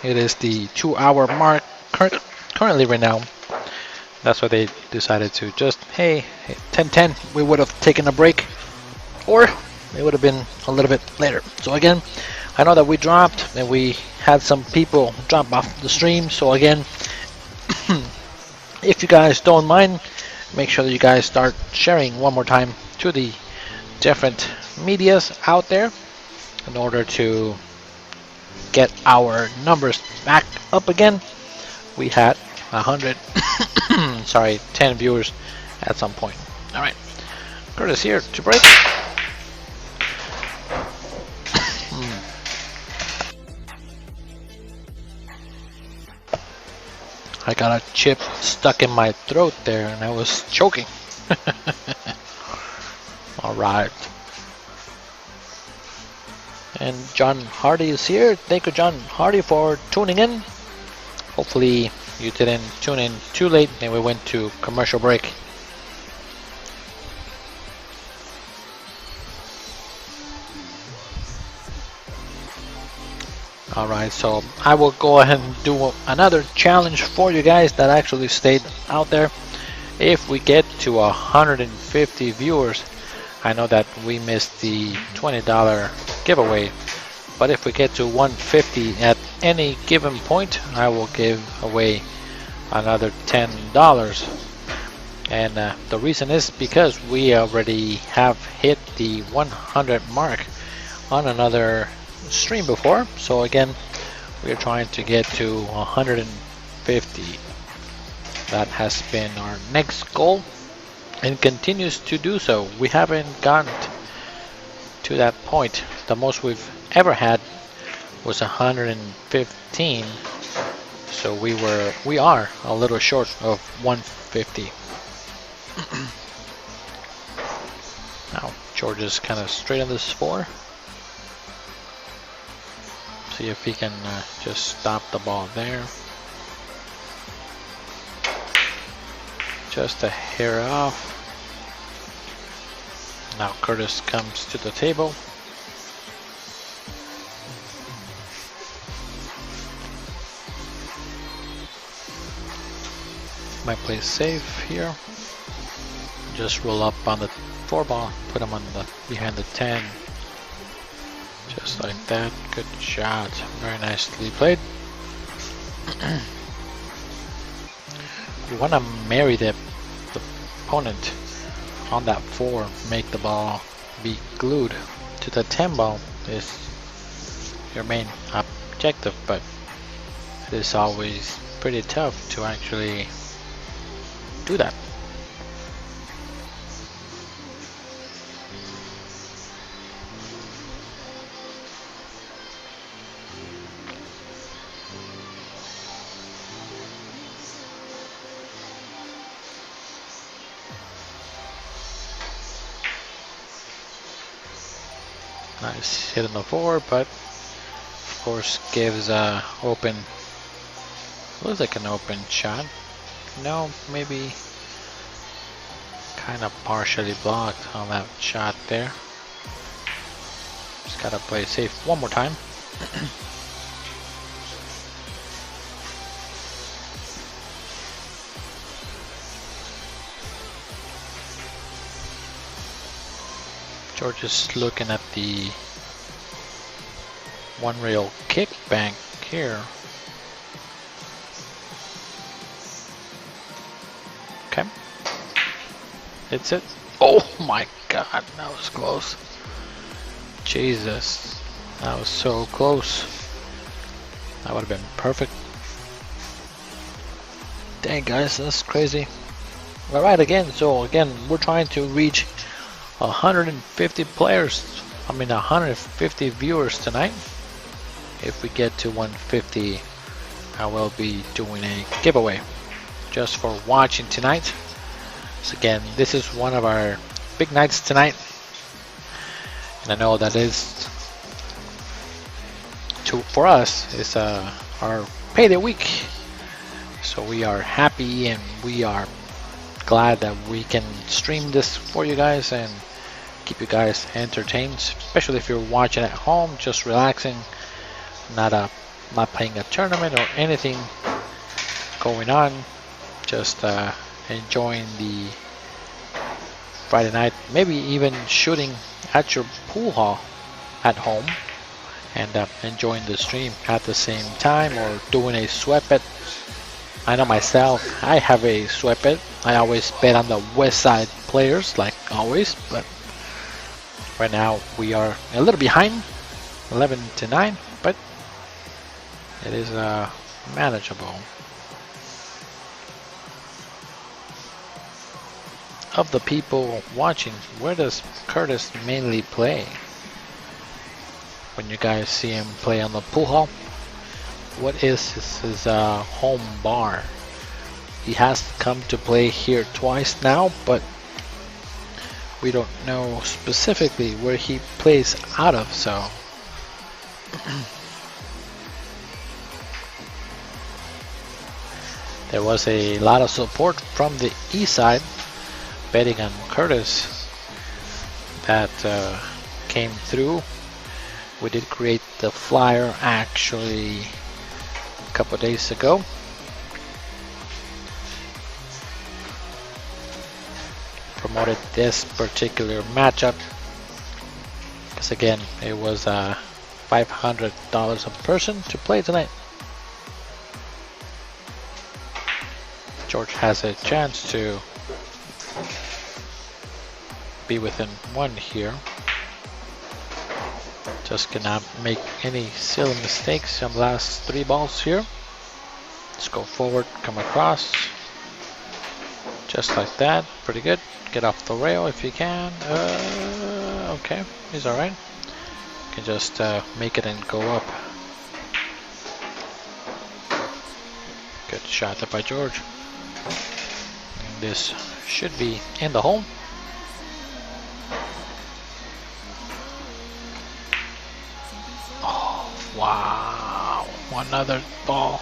[SPEAKER 2] it is the 2-hour mark currently right now. That's why they decided to just, hey, 10:10. We would have taken a break, or it would have been a little bit later. So again, I know that we dropped and we had some people drop off the stream. So again, if you guys don't mind, make sure that you guys start sharing one more time to the different medias out there in order to get our numbers back up again. We had 100 sorry, 10 viewers at some point. All right, Kurtis here to break. I got a chip stuck in my throat there and I was choking. All right. And John Hardy is here. Thank you, John Hardy, for tuning in. Hopefully you didn't tune in too late and we went to commercial break. Alright, so I will go ahead and do another challenge for you guys that actually stayed out there. If we get to 150 viewers, I know that we missed the $20 giveaway, but if we get to 150 at any given point, I will give away another $10. And the reason is because we already have hit the 100 mark on another stream before. So again, we are trying to get to 150. That has been our next goal and continues to do so. We haven't gotten to that point. The most we've ever had was 115. So we are a little short of 150. Now George is kind of straight on this 4. See if he can just stop the ball there. Just a hair off. Now Kurtis comes to the table. Might play safe here. Just roll up on the 4 ball, put him on the behind the 10. Just like that. Good shot. Very nicely played. You want to marry the opponent on that 4. Make the ball be glued to the 10 ball is your main objective, but it is always pretty tough to actually do that. Nice hit on the 4, but of course gives open. Looks like an open shot. No, maybe kind of partially blocked on that shot there. Just gotta play safe one more time. George is looking at the one rail kick bank here. Okay. Hits it. Oh my god, that was close. Jesus. That was so close. That would have been perfect. Dang guys, that's crazy. Alright, again, so again, we're trying to reach 150 players, 150 viewers tonight. If we get to 150, I will be doing a giveaway just for watching tonight. So again, this is one of our big nights tonight. And I know that for us is our payday week, so we are happy and we are glad that we can stream this for you guys and keep you guys entertained, especially if you're watching at home, just relaxing, not playing a tournament or anything going on, just enjoying the Friday night, maybe even shooting at your pool hall at home and enjoying the stream at the same time, or doing a sweat bet. I know myself, I have a sweat bet. I always bet on the West Side players, like always, but right now we are a little behind, 11-9, but it is manageable. Of the people watching, where does Kurtis mainly play? When you guys see him play on the pool hall, what is his home bar? He has come to play here twice now, but we don't know specifically where he plays out of, so there was a lot of support from the east side betting on Kurtis that came through. We did create the flyer actually a couple days ago. Promoted this particular matchup because again it was $500 a person to play tonight. George has a chance to be within one here. Just cannot make any silly mistakes on the last 3 balls here. Let's go forward, come across. Just like that, pretty good. Get off the rail if you can. Okay, he's alright. You can just make it and go up. Good shot there by George. And this should be in the hole. Oh, wow. Another ball.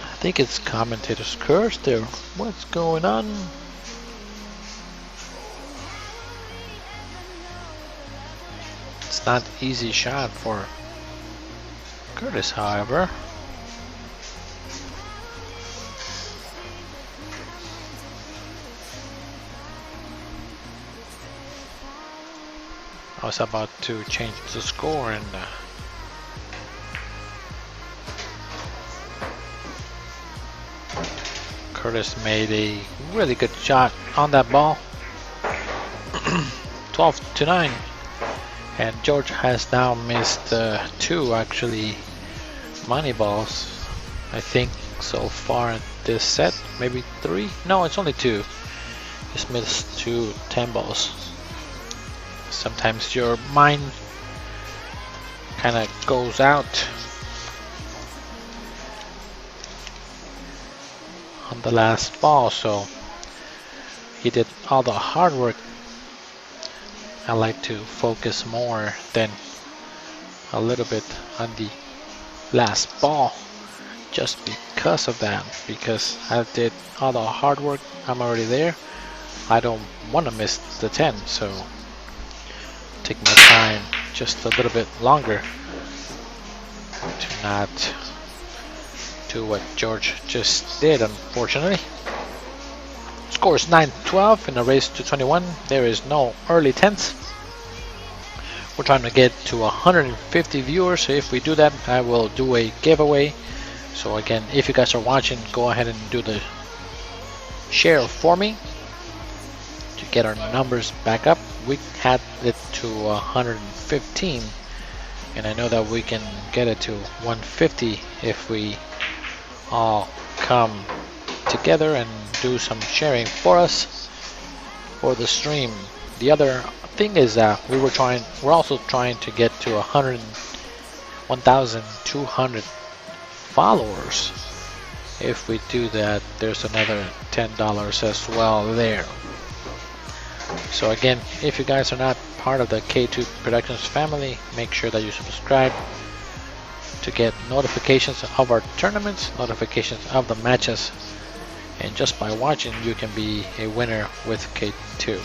[SPEAKER 2] I think it's commentator's curse there. What's going on? It's not an easy shot for Kurtis, however. I was about to change the score and Kurtis made a really good shot on that ball. 12-9, and George has now missed 2 actually money balls, I think, so far in this set. Maybe 3? No, it's only 2. Just missed 2 10 balls. Sometimes your mind kind of goes out on the last ball, so he did all the hard work. I like to focus more than a little bit on the last ball, just because of that, because I did all the hard work. I'm already there. I don't want to miss the 10, so take my time just a little bit longer to not do what George just did, unfortunately. Score is 9-12 in a race to 21. There is no early 10s. We're trying to get to 150 viewers, so if we do that, I will do a giveaway. So again, if you guys are watching, go ahead and do the share for me to get our numbers back up. We had it to 115, and I know that we can get it to 150 if we all come together and do some sharing for us for the stream. The other thing is that we're also trying to get to 1,200 followers. If we do that, there's another $10 as well there. So again, if you guys are not part of the K2 Productionz family, make sure that you subscribe to get notifications of our tournaments, notifications of the matches, and just by watching you can be a winner with K2.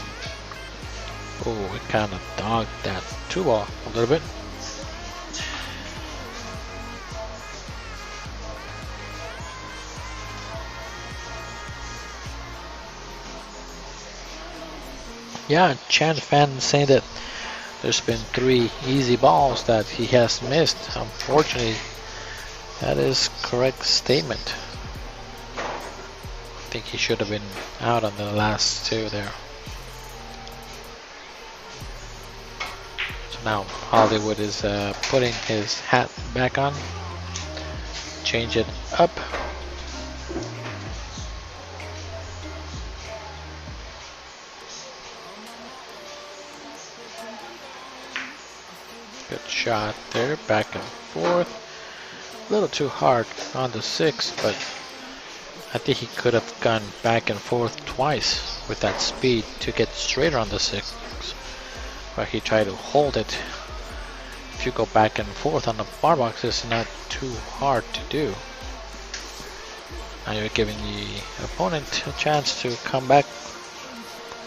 [SPEAKER 2] Oh, we kind of dogged that 2-ball a little bit. Yeah, Chan fan saying that there's been 3 easy balls that he has missed. Unfortunately, that is correct statement. I think he should have been out on the last 2 there. So now Hollywood is putting his hat back on. Change it up. Good shot there, back and forth. A little too hard on the 6, but I think he could have gone back and forth twice with that speed to get straighter on the 6. But he tried to hold it. If you go back and forth on the bar box, it's not too hard to do. Now you're giving the opponent a chance to come back,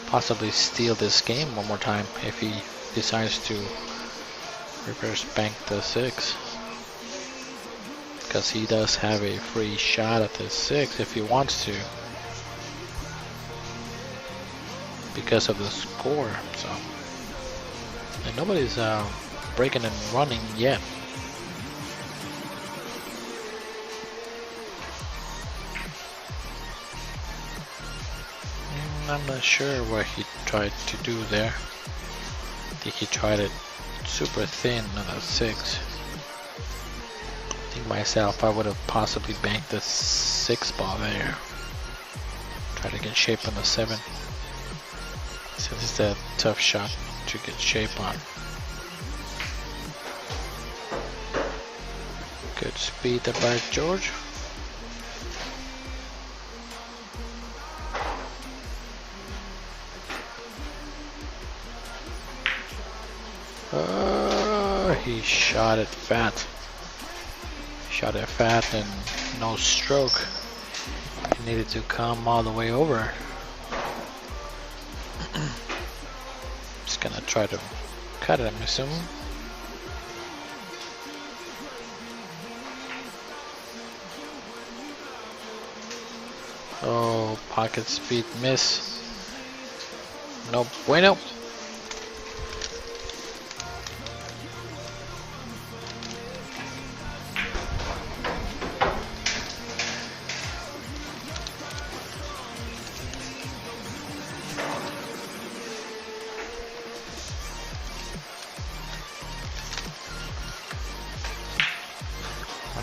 [SPEAKER 2] possibly steal this game one more time if he decides to reverse bank the 6, because he does have a free shot at the 6 if he wants to, because of the score. So, and nobody's breaking and running yet. I'm not sure what he tried to do there. I think he tried it super thin on a 6. I think myself, I would have possibly banked the 6 ball there. Try to get shape on the 7. So this is a tough shot to get shape on. Good speed there by George. He shot it fat. Shot it fat and no stroke. He needed to come all the way over. Just gonna try to cut it, I'm assuming. Oh, pocket speed miss. No bueno.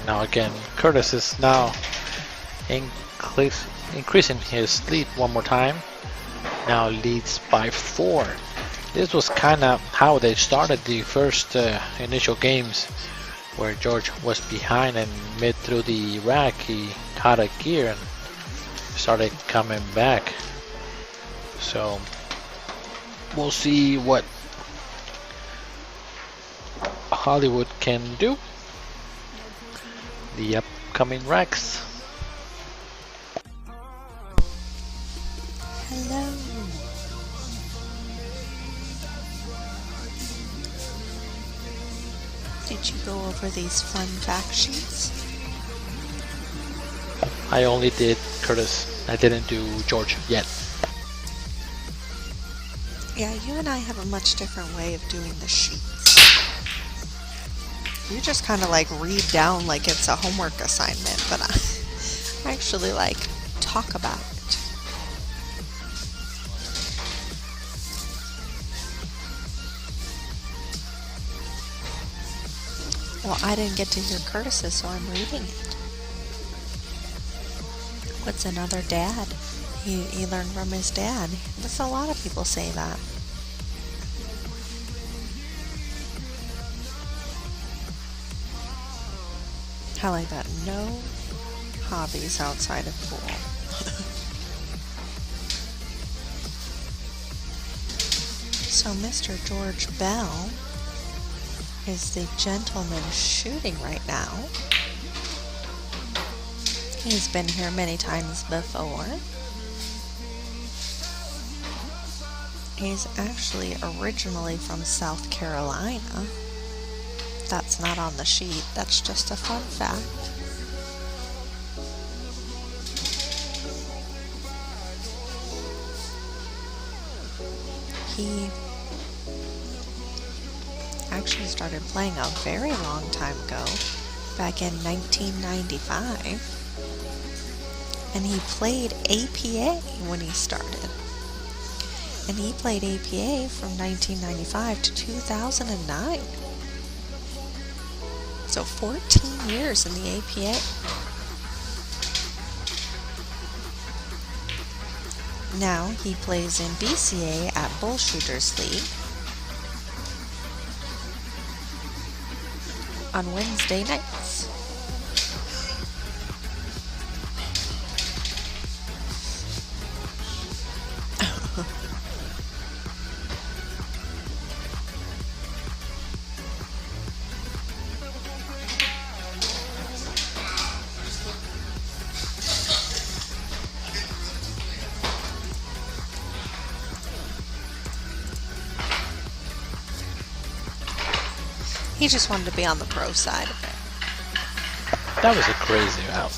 [SPEAKER 2] Now again, Kurtis is now increasing his lead one more time. Now leads by 4. This was kind of how they started the first initial games, where George was behind and mid through the rack he caught a gear and started coming back. So we'll see what Hollywood can do the upcoming racks.
[SPEAKER 3] Hello. Did you go over these fun fact sheets?
[SPEAKER 2] I only did Kurtis. I didn't do George yet.
[SPEAKER 3] Yeah, you and I have a much different way of doing the sheets. You just kind of like read down like it's a homework assignment, but I actually like talk about it. Well, I didn't get to hear Kurtis's, so I'm reading it. What's another dad? He learned from his dad. That's a lot of people say that. How I got no hobbies outside of pool. So Mr. George Bell is the gentleman shooting right now. He's been here many times before. He's actually originally from South Carolina. That's not on the sheet, that's just a fun fact. He actually started playing a very long time ago, back in 1995. And he played APA when he started. And he played APA from 1995 to 2009. So 14 years in the APA. Now he plays in BCA at Bullshooters League on Wednesday nights. He just wanted to be on the pro side of it.
[SPEAKER 2] That was a crazy out.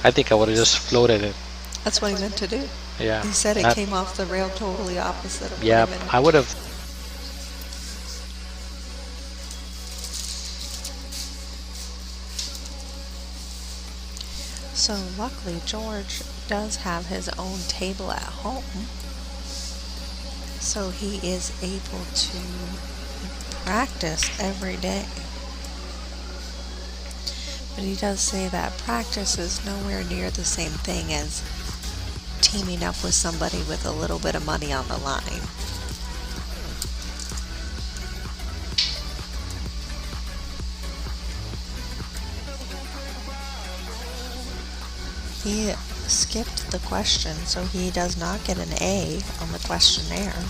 [SPEAKER 2] I think I would have just floated it.
[SPEAKER 3] That's what he meant to do.
[SPEAKER 2] Yeah.
[SPEAKER 3] He said it came off the rail totally opposite of
[SPEAKER 2] Yeah,
[SPEAKER 3] what he meant.
[SPEAKER 2] I would have.
[SPEAKER 3] So luckily George does have his own table at home. So he is able to practice every day. But he does say that practice is nowhere near the same thing as teaming up with somebody with a little bit of money on the line. He skipped the question, so he does not get an A on the questionnaire.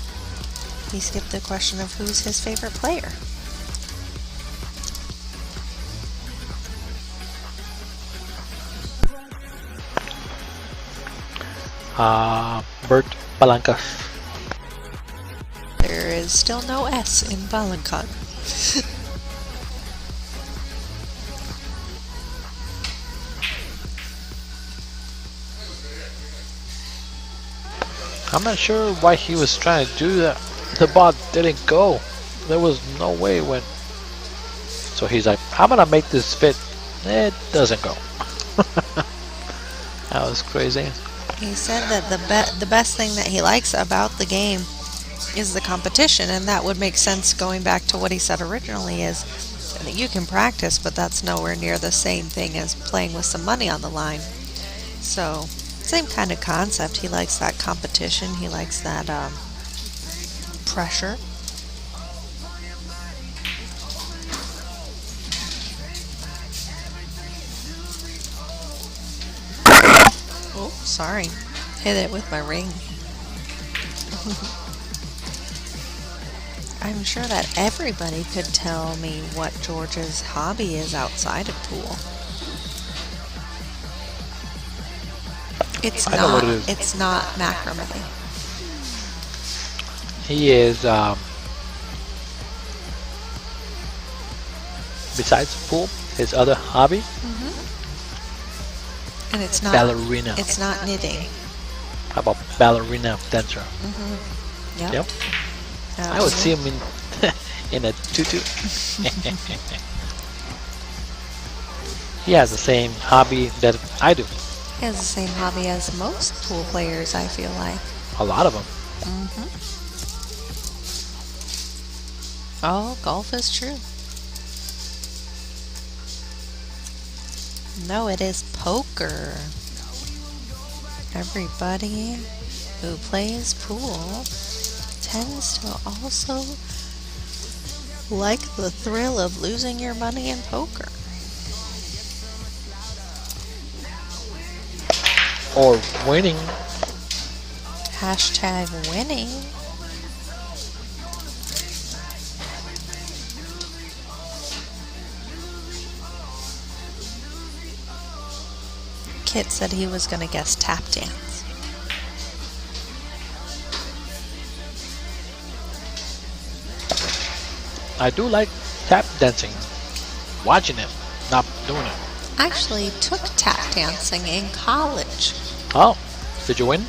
[SPEAKER 3] He skipped the question of who's his favorite player.
[SPEAKER 2] Bert Palancas.
[SPEAKER 3] There is still no S in Balancon.
[SPEAKER 2] I'm not sure why he was trying to do that. The bot didn't go. There was no way it went. So he's like, I'm gonna make this fit. It doesn't go. That was crazy.
[SPEAKER 3] He said that the best thing that he likes about the game is the competition, and that would make sense going back to what he said originally, is that you can practice, but that's nowhere near the same thing as playing with some money on the line. So, same kind of concept. He likes that competition. He likes that pressure. Oh, sorry. Hit it with my ring. I'm sure that everybody could tell me what George's hobby is outside of pool. It's
[SPEAKER 2] I know what it is.
[SPEAKER 3] It's not macrame.
[SPEAKER 2] He is, besides pool, his other hobby,
[SPEAKER 3] And it's not
[SPEAKER 2] ballerina.
[SPEAKER 3] It's not knitting.
[SPEAKER 2] How about ballerina dancer?
[SPEAKER 3] Yep.
[SPEAKER 2] Yep. I would see him in in a tutu. He has the same hobby that I do.
[SPEAKER 3] He has the same hobby as most pool players, I feel like.
[SPEAKER 2] A lot of them.
[SPEAKER 3] Oh, golf is true. No, it is poker. Everybody who plays pool tends to also like the thrill of losing your money in poker.
[SPEAKER 2] Or winning.
[SPEAKER 3] Hashtag winning. Kit said he was going to guess tap dance.
[SPEAKER 2] I do like tap dancing. Watching it, not doing it.
[SPEAKER 3] I actually took tap dancing in college.
[SPEAKER 2] Oh, did you win?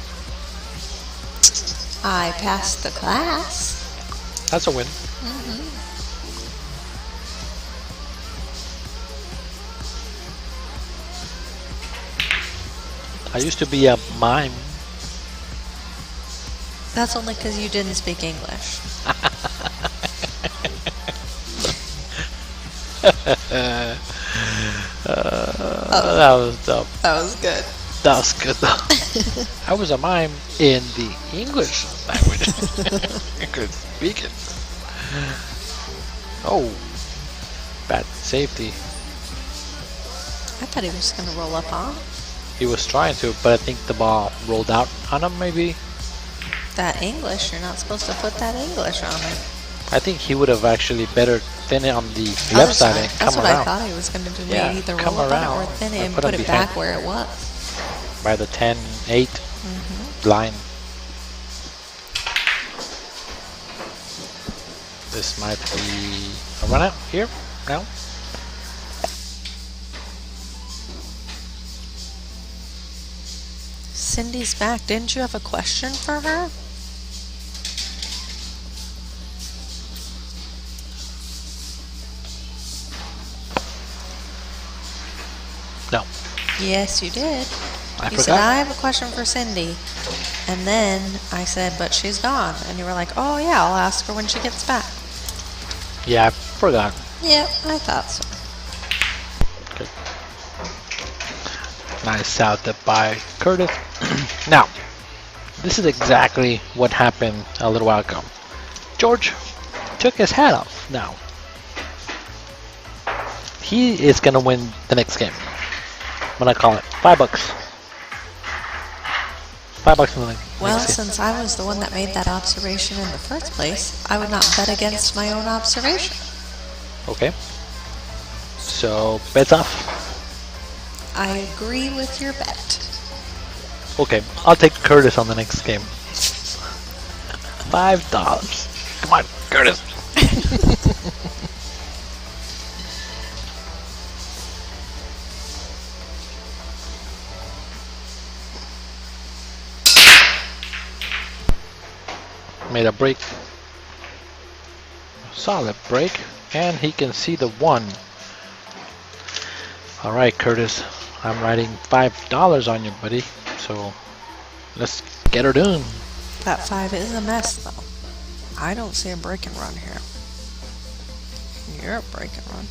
[SPEAKER 3] I passed the class.
[SPEAKER 2] That's a win. I used to be a mime.
[SPEAKER 3] That's only because you didn't speak English.
[SPEAKER 2] That was dumb.
[SPEAKER 3] That was good.
[SPEAKER 2] That was good though. I was a mime in the English language. I could speak it. Oh, bad safety.
[SPEAKER 3] I thought he was going to roll up on
[SPEAKER 2] He was trying to, but I think the ball rolled out on him maybe.
[SPEAKER 3] that English. You're not supposed to put that English on it.
[SPEAKER 2] I think he would have actually better thin it on the left side and
[SPEAKER 3] That's
[SPEAKER 2] come
[SPEAKER 3] what I
[SPEAKER 2] around
[SPEAKER 3] thought he was going to do.
[SPEAKER 2] Yeah,
[SPEAKER 3] Either
[SPEAKER 2] come
[SPEAKER 3] roll up on it
[SPEAKER 2] around
[SPEAKER 3] or thin it
[SPEAKER 2] and
[SPEAKER 3] and
[SPEAKER 2] put
[SPEAKER 3] put
[SPEAKER 2] him
[SPEAKER 3] it back
[SPEAKER 2] behind.
[SPEAKER 3] where it was.
[SPEAKER 2] by the 10-8 line. This might be a run out here now.
[SPEAKER 3] Cindy's back. Didn't you have a question for her?
[SPEAKER 2] No,
[SPEAKER 3] Yes, you did.
[SPEAKER 2] I
[SPEAKER 3] You said,
[SPEAKER 2] forgot.
[SPEAKER 3] I have a question for Cindy. And then I said, but she's gone. And you were like, oh yeah, I'll ask her when she gets back.
[SPEAKER 2] Yeah, I forgot.
[SPEAKER 3] Yeah, I thought so.
[SPEAKER 2] Good. Nice out there by Kurtis. Now, this is exactly what happened a little while ago. George took his hat off now. He is gonna win the next game. I'm gonna call it $5. $5 in the next
[SPEAKER 3] Well,
[SPEAKER 2] game.
[SPEAKER 3] since I was the one that made that observation in the first place, I would not bet against my own observation.
[SPEAKER 2] Okay. So bets off.
[SPEAKER 3] I agree with your bet.
[SPEAKER 2] Okay, I'll take Kurtis on the next game. $5. Come on, Kurtis. Made a break. Solid break. And he can see the 1. Alright, Kurtis. I'm writing $5 on you, buddy. So let's get her done.
[SPEAKER 3] That 5 is a mess, though. I don't see a break and run here. You're a break and run.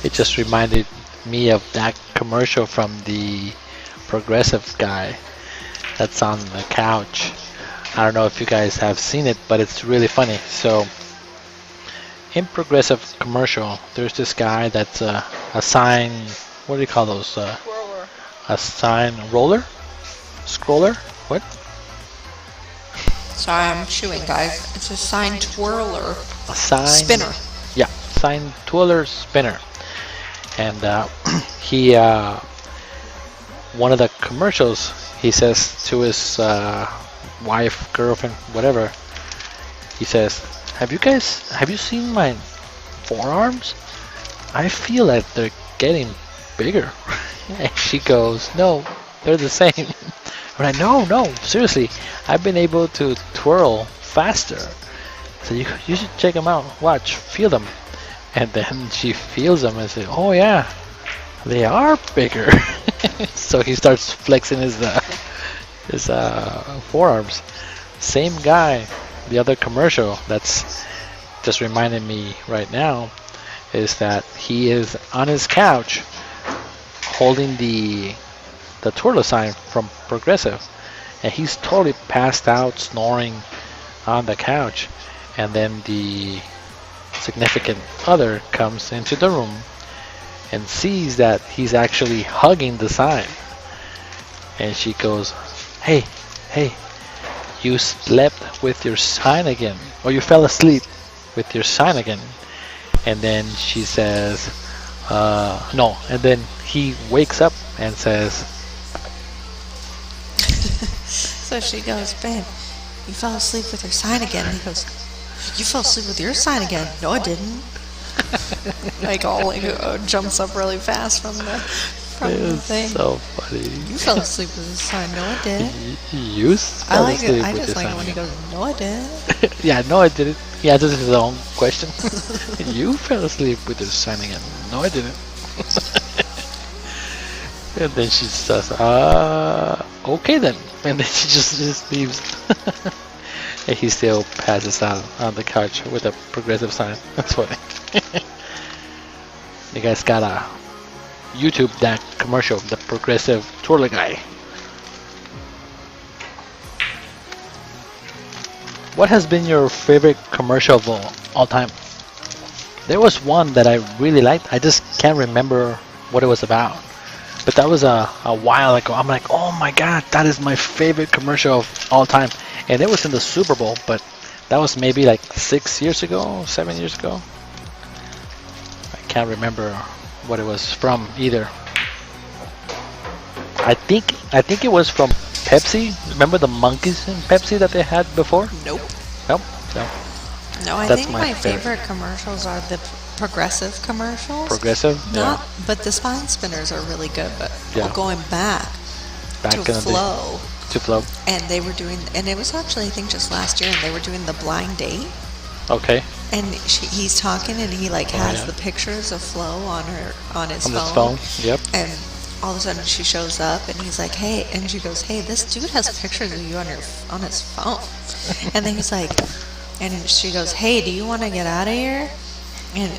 [SPEAKER 2] It just reminded me of that commercial from the Progressive guy that's on the couch. I don't know if you guys have seen it, but it's really funny. So in Progressive commercial, there's this guy that's a sign, what do you call those? A sign roller? Scroller? What?
[SPEAKER 3] Sorry, I'm chewing, guys. It's a sign twirler.
[SPEAKER 2] A sign
[SPEAKER 3] Spinner.
[SPEAKER 2] Yeah, sign twirler spinner. And he one of the commercials, he says to his wife, girlfriend, whatever, he says, have you seen my forearms? I feel that they're getting bigger. And she goes, no, they're the same. I'm like, no, seriously, I've been able to twirl faster. So you should check them out. Watch, feel them. And then she feels them and says, oh yeah, they are bigger. So he starts flexing his forearms. Same guy, the other commercial that's just reminding me right now is that he is on his couch holding the twirler sign from Progressive, and he's totally passed out, snoring on the couch. And then the significant other comes into the room and sees that he's actually hugging the sign. And she goes, hey, you slept with your sign again, or you fell asleep with your sign again. And then she says, No, and then he wakes up and says,
[SPEAKER 3] So she goes, babe, you fell asleep with your sign again. And he goes, you fell asleep with your sign again. No, I didn't. Like all like jumps up really fast from the thing.
[SPEAKER 2] so funny.
[SPEAKER 3] You fell asleep with his sign. No, I didn't.
[SPEAKER 2] You fell
[SPEAKER 3] I like it.
[SPEAKER 2] asleep
[SPEAKER 3] I
[SPEAKER 2] with
[SPEAKER 3] just
[SPEAKER 2] your
[SPEAKER 3] like it when he
[SPEAKER 2] sign.
[SPEAKER 3] goes, no, I didn't.
[SPEAKER 2] Yeah, no, I didn't. He answers his own question. You fell asleep with your sign again. No, I didn't. And then she says, okay then. And then she just leaves. And he still passes out on the couch with a progressive sign. That's funny. You guys gotta YouTube that commercial, the progressive twirler guy. What has been your favorite commercial of all time? There was one that I really liked. I just can't remember what it was about. But that was a while ago. I'm like, oh my god, that is my favorite commercial of all time. And it was in the Super Bowl, but that was maybe like 6 years ago, 7 years ago. I can't remember what it was from either. I think it was from Pepsi. Remember the monkeys in Pepsi that they had before?
[SPEAKER 3] Nope.
[SPEAKER 2] Nope. No.
[SPEAKER 3] No, I
[SPEAKER 2] That's
[SPEAKER 3] think
[SPEAKER 2] my
[SPEAKER 3] my
[SPEAKER 2] favorite.
[SPEAKER 3] favorite commercials are the progressive commercials.
[SPEAKER 2] Progressive?
[SPEAKER 3] Not, but the spine spinners are really good. But
[SPEAKER 2] Yeah.
[SPEAKER 3] going back
[SPEAKER 2] Back
[SPEAKER 3] to
[SPEAKER 2] in the day.
[SPEAKER 3] Flow,
[SPEAKER 2] To Flow.
[SPEAKER 3] and they were doing, and it was actually I think just last year, and they were doing the blind date.
[SPEAKER 2] Okay.
[SPEAKER 3] And he's talking, and he like has
[SPEAKER 2] yeah.
[SPEAKER 3] the pictures of Flo on his
[SPEAKER 2] On
[SPEAKER 3] phone.
[SPEAKER 2] his phone. Yep.
[SPEAKER 3] And all of a sudden she shows up, and he's like, "Hey," and she goes, "Hey, this dude has pictures of you on his phone." And then he's like, and she goes, "Hey, do you want to get out of here?" And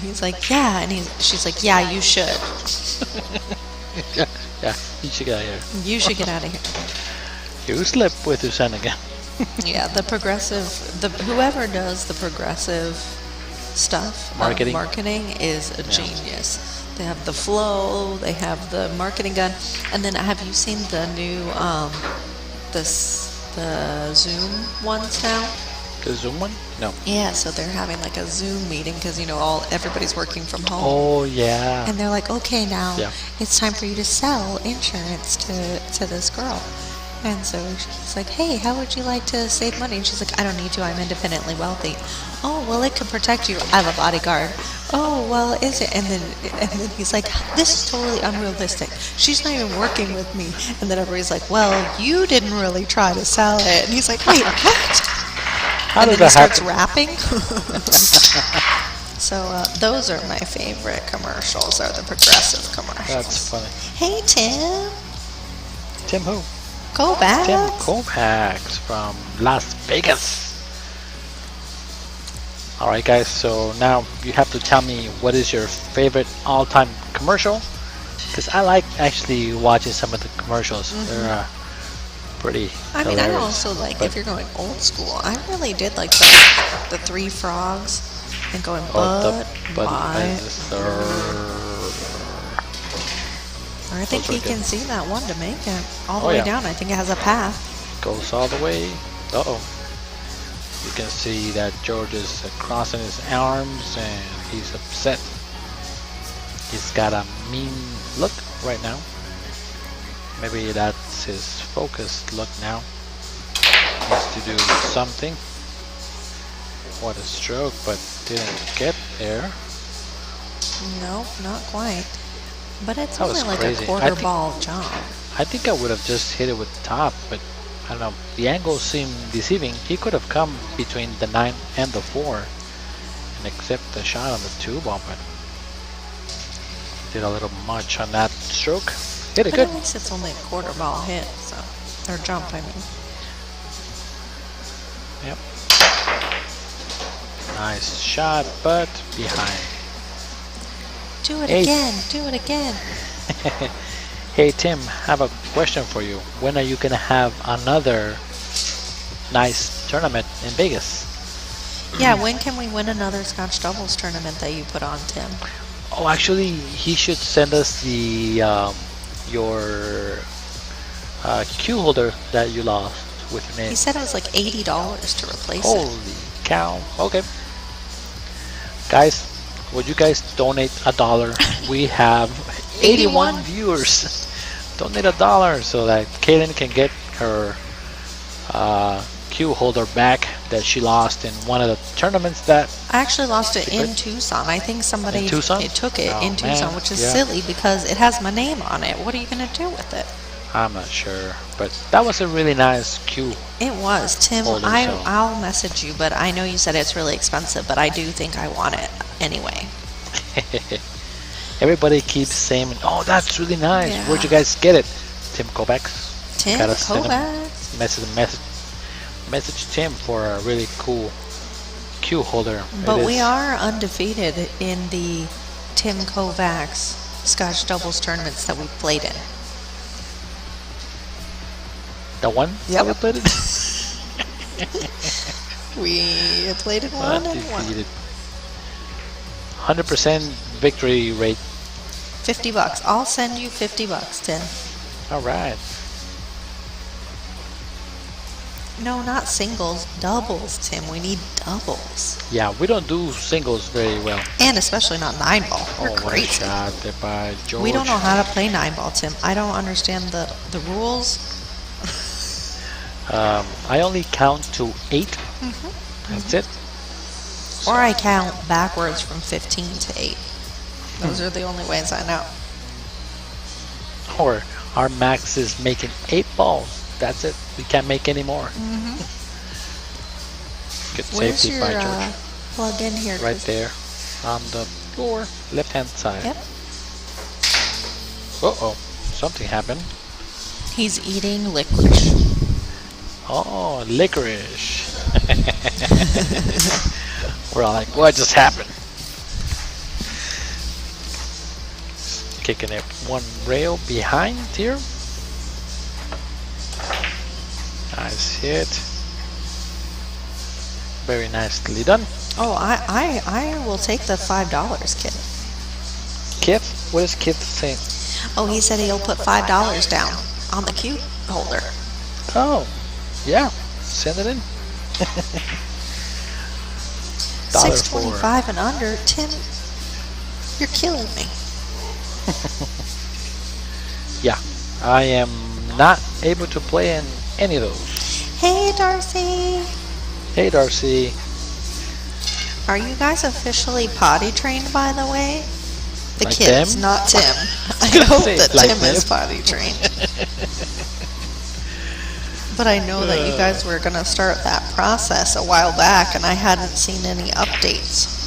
[SPEAKER 3] he's like, "Yeah," and she's like, "Yeah, you should.
[SPEAKER 2] Yeah. You should get out of here.
[SPEAKER 3] You should get out of here."
[SPEAKER 2] You slept with your son again.
[SPEAKER 3] Yeah, the progressive, whoever does the progressive stuff, marketing is a genius. They have the flow, they have the marketing gun, and then have you seen the new the Zoom ones now?
[SPEAKER 2] The Zoom one? No.
[SPEAKER 3] Yeah, so they're having like a Zoom meeting because everybody's working from home.
[SPEAKER 2] Oh yeah.
[SPEAKER 3] And they're like, okay, now
[SPEAKER 2] Yeah.
[SPEAKER 3] it's time for you to sell insurance to this girl. And so she's like, hey, how would you like to save money? And she's like, I don't need to. I'm independently wealthy. Oh, well, it could protect you. I have a bodyguard. Oh, well, is it? And then he's like, this is totally unrealistic. She's not even working with me. And then everybody's like, well, you didn't really try to sell it. And he's like, wait, what?
[SPEAKER 2] How
[SPEAKER 3] And
[SPEAKER 2] did
[SPEAKER 3] then he
[SPEAKER 2] that
[SPEAKER 3] starts
[SPEAKER 2] happen?
[SPEAKER 3] rapping. So those are my favorite commercials, are the progressive commercials.
[SPEAKER 2] That's funny.
[SPEAKER 3] Hey, Tim.
[SPEAKER 2] Tim who?
[SPEAKER 3] Go back.
[SPEAKER 2] Tim Kovacs from Las Vegas. Alright guys, so now you have to tell me what is your favorite all-time commercial, because I like actually watching some of the commercials. They're pretty
[SPEAKER 3] I mean, I
[SPEAKER 2] hilarious.
[SPEAKER 3] also like,
[SPEAKER 2] But-
[SPEAKER 3] if you're going old school, I really did like the Three Frogs and going,
[SPEAKER 2] Oh,
[SPEAKER 3] but why? Or I think
[SPEAKER 2] Those are
[SPEAKER 3] he can
[SPEAKER 2] good.
[SPEAKER 3] see that one to make it all the
[SPEAKER 2] Oh,
[SPEAKER 3] way
[SPEAKER 2] yeah.
[SPEAKER 3] down. I think it has a path.
[SPEAKER 2] Goes all the way. Uh-oh. You can see that George is crossing his arms and he's upset. He's got a mean look right now. Maybe that's his focused look now. Needs to do something. What a stroke, but didn't get there.
[SPEAKER 3] No, not quite. But it's
[SPEAKER 2] That
[SPEAKER 3] only
[SPEAKER 2] was
[SPEAKER 3] like
[SPEAKER 2] crazy.
[SPEAKER 3] a
[SPEAKER 2] I
[SPEAKER 3] quarter
[SPEAKER 2] think-
[SPEAKER 3] ball jump.
[SPEAKER 2] I think I would have just hit it with the top, but I don't know. The angles seem deceiving. He could have come between the 9 and the 4 and accept the shot on the 2 ball, but did a little much on that stroke. Hit it
[SPEAKER 3] But
[SPEAKER 2] good.
[SPEAKER 3] at least it's only a quarter ball hit, so or jump, I mean.
[SPEAKER 2] Yep. Nice shot, but behind.
[SPEAKER 3] Do it
[SPEAKER 2] Hey.
[SPEAKER 3] again. Do it again.
[SPEAKER 2] Hey Tim, have a question for you. When are you gonna have another nice tournament in Vegas?
[SPEAKER 3] Yeah, when can we win another Scotch doubles tournament that you put on, Tim?
[SPEAKER 2] Oh, actually, he should send us the your cue holder that you lost with your name.
[SPEAKER 3] He said it was like $80 to replace it.
[SPEAKER 2] Holy cow! Okay, guys, would you guys donate $1? We have 81 viewers. Donate $1 so that Kaylin can get her cue holder back that she lost in one of the tournaments that
[SPEAKER 3] I actually lost it in Tucson. I think somebody
[SPEAKER 2] In Tucson?
[SPEAKER 3] took it
[SPEAKER 2] Oh,
[SPEAKER 3] in Tucson,
[SPEAKER 2] man.
[SPEAKER 3] which is
[SPEAKER 2] Yeah.
[SPEAKER 3] silly because it has my name on it. What are you going to do with it?
[SPEAKER 2] I'm not sure, but that was a really nice cue.
[SPEAKER 3] It was. Tim,
[SPEAKER 2] Holder, so-
[SPEAKER 3] I'll message you, but I know you said it's really expensive, but I do think I want it anyway.
[SPEAKER 2] Everybody keeps saying, "Oh, that's really nice.
[SPEAKER 3] Yeah.
[SPEAKER 2] Where'd you guys get it?" Tim Kovacs.
[SPEAKER 3] Tim
[SPEAKER 2] Gotta send him
[SPEAKER 3] Kovacs.
[SPEAKER 2] message Tim for a really cool cue holder.
[SPEAKER 3] But
[SPEAKER 2] It
[SPEAKER 3] we
[SPEAKER 2] is-
[SPEAKER 3] are undefeated in the Tim Kovacs Scotch doubles tournaments that we've played in.
[SPEAKER 2] the one
[SPEAKER 3] Yep.
[SPEAKER 2] that we played it.
[SPEAKER 3] We played in one and won.
[SPEAKER 2] Undefeated. 100% victory rate.
[SPEAKER 3] $50. I'll send you $50, Tim.
[SPEAKER 2] All right.
[SPEAKER 3] No, not singles, doubles, Tim. We need doubles.
[SPEAKER 2] Yeah, we don't do singles very well.
[SPEAKER 3] And especially not 9-ball. We're
[SPEAKER 2] Oh, what a
[SPEAKER 3] crazy.
[SPEAKER 2] shot there by George.
[SPEAKER 3] We don't know how to play 9-ball, Tim. I don't understand the rules.
[SPEAKER 2] I only count to 8. That's it.
[SPEAKER 3] Or I count backwards from 15 to 8. Those are the only ways I know.
[SPEAKER 2] Or our max is making 8 balls. That's it. We can't make any more. Good
[SPEAKER 3] Where's
[SPEAKER 2] safety
[SPEAKER 3] your
[SPEAKER 2] by George.
[SPEAKER 3] plug in here?
[SPEAKER 2] Right there on the floor, left hand side.
[SPEAKER 3] Yep.
[SPEAKER 2] Uh-oh. Something happened.
[SPEAKER 3] He's eating licorice.
[SPEAKER 2] Oh, licorice. We're all like, what just happened? Kicking it one rail behind here. Nice hit. Very nicely done.
[SPEAKER 3] Oh, I will take the $5, kid.
[SPEAKER 2] Kith? What is Kith saying?
[SPEAKER 3] Oh, he said he'll put $5 down on the cue holder.
[SPEAKER 2] Oh, yeah. Send it in. $1.25
[SPEAKER 3] $6.25 and under. Tim, you're killing me.
[SPEAKER 2] Yeah, I am not able to play in any of those.
[SPEAKER 3] Hey, Darcy.
[SPEAKER 2] Hey, Darcy.
[SPEAKER 3] Are you guys officially potty trained, by the way? The
[SPEAKER 2] Like
[SPEAKER 3] kids,
[SPEAKER 2] them?
[SPEAKER 3] not Tim. I
[SPEAKER 2] gonna
[SPEAKER 3] hope
[SPEAKER 2] say,
[SPEAKER 3] that
[SPEAKER 2] like
[SPEAKER 3] Tim is
[SPEAKER 2] them.
[SPEAKER 3] potty trained. But I know that you guys were going to start that process a while back, and I hadn't seen any updates.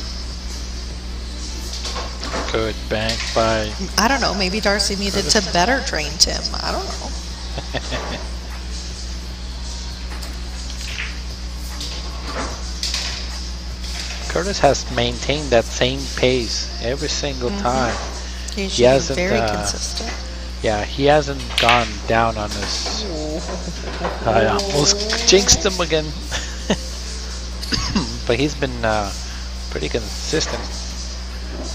[SPEAKER 2] Good bank by...
[SPEAKER 3] I don't know, maybe Darcy needed to better train Tim. I don't know.
[SPEAKER 2] Curtis has maintained that same pace every single time.
[SPEAKER 3] He's
[SPEAKER 2] He hasn't,
[SPEAKER 3] very consistent.
[SPEAKER 2] Yeah, he hasn't gone down on his... I almost jinxed him again. But he's been pretty consistent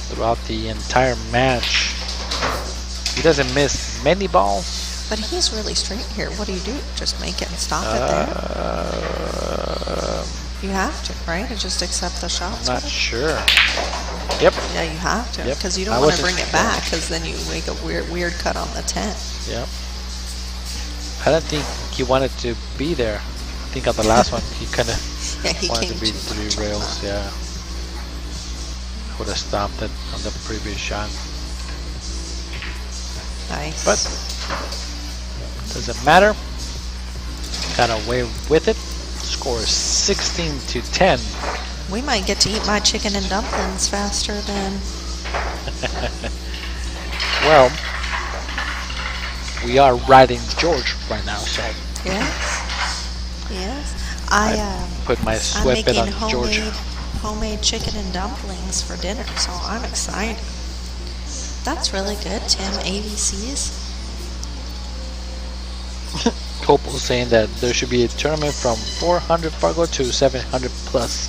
[SPEAKER 2] throughout the entire match. He doesn't miss many balls.
[SPEAKER 3] But he's really straight here. What do you do? Just make it and stop it there? You have to, right? And just accept the shots.
[SPEAKER 2] Not
[SPEAKER 3] with it?
[SPEAKER 2] sure. Yep.
[SPEAKER 3] Yeah, you have to,
[SPEAKER 2] Yep.
[SPEAKER 3] because you
[SPEAKER 2] I
[SPEAKER 3] don't want to
[SPEAKER 2] wasn't
[SPEAKER 3] bring it
[SPEAKER 2] sure.
[SPEAKER 3] back, because then you make a weird cut on the 10.
[SPEAKER 2] Yep. I don't think he wanted to be there. I think on the last one he kind of
[SPEAKER 3] Yeah, he
[SPEAKER 2] wanted
[SPEAKER 3] came
[SPEAKER 2] to be
[SPEAKER 3] too much
[SPEAKER 2] 3
[SPEAKER 3] on
[SPEAKER 2] rails.
[SPEAKER 3] that.
[SPEAKER 2] Yeah. Would have stopped it on the previous shot,
[SPEAKER 3] Nice.
[SPEAKER 2] but doesn't matter. Got away with it. Score is 16-10.
[SPEAKER 3] We might get to eat my chicken and dumplings faster than...
[SPEAKER 2] Well, we are riding George right now, so
[SPEAKER 3] Yes. Yes. I
[SPEAKER 2] put my
[SPEAKER 3] I'm
[SPEAKER 2] sweat bet
[SPEAKER 3] making
[SPEAKER 2] on George.
[SPEAKER 3] homemade chicken and dumplings for dinner, so I'm excited. That's really good, Tim. ABCs.
[SPEAKER 2] Copel saying that there should be a tournament from 400 Fargo to 700 plus.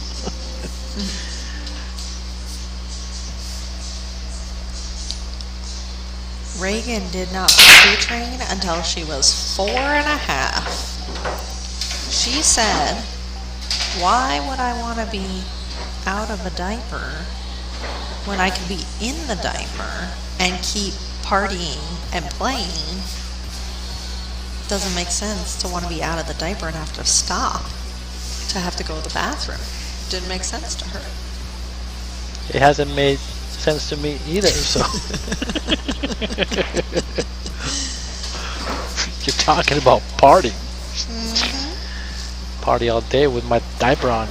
[SPEAKER 3] Reagan did not potty train until she was 4.5. She said, "Why would I want to be out of a diaper when I could be in the diaper and keep partying and playing. Doesn't make sense to want to be out of the diaper and have to stop to have to go to the bathroom. Didn't make sense to her.
[SPEAKER 2] It hasn't made sense to me either, so. You're talking about party. Party all day with my diaper on.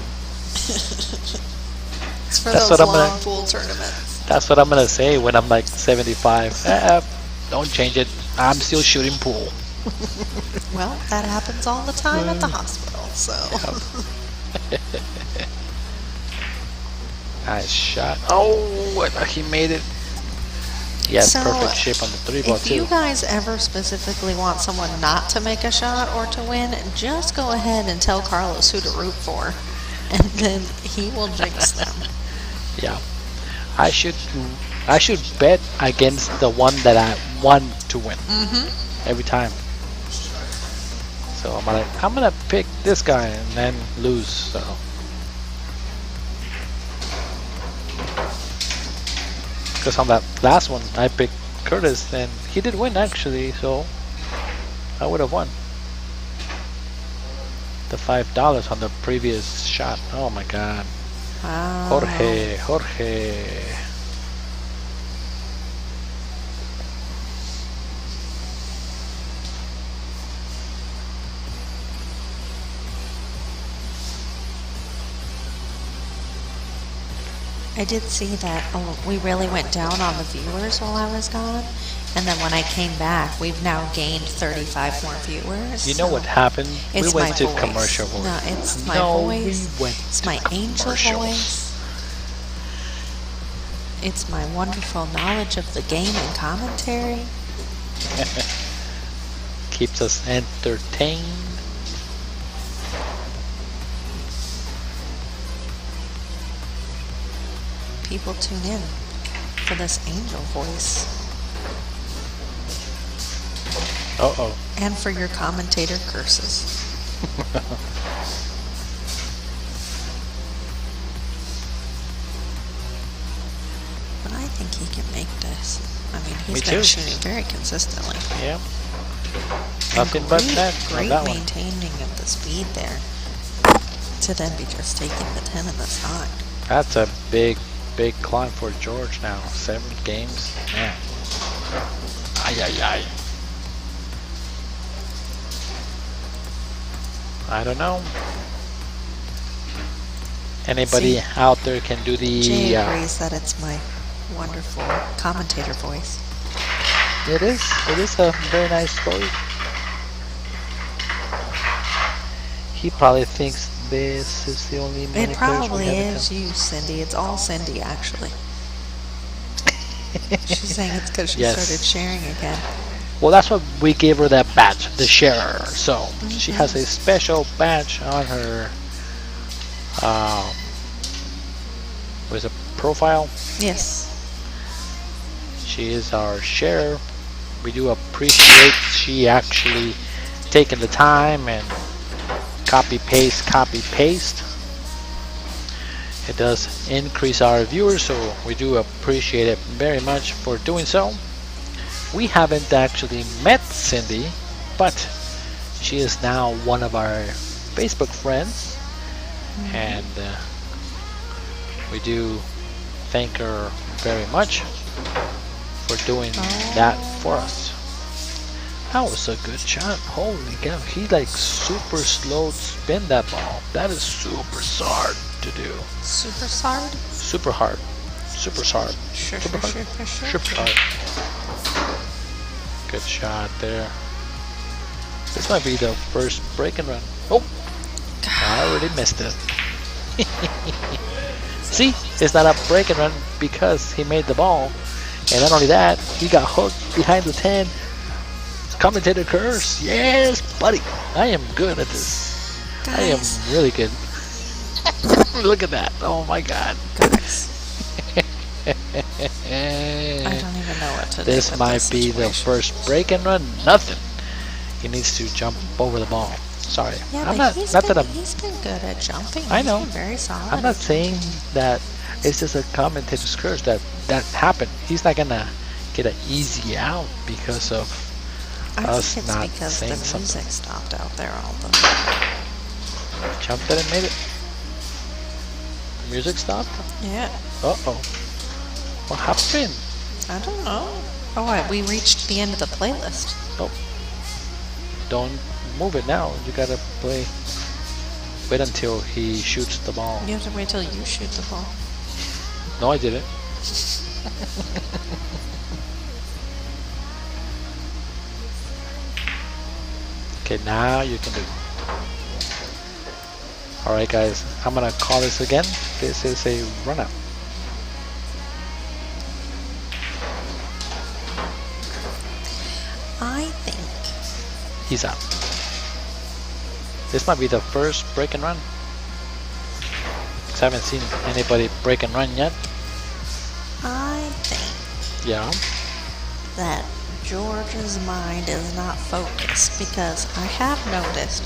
[SPEAKER 3] It's for
[SPEAKER 2] That's
[SPEAKER 3] those
[SPEAKER 2] what I'm
[SPEAKER 3] long
[SPEAKER 2] gonna-
[SPEAKER 3] pool tournaments.
[SPEAKER 2] That's what I'm gonna say when I'm like 75. Don't change it. I'm still shooting pool.
[SPEAKER 3] Well, that happens all the time at the hospital, so.
[SPEAKER 2] Nice shot. Oh, he made it. He has
[SPEAKER 3] So,
[SPEAKER 2] perfect shape on the 3-ball
[SPEAKER 3] If
[SPEAKER 2] too.
[SPEAKER 3] you guys ever specifically want someone not to make a shot or to win, just go ahead and tell Carlos who to root for, and then he will jinx them.
[SPEAKER 2] Yeah, I should bet against the one that I want to win every time. So I'm gonna pick this guy and then lose. So because on that last one I picked Kurtis and he did win actually, so I would have won the $5 on the previous shot. Oh my God.
[SPEAKER 3] Wow.
[SPEAKER 2] Jorge.
[SPEAKER 3] I did see that we really went down on the viewers while I was gone, and then when I came back, we've now gained 35 more viewers.
[SPEAKER 2] You know
[SPEAKER 3] so
[SPEAKER 2] what happened?
[SPEAKER 3] It's
[SPEAKER 2] We went
[SPEAKER 3] my
[SPEAKER 2] to
[SPEAKER 3] voice.
[SPEAKER 2] commercial voice.
[SPEAKER 3] No, it's my
[SPEAKER 2] No,
[SPEAKER 3] voice.
[SPEAKER 2] we went
[SPEAKER 3] It's
[SPEAKER 2] to
[SPEAKER 3] my angel
[SPEAKER 2] commercials.
[SPEAKER 3] voice. It's my wonderful knowledge of the game and commentary.
[SPEAKER 2] Keeps us entertained.
[SPEAKER 3] People tune in for this angel voice
[SPEAKER 2] Uh-oh.
[SPEAKER 3] and for your commentator curses. But I think he can make this. I mean,
[SPEAKER 2] Me
[SPEAKER 3] he's been
[SPEAKER 2] too.
[SPEAKER 3] shooting very consistently.
[SPEAKER 2] Yeah.
[SPEAKER 3] And
[SPEAKER 2] Nothing but
[SPEAKER 3] great,
[SPEAKER 2] net on
[SPEAKER 3] great
[SPEAKER 2] that one.
[SPEAKER 3] maintaining of the speed there. To then be just taking the 10 in the side.
[SPEAKER 2] That's a big climb for George now. 7 games. Man. Ay. I don't know. Anybody
[SPEAKER 3] See,
[SPEAKER 2] out there can do
[SPEAKER 3] Jay
[SPEAKER 2] the...
[SPEAKER 3] agrees that it's my wonderful commentator voice.
[SPEAKER 2] It is a very nice story. He probably thinks this is the only
[SPEAKER 3] It
[SPEAKER 2] many players we
[SPEAKER 3] probably
[SPEAKER 2] have
[SPEAKER 3] is you, Cindy. It's all Cindy, actually. She's saying it's because she
[SPEAKER 2] Yes.
[SPEAKER 3] started sharing again.
[SPEAKER 2] Well, that's what we gave her that badge, the sharer. So she has a special badge on her. Was a profile.
[SPEAKER 3] Yes.
[SPEAKER 2] She is our sharer. We do appreciate she actually taking the time and copy paste. It does increase our viewers, so we do appreciate it very much for doing so. We haven't actually met Cindy, but she is now one of our Facebook friends, and we do thank her very much for doing that for us. That was a good shot. Holy cow, he like super slow spin that ball. That is super hard to do.
[SPEAKER 3] Super hard?
[SPEAKER 2] Super hard. Super hard.
[SPEAKER 3] Sure.
[SPEAKER 2] Super hard. Good shot there. This might be the first break and run. Oh! I already missed it. See? It's not a break and run because he made the ball. And not only that, he got hooked behind the 10. Commentator curse. Yes, buddy. I am good at this. I am
[SPEAKER 3] Guys.
[SPEAKER 2] really good. Look at that. Oh my god.
[SPEAKER 3] Guys. I don't even know what to do.
[SPEAKER 2] This
[SPEAKER 3] with
[SPEAKER 2] might
[SPEAKER 3] this
[SPEAKER 2] be the
[SPEAKER 3] situation.
[SPEAKER 2] first break and run. Nothing. He needs to jump over the ball. Sorry.
[SPEAKER 3] Yeah,
[SPEAKER 2] I'm
[SPEAKER 3] but
[SPEAKER 2] not that I'm
[SPEAKER 3] he's been good at jumping.
[SPEAKER 2] I know.
[SPEAKER 3] He's been very solid.
[SPEAKER 2] I'm not saying that it's just a commentator's curse that happened. He's not gonna get an easy out because of
[SPEAKER 3] I
[SPEAKER 2] us
[SPEAKER 3] think it's
[SPEAKER 2] not
[SPEAKER 3] because the
[SPEAKER 2] saying
[SPEAKER 3] music
[SPEAKER 2] something.
[SPEAKER 3] stopped out there all the time.
[SPEAKER 2] Jumped it and made it. Music stopped?
[SPEAKER 3] Yeah.
[SPEAKER 2] Uh-oh. What happened?
[SPEAKER 3] I don't know. Oh, we reached the end of the playlist.
[SPEAKER 2] Oh. Don't move it now. You gotta play. Wait until he shoots the ball.
[SPEAKER 3] You have to wait till you shoot the ball.
[SPEAKER 2] No, I didn't. Okay, now you can do it. Alright guys, I'm gonna call this again. This is a run out.
[SPEAKER 3] I think
[SPEAKER 2] He's out. This might be the first break and run. 'Cause I haven't seen anybody break and run yet.
[SPEAKER 3] I think
[SPEAKER 2] Yeah.
[SPEAKER 3] that George's mind is not focused because I have noticed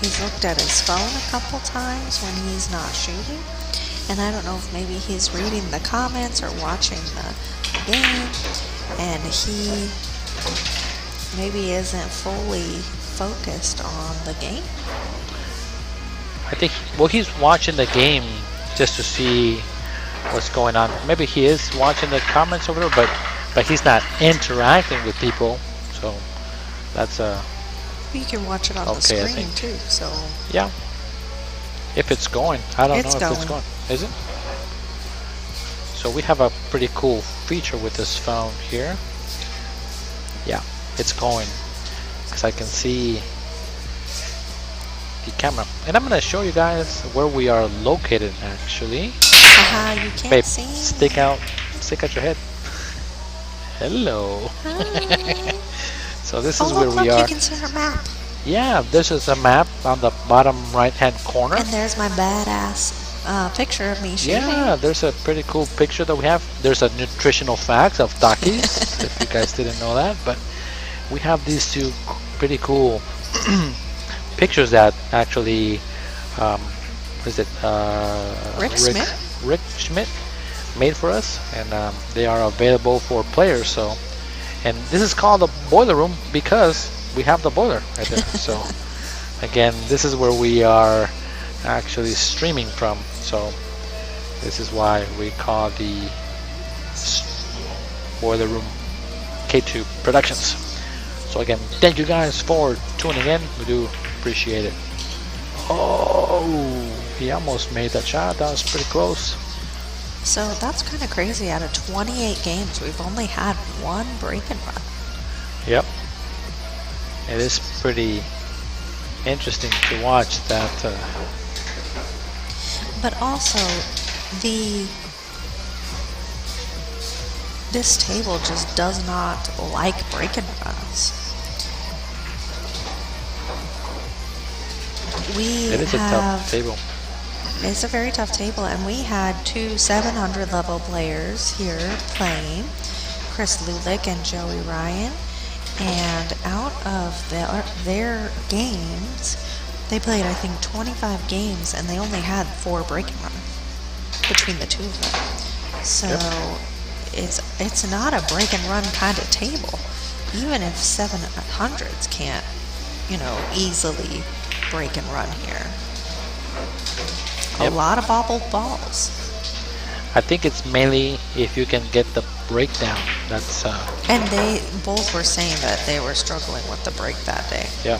[SPEAKER 3] he's looked at his phone a couple times when he's not shooting, and I don't know if maybe he's reading the comments or watching the game, and he maybe isn't fully focused on the game.
[SPEAKER 2] I think, well, he's watching the game just to see what's going on. Maybe he is watching the comments over there, but he's not interacting with people. So that's
[SPEAKER 3] You can watch it on
[SPEAKER 2] Okay,
[SPEAKER 3] the
[SPEAKER 2] I
[SPEAKER 3] screen
[SPEAKER 2] think.
[SPEAKER 3] too, so
[SPEAKER 2] yeah. If it's going, I don't
[SPEAKER 3] It's
[SPEAKER 2] know if it's
[SPEAKER 3] going.
[SPEAKER 2] going. Is it? So we have a pretty cool feature with this phone here. Yeah, it's going because I can see the camera, and I'm gonna show you guys where we are located. Actually,
[SPEAKER 3] you can't
[SPEAKER 2] babe,
[SPEAKER 3] see.
[SPEAKER 2] stick out your head. Hello.
[SPEAKER 3] Hi.
[SPEAKER 2] So this
[SPEAKER 3] Oh,
[SPEAKER 2] is where
[SPEAKER 3] look,
[SPEAKER 2] we
[SPEAKER 3] look,
[SPEAKER 2] are.
[SPEAKER 3] you can see our map.
[SPEAKER 2] Yeah, this is a map on the bottom right-hand corner.
[SPEAKER 3] And there's my badass picture of me shooting.
[SPEAKER 2] Yeah, there's a pretty cool picture that we have. There's a nutritional facts of Takis, if you guys didn't know that. But we have these two pretty cool pictures that actually, what is it? Rick Schmidt made for us, and they are available for players. So, and this is called the boiler room because we have the boiler right there. So, again, this is where we are actually streaming from. So, this is why we call the boiler room K2 Productionz. So again, thank you guys for tuning in. We do appreciate it. Oh, he almost made that shot. That was pretty close.
[SPEAKER 3] So that's kind of crazy. Out of 28 games, we've only had one break and run.
[SPEAKER 2] Yep. It is pretty interesting to watch that.
[SPEAKER 3] But also, this table just does not like break and runs.
[SPEAKER 2] It is a tough table.
[SPEAKER 3] It's a very tough table, and we had two 700 level players here playing, Chris Lulick and Joey Ryan, and out of their games, they played, I think, 25 games, and they only had 4 break and runs between the two of them. So it's not a break and run kind of table, even if 700s can't, easily break and run here. A lot of bobbled balls.
[SPEAKER 2] I think it's mainly if you can get the breakdown. That's
[SPEAKER 3] And they both were saying that they were struggling with the break that day.
[SPEAKER 2] yeah.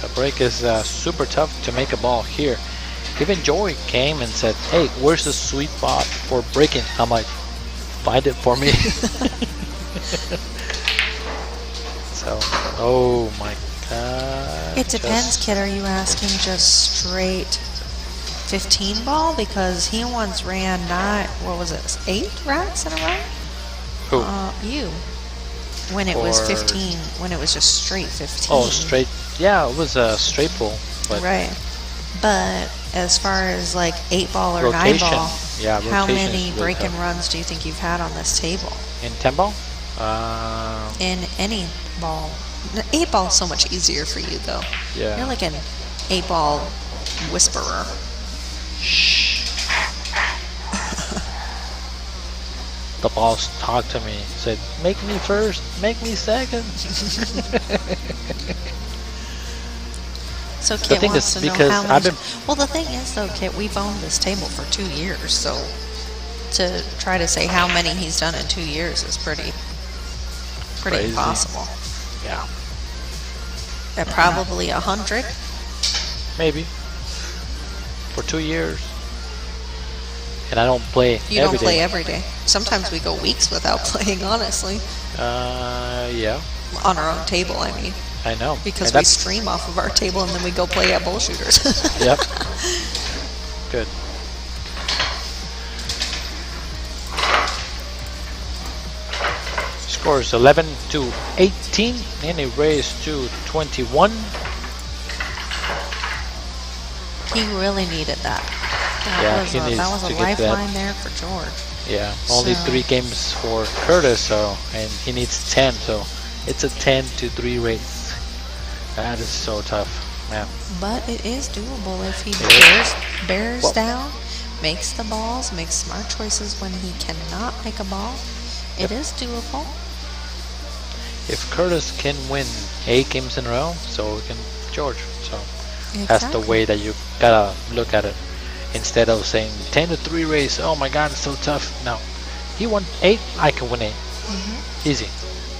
[SPEAKER 2] The break is super tough to make a ball here. Even Joey came and said, "Hey, where's the sweet spot for breaking?" I'm like, "Find it for me." So, oh my god.
[SPEAKER 3] It depends, kid. Are you asking just straight 15 ball? Because he once ran 8 racks in a row?
[SPEAKER 2] Who?
[SPEAKER 3] You. When it was
[SPEAKER 2] Or-
[SPEAKER 3] 15, when it was just straight 15.
[SPEAKER 2] Oh, straight. Yeah, it was a straight pull. But
[SPEAKER 3] Right. But as far as like 8 ball or 9
[SPEAKER 2] rotation.
[SPEAKER 3] ball,
[SPEAKER 2] Yeah,
[SPEAKER 3] how
[SPEAKER 2] rotation
[SPEAKER 3] many
[SPEAKER 2] is really
[SPEAKER 3] break and
[SPEAKER 2] tough.
[SPEAKER 3] runs do you think you've had on this table?
[SPEAKER 2] In 10 ball?
[SPEAKER 3] In any ball. 8 ball is so much easier for you though.
[SPEAKER 2] Yeah.
[SPEAKER 3] You're like in 8-ball whisperer.
[SPEAKER 2] The boss talked to me, said, "Make me first, make me second."
[SPEAKER 3] So
[SPEAKER 2] The
[SPEAKER 3] Kit
[SPEAKER 2] thing
[SPEAKER 3] wants
[SPEAKER 2] is,
[SPEAKER 3] to know
[SPEAKER 2] because
[SPEAKER 3] how
[SPEAKER 2] I've
[SPEAKER 3] many.
[SPEAKER 2] been-
[SPEAKER 3] Well, the thing is, though, Kit, we've owned this table for 2 years, so to try to say how many he's done in 2 years is pretty
[SPEAKER 2] Crazy.
[SPEAKER 3] impossible.
[SPEAKER 2] Yeah,
[SPEAKER 3] At probably 100.
[SPEAKER 2] maybe. For 2 years. And I don't play
[SPEAKER 3] You
[SPEAKER 2] every
[SPEAKER 3] don't play
[SPEAKER 2] day.
[SPEAKER 3] every day. Sometimes we go weeks without playing, honestly,
[SPEAKER 2] Yeah,
[SPEAKER 3] on our own table. I mean,
[SPEAKER 2] I know.
[SPEAKER 3] because
[SPEAKER 2] And
[SPEAKER 3] we
[SPEAKER 2] that's-
[SPEAKER 3] stream off of our table and then we go play at bullshooters.
[SPEAKER 2] Yep. Good. Scores 11 to 18, and a raise to 21.
[SPEAKER 3] He really needed that.
[SPEAKER 2] Yeah, he needs
[SPEAKER 3] that was
[SPEAKER 2] to
[SPEAKER 3] a
[SPEAKER 2] get that.
[SPEAKER 3] lifeline there for George.
[SPEAKER 2] Yeah, only
[SPEAKER 3] So-
[SPEAKER 2] 3 games for Kurtis, so, and he needs 10, so it's a 10 to 3 race. That is so tough, man.
[SPEAKER 3] But it is doable if he
[SPEAKER 2] is.
[SPEAKER 3] bears
[SPEAKER 2] Well-
[SPEAKER 3] down, makes the balls, makes smart choices when he cannot make a ball. It is doable.
[SPEAKER 2] If Kurtis can win 8 games in a row, so can George. So that's the
[SPEAKER 3] Exactly.
[SPEAKER 2] way that you gotta look at it. Instead of saying 10 to 3 race, oh my god, it's so tough. No, he won 8, I can win 8. Easy.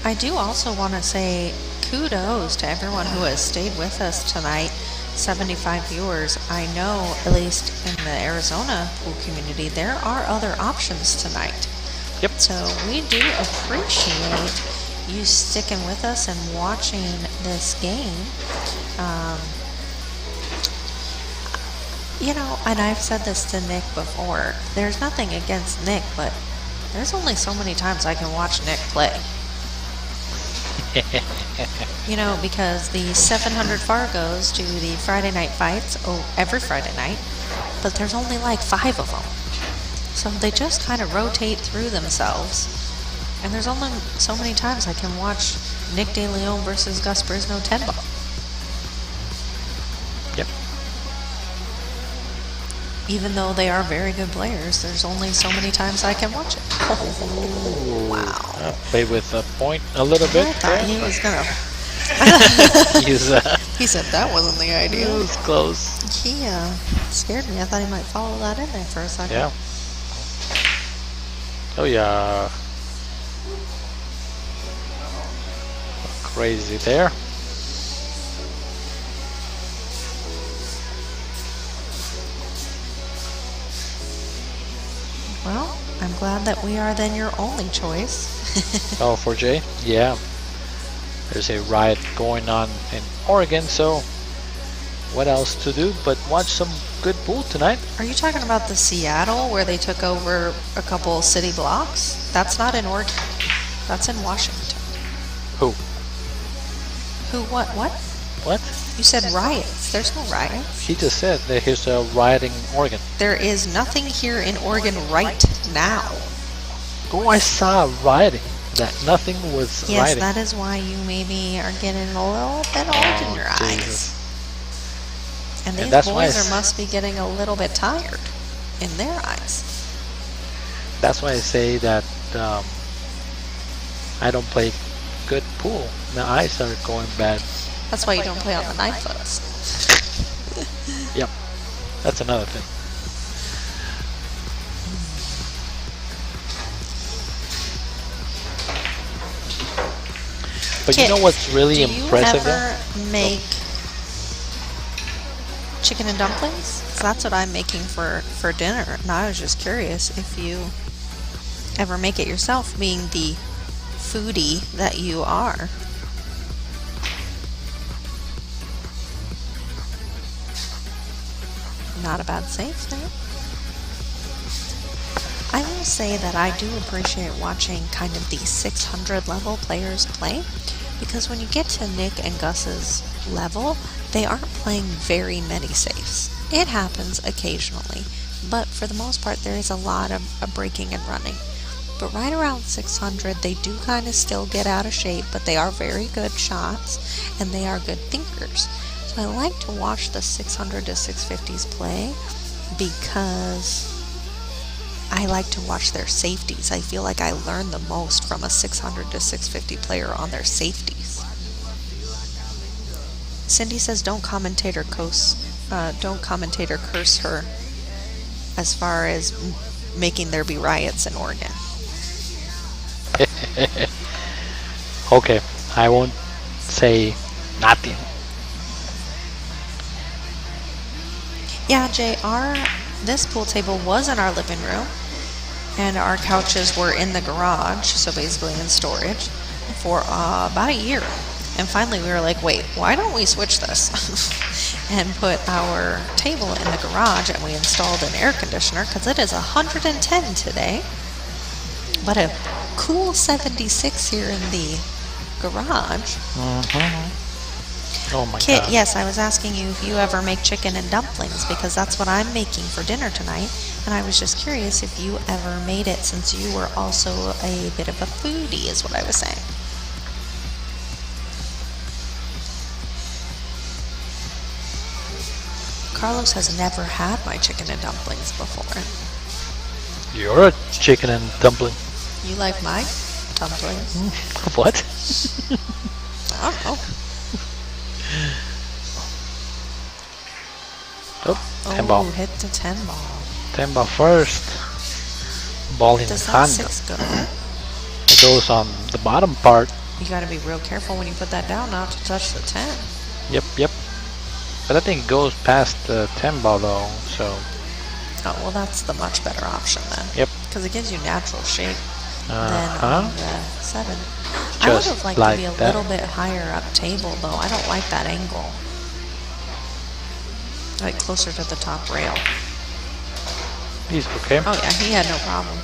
[SPEAKER 3] I do also want to say kudos to everyone who has stayed with us tonight. 75 viewers. I know, at least in the Arizona pool community, there are other options tonight.
[SPEAKER 2] Yep.
[SPEAKER 3] So we do appreciate you sticking with us and watching this game. You know, and I've said this to Nick before, there's nothing against Nick, but there's only so many times I can watch Nick play. You know, because the 700 Fargos do the Friday night fights every Friday night, but there's only like 5 of them. So they just kind of rotate through themselves. And there's only so many times I can watch Nick De Leon versus Gus Brisno 10-ball.
[SPEAKER 2] Yep.
[SPEAKER 3] Even though they are very good players, there's only so many times I can watch it. Oh, wow.
[SPEAKER 2] Played with a point a little bit.
[SPEAKER 3] I thought he was gonna.
[SPEAKER 2] He's
[SPEAKER 3] He said that wasn't the idea.
[SPEAKER 2] it was close.
[SPEAKER 3] He scared me. I thought he might follow that in there for a second.
[SPEAKER 2] Yeah. Oh yeah. Crazy there.
[SPEAKER 3] Well, I'm glad that we are then your only choice.
[SPEAKER 2] Oh, for Jay? Yeah. There's a riot going on in Oregon, so what else to do but watch some good pool tonight?
[SPEAKER 3] Are you talking about the Seattle where they took over a couple city blocks? That's not in Oregon. That's in Washington.
[SPEAKER 2] Who?
[SPEAKER 3] Who? What? What?
[SPEAKER 2] What?
[SPEAKER 3] You said riots. There's no riots.
[SPEAKER 2] He just said that here's a riot in Oregon.
[SPEAKER 3] There is nothing here in Oregon right now.
[SPEAKER 2] Oh, I saw rioting. That nothing was
[SPEAKER 3] Yes,
[SPEAKER 2] rioting.
[SPEAKER 3] that is why you maybe are getting a little bit old in your eyes.
[SPEAKER 2] Jesus.
[SPEAKER 3] And these
[SPEAKER 2] that's why
[SPEAKER 3] boys must be getting a little bit tired in their eyes.
[SPEAKER 2] That's why I say that I don't play good pool. My eyes are going bad.
[SPEAKER 3] That's why you don't play on the 9-foots.
[SPEAKER 2] Yep. That's another thing. But
[SPEAKER 3] Kit,
[SPEAKER 2] you know what's really
[SPEAKER 3] do you
[SPEAKER 2] impressive?
[SPEAKER 3] ever make chicken and dumplings? 'Cause that's what I'm making for dinner. And I was just curious if you ever make it yourself, being the foodie that you are. Not a bad save there. I will say that I do appreciate watching kind of the 600 level players play, because when you get to Nick and Gus's level, they aren't playing very many safes. It happens occasionally, but for the most part there is a lot of breaking and running. But right around 600 they do kind of still get out of shape, but they are very good shots and they are good thinkers. I like to watch the 600 to 650s play because I like to watch their safeties. I feel like I learn the most from a 600 to 650 player on their safeties. Cindy says, don't commentator curse her as far as making there be riots in Oregon.
[SPEAKER 2] Okay, I won't say nothing.
[SPEAKER 3] Yeah, Jay, this pool table was in our living room, and our couches were in the garage, so basically in storage, for about a year. And finally we were like, wait, why don't we switch this? And put our table in the garage, and we installed an air conditioner, because it is 110 today. But a cool 76 here in the garage.
[SPEAKER 2] Oh my
[SPEAKER 3] Kit,
[SPEAKER 2] god.
[SPEAKER 3] yes, I was asking you if you ever make chicken and dumplings, because that's what I'm making for dinner tonight. And I was just curious if you ever made it, since you were also a bit of a foodie, is what I was saying. Carlos has never had my chicken and dumplings before.
[SPEAKER 2] You're a chicken and dumpling.
[SPEAKER 3] You like my dumplings?
[SPEAKER 2] What?
[SPEAKER 3] I don't know.
[SPEAKER 2] Oh, 10 ball.
[SPEAKER 3] Hit the 10 ball.
[SPEAKER 2] 10 ball first. Ball in
[SPEAKER 3] Does
[SPEAKER 2] the
[SPEAKER 3] that
[SPEAKER 2] hand.
[SPEAKER 3] 6 go?
[SPEAKER 2] It goes on the bottom part.
[SPEAKER 3] You gotta be real careful when you put that down not to touch the 10.
[SPEAKER 2] Yep. But I think it goes past the 10 ball though, so.
[SPEAKER 3] Oh, well, that's the much better option then.
[SPEAKER 2] Yep.
[SPEAKER 3] Because it gives you natural shape than
[SPEAKER 2] Uh-huh.
[SPEAKER 3] on the 7. I would
[SPEAKER 2] Just
[SPEAKER 3] have liked
[SPEAKER 2] like
[SPEAKER 3] to be a
[SPEAKER 2] that.
[SPEAKER 3] little bit higher up table, though. I don't like that angle. Like closer to the top rail.
[SPEAKER 2] He's okay.
[SPEAKER 3] Oh, yeah, he had no problem.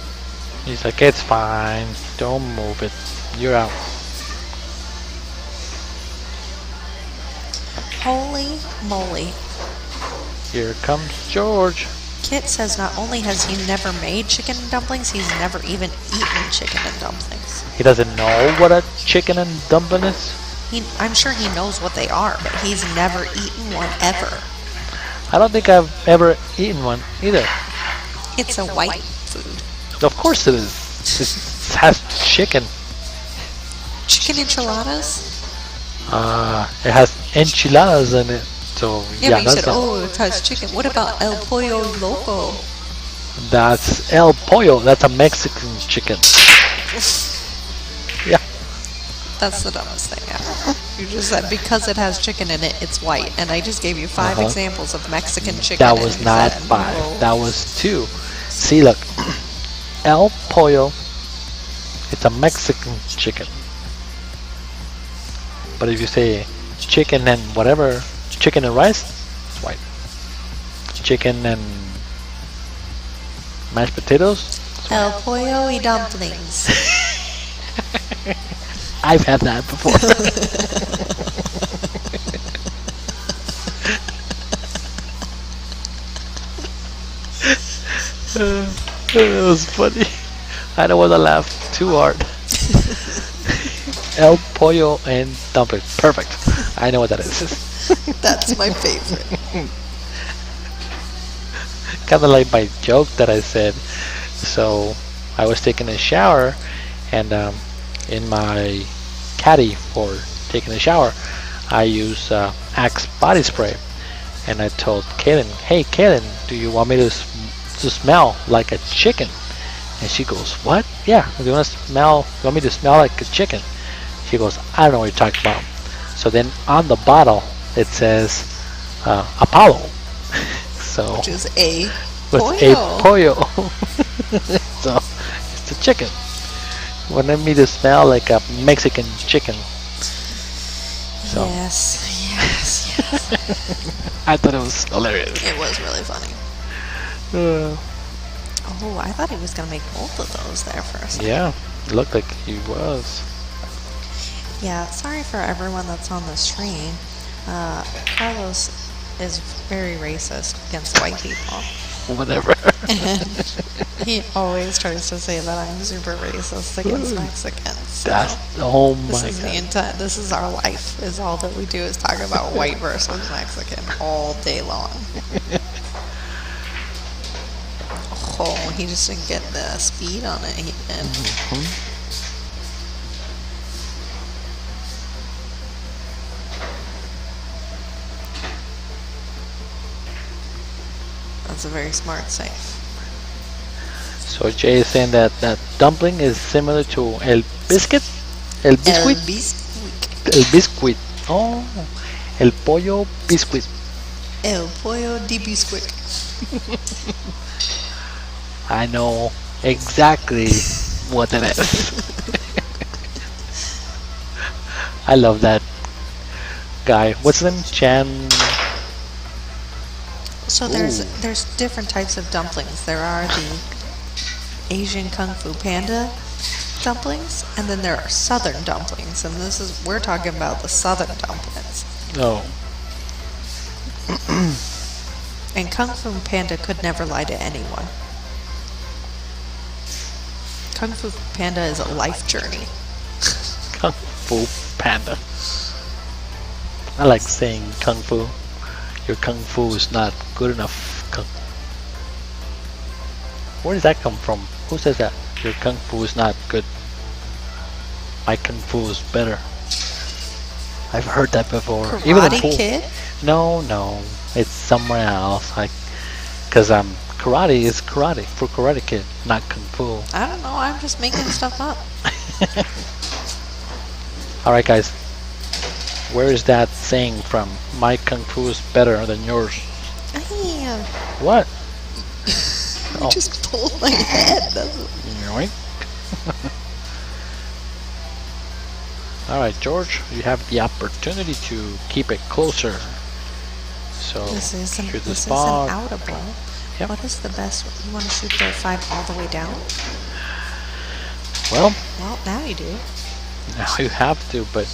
[SPEAKER 2] He's like, it's fine. Don't move it. You're out.
[SPEAKER 3] Holy moly.
[SPEAKER 2] Here comes George.
[SPEAKER 3] Kit says not only has he never made chicken and dumplings, he's never even eaten chicken and dumplings.
[SPEAKER 2] He doesn't know what a chicken and dumpling is.
[SPEAKER 3] I'm sure he knows what they are, but he's never eaten one ever.
[SPEAKER 2] I don't think I've ever eaten one either.
[SPEAKER 3] It's a white food.
[SPEAKER 2] Of course it is. It has chicken.
[SPEAKER 3] Chicken enchiladas?
[SPEAKER 2] It has enchiladas in it. So
[SPEAKER 3] Yeah, but you
[SPEAKER 2] that's
[SPEAKER 3] said, oh, it has chicken. What about El Pollo Loco?
[SPEAKER 2] That's El Pollo. That's a Mexican chicken. Yeah.
[SPEAKER 3] That's the dumbest thing ever. You just said because it has chicken in it, it's white. And I just gave you 5 examples of Mexican chicken.
[SPEAKER 2] That
[SPEAKER 3] and
[SPEAKER 2] was
[SPEAKER 3] you
[SPEAKER 2] not
[SPEAKER 3] said,
[SPEAKER 2] 5.
[SPEAKER 3] no.
[SPEAKER 2] That was 2. See, look. El Pollo. It's a Mexican chicken. But if you say chicken and whatever, chicken and rice, it's white. Chicken and mashed potatoes,
[SPEAKER 3] El Pollo y dumplings.
[SPEAKER 2] I've had that before. It was funny. I don't want to laugh too hard. El Pollo and dumpling. Perfect. I know what that is.
[SPEAKER 3] That's my favorite.
[SPEAKER 2] Kind of like my joke that I said. So I was taking a shower, and in my caddy for taking a shower, I use Axe body spray. And I told Kaylin, "Hey Kaylin, do you want me to smell like a chicken?" And she goes, "What? Yeah, do you want me to smell like a chicken?" She goes, "I don't know what you're talking about." So then on the bottle it says Apollo. So
[SPEAKER 3] Which is a
[SPEAKER 2] with
[SPEAKER 3] pollo.
[SPEAKER 2] a pollo. So it's a chicken. Wanted me to smell like a Mexican chicken. So
[SPEAKER 3] Yes.
[SPEAKER 2] I thought it was hilarious.
[SPEAKER 3] It was really funny. Oh, I thought he was going to make both of those there for a second.
[SPEAKER 2] Yeah, it looked like he was.
[SPEAKER 3] Yeah, sorry for everyone that's on the stream. Carlos is very racist against white people.
[SPEAKER 2] whatever.
[SPEAKER 3] And he always tries to say that I'm super racist against Mexicans. So
[SPEAKER 2] Oh
[SPEAKER 3] this
[SPEAKER 2] my
[SPEAKER 3] is
[SPEAKER 2] god.
[SPEAKER 3] the intent. This is our life. Is all that we do is talk about white versus Mexican all day long. Oh, he just didn't get the speed on it. He did. That's a very smart save.
[SPEAKER 2] So Jay is saying that that dumpling is similar to el biscuit, el biscuit,
[SPEAKER 3] El biscuit.
[SPEAKER 2] el biscuit. Oh, el pollo biscuit.
[SPEAKER 3] El pollo de biscuit.
[SPEAKER 2] I know exactly what that is. I love that guy. What's his name? Chan.
[SPEAKER 3] So there's different types of dumplings. There are the Asian Kung Fu Panda dumplings, and then there are Southern dumplings, and we're talking about the Southern dumplings.
[SPEAKER 2] Oh,
[SPEAKER 3] And Kung Fu Panda could never lie to anyone. Kung Fu Panda is a life journey.
[SPEAKER 2] Kung Fu Panda. I like saying Kung Fu. Your Kung Fu is not good enough. Where does that come from? Who says that? Your Kung Fu is not good. My Kung Fu is better. I've heard that before. Even in
[SPEAKER 3] Karate
[SPEAKER 2] pool.
[SPEAKER 3] Kid?
[SPEAKER 2] No. It's somewhere else. Because karate is karate for Karate Kid, not Kung Fu.
[SPEAKER 3] I don't know. I'm just making stuff up.
[SPEAKER 2] Alright guys, where is that saying from? My Kung Fu is better than yours.
[SPEAKER 3] Damn.
[SPEAKER 2] What?
[SPEAKER 3] You
[SPEAKER 2] Oh.
[SPEAKER 3] just pulled my head.
[SPEAKER 2] Yoink. Alright George, you have the opportunity to keep it closer. So
[SPEAKER 3] This isn't
[SPEAKER 2] shoot the
[SPEAKER 3] this
[SPEAKER 2] spot.
[SPEAKER 3] isn't outable.
[SPEAKER 2] Yep.
[SPEAKER 3] What is the best? You want to shoot the 5 all the way down?
[SPEAKER 2] Well,
[SPEAKER 3] Well, now you do.
[SPEAKER 2] now you have to, but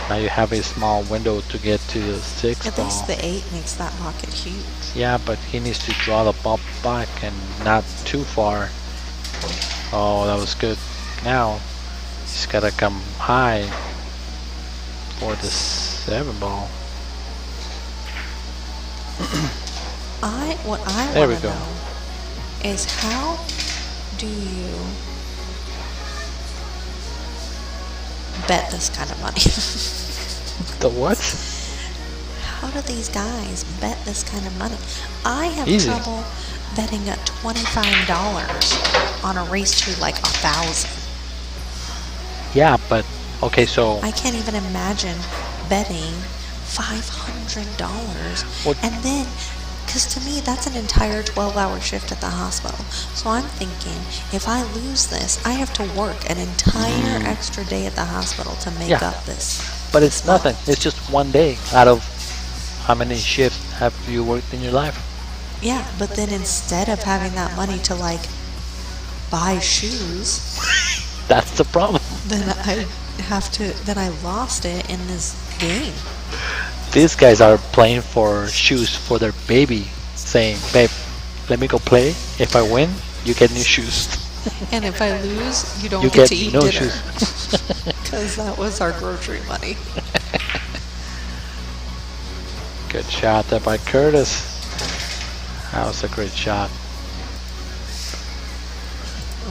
[SPEAKER 2] now you have a small window to get to the 6
[SPEAKER 3] At
[SPEAKER 2] ball.
[SPEAKER 3] least the 8 makes that pocket huge.
[SPEAKER 2] Yeah, but he needs to draw the ball back and not too far. Oh, that was good. Now, he's gotta come high for the 7 ball.
[SPEAKER 3] What I
[SPEAKER 2] There we
[SPEAKER 3] want to
[SPEAKER 2] go.
[SPEAKER 3] know is how do you bet this kind of money?
[SPEAKER 2] The what?
[SPEAKER 3] How do these guys bet this kind of money? I have
[SPEAKER 2] Easy.
[SPEAKER 3] trouble betting at $25 on a race to like 1,000.
[SPEAKER 2] Yeah, but okay, so
[SPEAKER 3] I can't even imagine betting $500.
[SPEAKER 2] What-
[SPEAKER 3] And then, because to me, that's an entire 12-hour shift at the hospital. So I'm thinking, if I lose this, I have to work an entire extra day at the hospital to make
[SPEAKER 2] Yeah.
[SPEAKER 3] up this.
[SPEAKER 2] but it's nothing. It's just one day out of how many shifts have you worked in your life?
[SPEAKER 3] Yeah, but then instead of having that money to like buy shoes,
[SPEAKER 2] That's the problem.
[SPEAKER 3] then I lost it in this game.
[SPEAKER 2] These guys are playing for shoes for their baby, saying, "Babe, let me go play. If I win, you get new shoes.
[SPEAKER 3] And if I lose, you don't
[SPEAKER 2] You
[SPEAKER 3] get
[SPEAKER 2] get
[SPEAKER 3] to eat
[SPEAKER 2] no
[SPEAKER 3] dinner.
[SPEAKER 2] shoes."
[SPEAKER 3] Because that was our grocery money.
[SPEAKER 2] Good shot there by Kurtis. That was a great shot.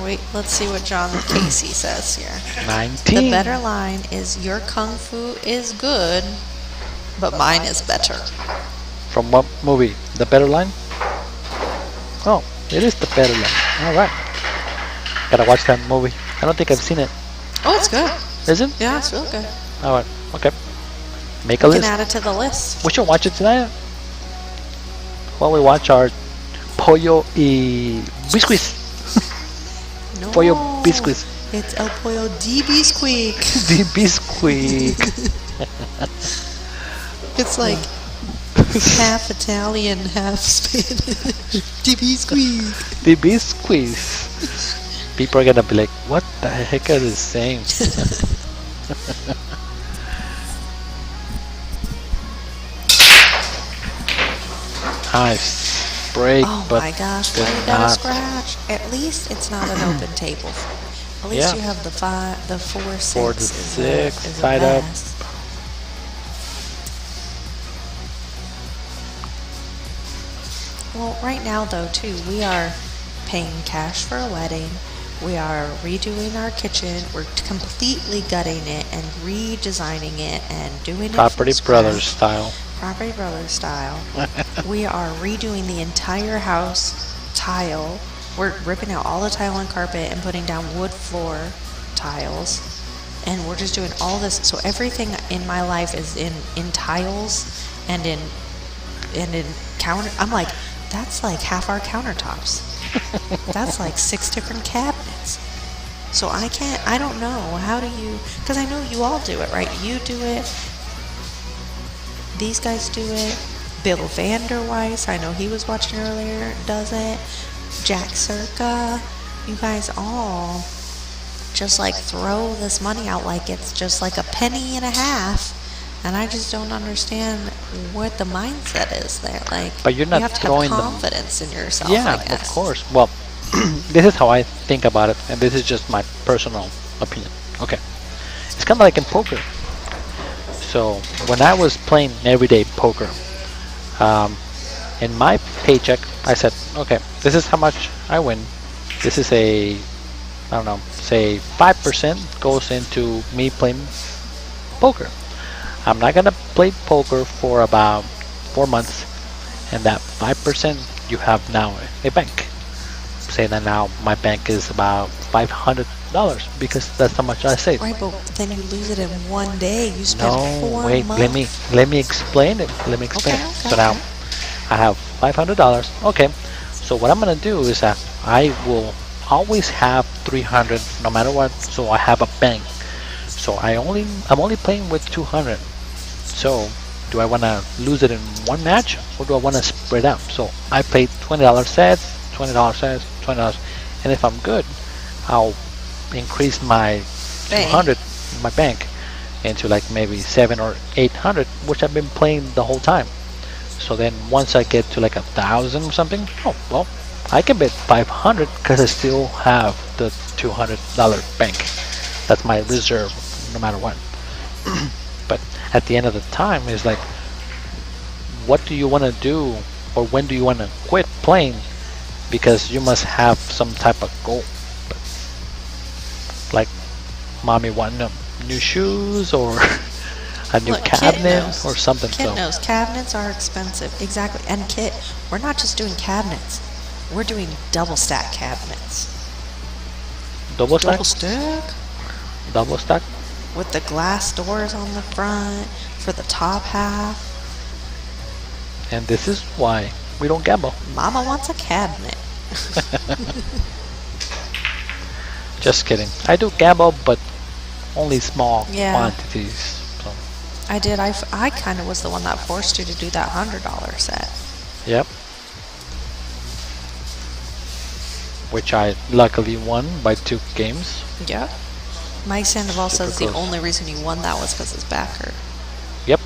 [SPEAKER 3] Wait, let's see what John Casey says here.
[SPEAKER 2] 19.
[SPEAKER 3] The better line is your kung fu is good, but mine is better.
[SPEAKER 2] From what movie? The Better Line? Oh, it is The Better Line. Alright. Gotta watch that movie. I don't think I've seen it.
[SPEAKER 3] Oh, it's good.
[SPEAKER 2] Is it?
[SPEAKER 3] Yeah, it's real good.
[SPEAKER 2] Alright, okay. Make a
[SPEAKER 3] You can
[SPEAKER 2] list.
[SPEAKER 3] add it to the list.
[SPEAKER 2] We should watch it tonight. While we watch our pollo y biscuits.
[SPEAKER 3] No,
[SPEAKER 2] Pollo biscuits.
[SPEAKER 3] It's El Pollo de Bisquick.
[SPEAKER 2] The biscuit.
[SPEAKER 3] It's like half Italian, half Spanish. De Bisquick.
[SPEAKER 2] The biscuits. People are gonna be like, what the heck are they saying? Nice. break,
[SPEAKER 3] Oh
[SPEAKER 2] but
[SPEAKER 3] my gosh,
[SPEAKER 2] did
[SPEAKER 3] why you got a
[SPEAKER 2] not.
[SPEAKER 3] scratch? At least it's not an open table. At least
[SPEAKER 2] Yeah.
[SPEAKER 3] you have the 4-6
[SPEAKER 2] 4 to
[SPEAKER 3] is
[SPEAKER 2] 6,
[SPEAKER 3] a
[SPEAKER 2] tied up.
[SPEAKER 3] mess. Well, right now though too, we are paying cash for a wedding. We are redoing our kitchen. We're completely gutting it and redesigning it and doing it from
[SPEAKER 2] Property
[SPEAKER 3] scratch.
[SPEAKER 2] Brothers style.
[SPEAKER 3] Property Brothers style. We are redoing the entire house tile. We're ripping out all the tile and carpet and putting down wood floor tiles. And we're just doing all this. So everything in my life is in tiles and in counter. I'm like, that's like half our countertops. That's like 6 different cabinets. So I don't know. How do you, because I know you all do it, right? You do it. These guys do it. Bill Vanderweiss, I know he was watching earlier, does it. Jack Circa, you guys all just like throw this money out like it's just like a penny and a half. And I just don't understand what the mindset is there. Like,
[SPEAKER 2] But you're not
[SPEAKER 3] you have to
[SPEAKER 2] throwing
[SPEAKER 3] have
[SPEAKER 2] them.
[SPEAKER 3] confidence in yourself.
[SPEAKER 2] Yeah,
[SPEAKER 3] I guess.
[SPEAKER 2] of course. Well, this is how I think about it, and this is just my personal opinion. Okay, it's kind of like in poker. So when I was playing everyday poker, in my paycheck, I said, okay, this is how much I win. This is I don't know, say 5% goes into me playing poker. I'm not gonna play poker for about 4 months, and that 5% you have now a bank. Say that now my bank is about $500 because that's how much I save.
[SPEAKER 3] Right, but then you lose it in one day. You spend
[SPEAKER 2] No,
[SPEAKER 3] 4
[SPEAKER 2] wait,
[SPEAKER 3] months.
[SPEAKER 2] let me explain it. Let me explain
[SPEAKER 3] Okay,
[SPEAKER 2] it.
[SPEAKER 3] okay,
[SPEAKER 2] So now
[SPEAKER 3] okay.
[SPEAKER 2] I have $500. Okay, so what I'm gonna do is that I will always have 300 no matter what. So I have a bank. So I'm only playing with 200. So do I want to lose it in one match, or do I want to spread out? So I play $20 sets, $20 sets, $20, and if I'm good, I'll increase my 200 in my bank into like maybe 700 or 800, which I've been playing the whole time. So then once I get to like 1,000 or something, oh well, I can bet 500 because I still have the $200 bank. That's my reserve, no matter what. But at the end of the time, it's like, what do you want to do, or when do you want to quit playing? Because you must have some type of goal. Like, mommy wanting new shoes, or a new
[SPEAKER 3] Look,
[SPEAKER 2] cabinet,
[SPEAKER 3] Kit knows.
[SPEAKER 2] or something.
[SPEAKER 3] Kit
[SPEAKER 2] So
[SPEAKER 3] knows cabinets are expensive. Exactly. And Kit, we're not just doing cabinets. We're doing double stack cabinets.
[SPEAKER 2] double stack,
[SPEAKER 3] Double stack?
[SPEAKER 2] double stack.
[SPEAKER 3] With the glass doors on the front for the top half.
[SPEAKER 2] And this is why we don't gamble.
[SPEAKER 3] Mama wants a cabinet.
[SPEAKER 2] Just kidding. I do gamble, but only small
[SPEAKER 3] Yeah.
[SPEAKER 2] quantities. So,
[SPEAKER 3] I did. I kind of was the one that forced you to do that $100 set.
[SPEAKER 2] yep. Which I luckily won by 2 games.
[SPEAKER 3] Yeah. Mike Sandoval
[SPEAKER 2] Super
[SPEAKER 3] says the
[SPEAKER 2] close.
[SPEAKER 3] only reason he won that was because his back hurt.
[SPEAKER 2] Yep.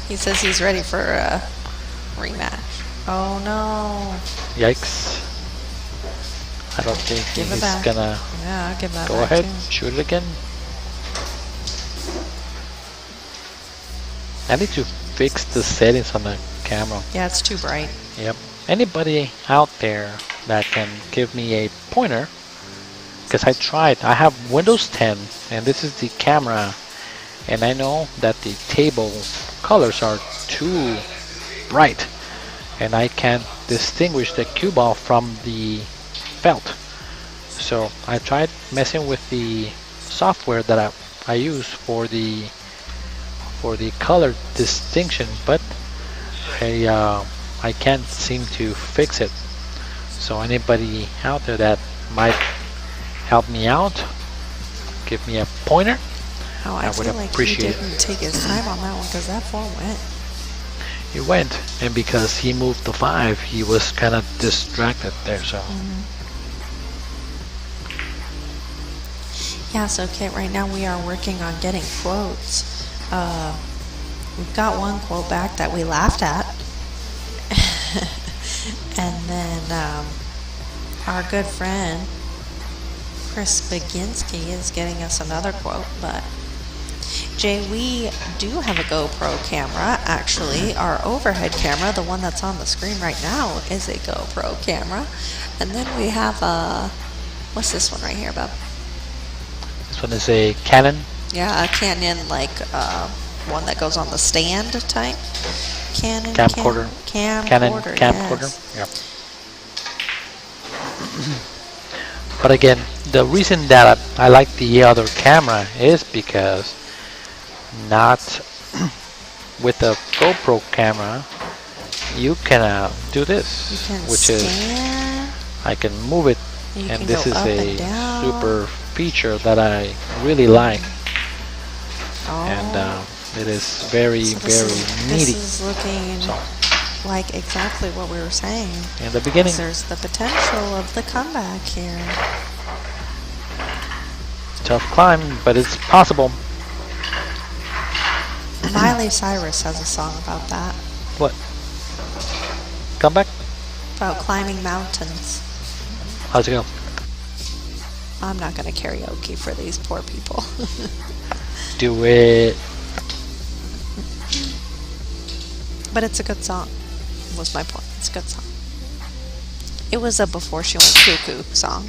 [SPEAKER 3] He says he's ready for a rematch. Oh no.
[SPEAKER 2] Yikes. I don't think
[SPEAKER 3] Give it
[SPEAKER 2] he's
[SPEAKER 3] back.
[SPEAKER 2] gonna
[SPEAKER 3] Yeah, I'll give that
[SPEAKER 2] go
[SPEAKER 3] back
[SPEAKER 2] ahead,
[SPEAKER 3] too.
[SPEAKER 2] shoot it again. I need to fix the settings on the camera.
[SPEAKER 3] Yeah, it's too bright.
[SPEAKER 2] Yep. Anybody out there that can give me a pointer? Because I tried. I have Windows 10, and this is the camera, and I know that the table colors are too bright, and I can't distinguish the cue ball from the felt. So I tried messing with the software that I use for the color distinction, but I can't seem to fix it. So anybody out there that might help me out, give me a pointer.
[SPEAKER 3] Oh, I
[SPEAKER 2] I would
[SPEAKER 3] feel like he
[SPEAKER 2] appreciate it.
[SPEAKER 3] didn't take his time on that one because that phone went.
[SPEAKER 2] He went, and because he moved the 5, he was kind of distracted there. So
[SPEAKER 3] Yeah, so Kit, right now we are working on getting quotes. We've got one quote back that we laughed at, And then our good friend Chris Baginski is getting us another quote. But Jay, we do have a GoPro camera. Actually, our overhead camera, the one that's on the screen right now, is a GoPro camera. And then we have a, what's this one right here, Bob?
[SPEAKER 2] This one is a Canon.
[SPEAKER 3] Yeah, a Canon, like one that goes on the stand type. Canon
[SPEAKER 2] Camcorder.
[SPEAKER 3] Camcorder.
[SPEAKER 2] Camcorder.
[SPEAKER 3] Yes.
[SPEAKER 2] Yeah. But again, the reason that I like the other camera is because not with the GoPro camera you can do this,
[SPEAKER 3] You can
[SPEAKER 2] which
[SPEAKER 3] stand.
[SPEAKER 2] is I can move it,
[SPEAKER 3] You
[SPEAKER 2] and
[SPEAKER 3] can
[SPEAKER 2] this
[SPEAKER 3] go
[SPEAKER 2] is
[SPEAKER 3] up
[SPEAKER 2] a
[SPEAKER 3] and down.
[SPEAKER 2] super feature that I really like.
[SPEAKER 3] Oh.
[SPEAKER 2] And it is very,
[SPEAKER 3] So
[SPEAKER 2] very needy.
[SPEAKER 3] This is looking
[SPEAKER 2] So,
[SPEAKER 3] like exactly what we were saying.
[SPEAKER 2] in the beginning,
[SPEAKER 3] There's the potential of the comeback here.
[SPEAKER 2] tough climb, but it's possible.
[SPEAKER 3] Miley Cyrus has a song about that,
[SPEAKER 2] What? Come back?
[SPEAKER 3] about climbing mountains.
[SPEAKER 2] How's it go?
[SPEAKER 3] I'm not going to karaoke for these poor people.
[SPEAKER 2] Do it.
[SPEAKER 3] But it's a good song, was my point. It's a good song. It was a Before She Went Cuckoo song.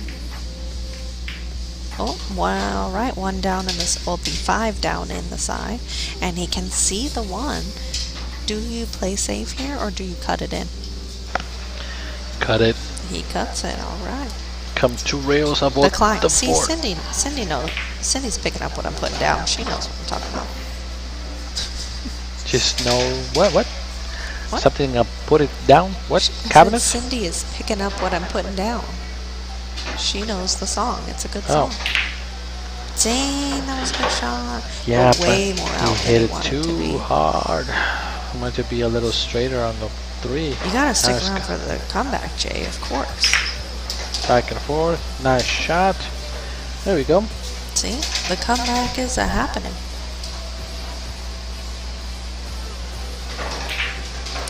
[SPEAKER 3] Oh, well, right, one down in this, well, the 5 down in the side, and he can see the 1. Do you play safe here, or do you cut it in?
[SPEAKER 2] Cut it.
[SPEAKER 3] He cuts it, all right.
[SPEAKER 2] Come to rails, avoid
[SPEAKER 3] The climb.
[SPEAKER 2] the
[SPEAKER 3] See,
[SPEAKER 2] board.
[SPEAKER 3] Cindy knows. Cindy's picking up what I'm putting down. She knows what I'm talking about.
[SPEAKER 2] Just know what?
[SPEAKER 3] What?
[SPEAKER 2] Something. Put it down. What?
[SPEAKER 3] I said
[SPEAKER 2] Cabinets?
[SPEAKER 3] Cindy is picking up what I'm putting down. She knows the song. It's a good
[SPEAKER 2] Oh.
[SPEAKER 3] song. Dang, that was a good shot.
[SPEAKER 2] Yeah,
[SPEAKER 3] But way more
[SPEAKER 2] but
[SPEAKER 3] out
[SPEAKER 2] you
[SPEAKER 3] than
[SPEAKER 2] hit
[SPEAKER 3] you
[SPEAKER 2] it
[SPEAKER 3] want it to be.
[SPEAKER 2] too hard. I want it to be a little straighter on the 3.
[SPEAKER 3] You gotta stick
[SPEAKER 2] Nice.
[SPEAKER 3] around for the comeback, Jay, of course.
[SPEAKER 2] Back and forth. Nice shot. There we go.
[SPEAKER 3] See? The comeback is happening.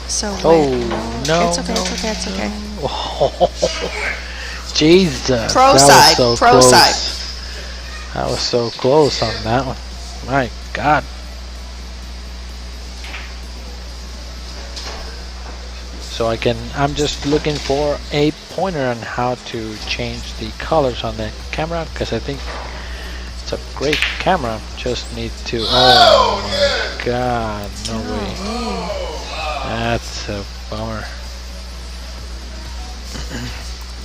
[SPEAKER 3] So,
[SPEAKER 2] Oh, no.
[SPEAKER 3] It's okay,
[SPEAKER 2] no,
[SPEAKER 3] it's okay, it's okay.
[SPEAKER 2] Oh, Jesus.
[SPEAKER 3] Pro
[SPEAKER 2] that
[SPEAKER 3] side,
[SPEAKER 2] was so
[SPEAKER 3] pro
[SPEAKER 2] close.
[SPEAKER 3] side.
[SPEAKER 2] That was so close on that one. My God. So I'm just looking for a pointer on how to change the colors on the camera, because I think it's a great camera. Just need to, oh my God, no way. That's a bummer.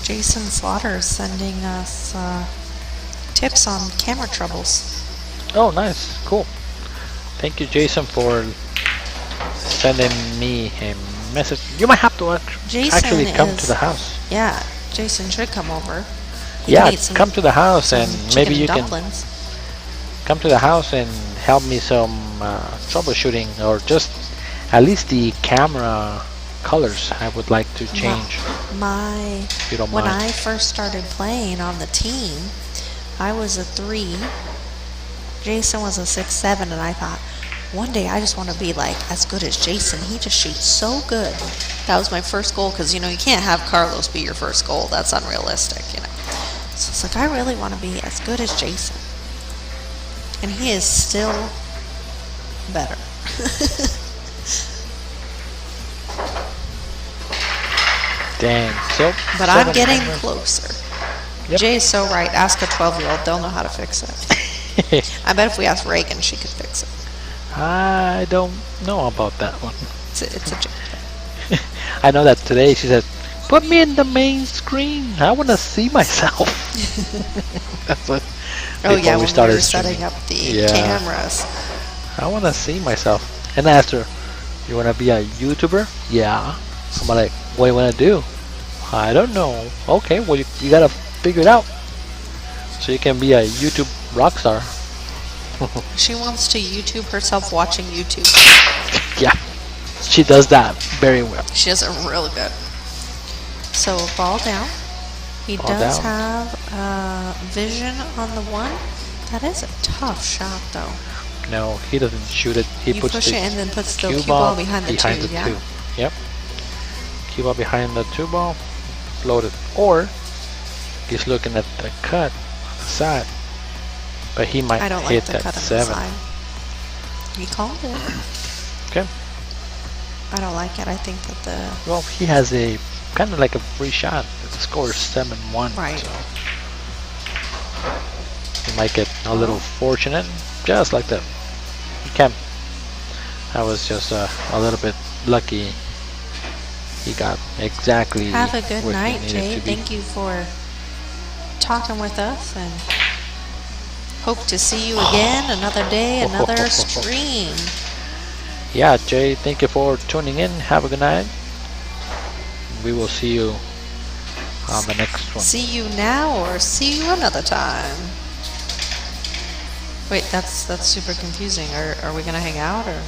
[SPEAKER 3] Jason Slaughter is sending us tips on camera troubles.
[SPEAKER 2] Oh, nice, cool. Thank you, Jason, for sending me a message. You might have to actually come to the house.
[SPEAKER 3] Yeah, Jason should come over. He
[SPEAKER 2] Yeah,
[SPEAKER 3] can eat some-
[SPEAKER 2] come to the house, and
[SPEAKER 3] some
[SPEAKER 2] maybe
[SPEAKER 3] chicken
[SPEAKER 2] you
[SPEAKER 3] dumplings.
[SPEAKER 2] can come to the house and help me some troubleshooting, or just at least the camera colors I would like to change. If you don't
[SPEAKER 3] When
[SPEAKER 2] mind.
[SPEAKER 3] I first started playing on the team, I was a 3. Jason was a 6'7", and I thought, one day I just want to be like as good as Jason. He just shoots so good. That was my first goal, because you can't have Carlos be your first goal. That's unrealistic, So it's like, I really want to be as good as Jason, and he is still better.
[SPEAKER 2] Dang. So,
[SPEAKER 3] But I'm
[SPEAKER 2] 7
[SPEAKER 3] getting
[SPEAKER 2] hundred.
[SPEAKER 3] closer.
[SPEAKER 2] Yep.
[SPEAKER 3] Jay's so right. Ask a 12-year-old. They'll know how to fix it. I bet if we asked Reagan, she could fix it.
[SPEAKER 2] I don't know about that one.
[SPEAKER 3] It's a joke.
[SPEAKER 2] I know that today she said, "Put me in the main screen. I want to see myself." That's what.
[SPEAKER 3] Oh
[SPEAKER 2] before
[SPEAKER 3] yeah, when we
[SPEAKER 2] started
[SPEAKER 3] were setting
[SPEAKER 2] streaming.
[SPEAKER 3] up the
[SPEAKER 2] Yeah.
[SPEAKER 3] cameras.
[SPEAKER 2] I want to see myself. And I asked her, "You want to be a YouTuber?" Yeah. I'm like, "What do you want to do?" I don't know. Okay, well you gotta figure it out. So you can be a YouTube rock star.
[SPEAKER 3] She wants to YouTube herself watching YouTube.
[SPEAKER 2] Yeah, she does that very well.
[SPEAKER 3] She does it real good. So ball down. He
[SPEAKER 2] Ball
[SPEAKER 3] does
[SPEAKER 2] down.
[SPEAKER 3] have vision on the 1. That is a tough shot, though.
[SPEAKER 2] No, he doesn't shoot it. He
[SPEAKER 3] You
[SPEAKER 2] puts
[SPEAKER 3] push
[SPEAKER 2] the
[SPEAKER 3] it and then puts the
[SPEAKER 2] cue
[SPEAKER 3] cue ball behind the 2, yeah?
[SPEAKER 2] Yep. keep up behind the 2-ball, load it, or he's looking at the cut on the side, but he might
[SPEAKER 3] I don't
[SPEAKER 2] hit
[SPEAKER 3] like the
[SPEAKER 2] that
[SPEAKER 3] cut on the
[SPEAKER 2] 7.
[SPEAKER 3] side. He called it.
[SPEAKER 2] Okay.
[SPEAKER 3] I don't like it. I think that the
[SPEAKER 2] Well, he has a kind of like a free shot. The score is 7-1.
[SPEAKER 3] Right.
[SPEAKER 2] So he might get a little fortunate, just like that. He can. I was just a little bit lucky. He got exactly.
[SPEAKER 3] have a good
[SPEAKER 2] where he
[SPEAKER 3] night,
[SPEAKER 2] needed
[SPEAKER 3] Jay.
[SPEAKER 2] to be.
[SPEAKER 3] Thank you for talking with us, and hope to see you again another day, another stream.
[SPEAKER 2] Yeah, Jay, thank you for tuning in. Have a good night. We will see you on the next one.
[SPEAKER 3] See you now or see you another time. Wait, that's super confusing. Are we gonna hang out or?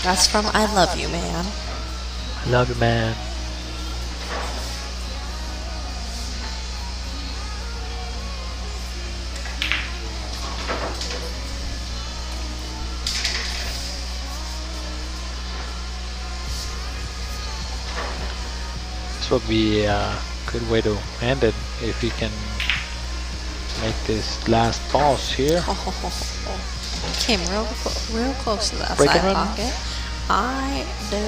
[SPEAKER 3] That's from I Love You, Man.
[SPEAKER 2] I love you, man. This would be a good way to end it if you can make this last pause here.
[SPEAKER 3] Came real close to that
[SPEAKER 2] Break and
[SPEAKER 3] side
[SPEAKER 2] run?
[SPEAKER 3] pocket. I do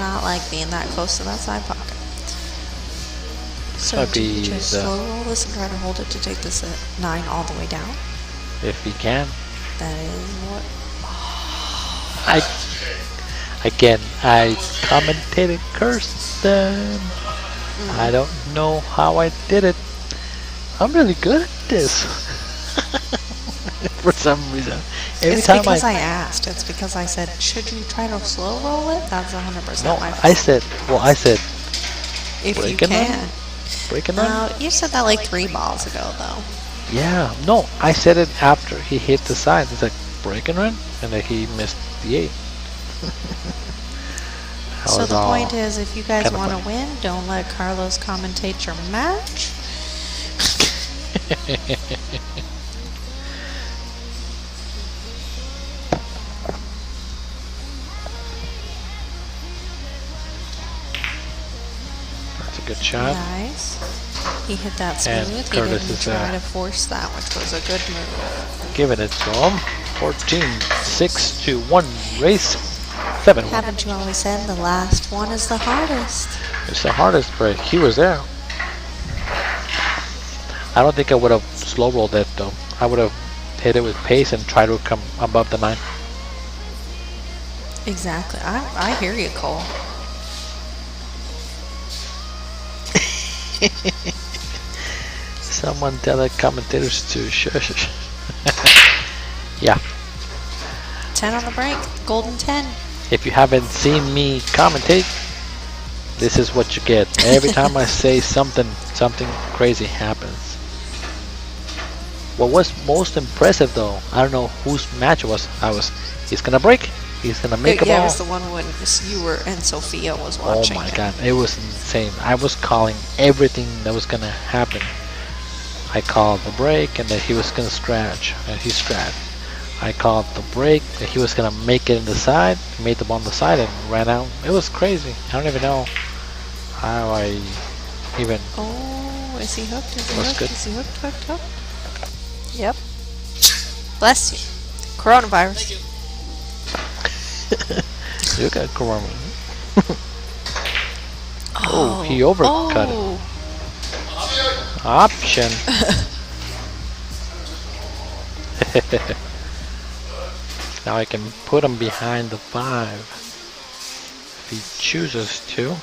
[SPEAKER 3] not like being that close to that side pocket. So
[SPEAKER 2] might
[SPEAKER 3] do you
[SPEAKER 2] be
[SPEAKER 3] just
[SPEAKER 2] the-
[SPEAKER 3] slow roll this and try to hold it to take this at 9 all the way down?
[SPEAKER 2] If you can.
[SPEAKER 3] That is what.
[SPEAKER 2] I commentated Kirsten. I don't know how I did it. I'm really good at this. For some reason. Every
[SPEAKER 3] It's
[SPEAKER 2] time
[SPEAKER 3] because I asked. It's because I said, should you try to slow roll it? That's 100%
[SPEAKER 2] No,
[SPEAKER 3] my fault.
[SPEAKER 2] I said
[SPEAKER 3] if you
[SPEAKER 2] break and run?
[SPEAKER 3] can.
[SPEAKER 2] break and run.
[SPEAKER 3] No, you said that like 3 balls ago, though.
[SPEAKER 2] Yeah, no, I said it after he hit the side. It's like break and run, and then he missed the 8. That
[SPEAKER 3] So
[SPEAKER 2] was
[SPEAKER 3] the
[SPEAKER 2] all
[SPEAKER 3] point is, if you guys
[SPEAKER 2] kinda
[SPEAKER 3] want to
[SPEAKER 2] funny.
[SPEAKER 3] win, don't let Carlos commentate your match.
[SPEAKER 2] That's a good shot.
[SPEAKER 3] Nice. He hit that
[SPEAKER 2] And
[SPEAKER 3] smooth. He
[SPEAKER 2] Curtis
[SPEAKER 3] didn't
[SPEAKER 2] is,
[SPEAKER 3] try to force that, which was a good move.
[SPEAKER 2] Giving it to him. 14-6 to 1 race. 7-1.
[SPEAKER 3] Haven't you always said the last one is the hardest?
[SPEAKER 2] It's the hardest break. He was there. I don't think I would have slow rolled it though. I would have hit it with pace and try to come above the 9.
[SPEAKER 3] Exactly. I hear you, Cole.
[SPEAKER 2] Someone tell the commentators to shush. Yeah.
[SPEAKER 3] 10 on the break. Golden 10.
[SPEAKER 2] If you haven't seen me commentate, this is what you get. Every time I say something crazy happens. What was most impressive though, I don't know whose match it was. He's gonna break. He's gonna make a
[SPEAKER 3] Yeah, it
[SPEAKER 2] ball.
[SPEAKER 3] was the one when you were and Sophia was
[SPEAKER 2] Oh
[SPEAKER 3] watching.
[SPEAKER 2] my god, it was insane. I was calling everything that was gonna happen. I called the break and that he was gonna scratch, and he scratched. I called the break that he was gonna make it in the side, made the ball on the side and ran out. It was crazy. I don't even know how I even.
[SPEAKER 3] Oh, is he hooked? Is he
[SPEAKER 2] That's
[SPEAKER 3] hooked?
[SPEAKER 2] good.
[SPEAKER 3] Is he hooked? Yep. Bless you. Coronavirus.
[SPEAKER 2] You got corona. Oh, he overcut it. Option. Now I can put him behind the 5 if he chooses to.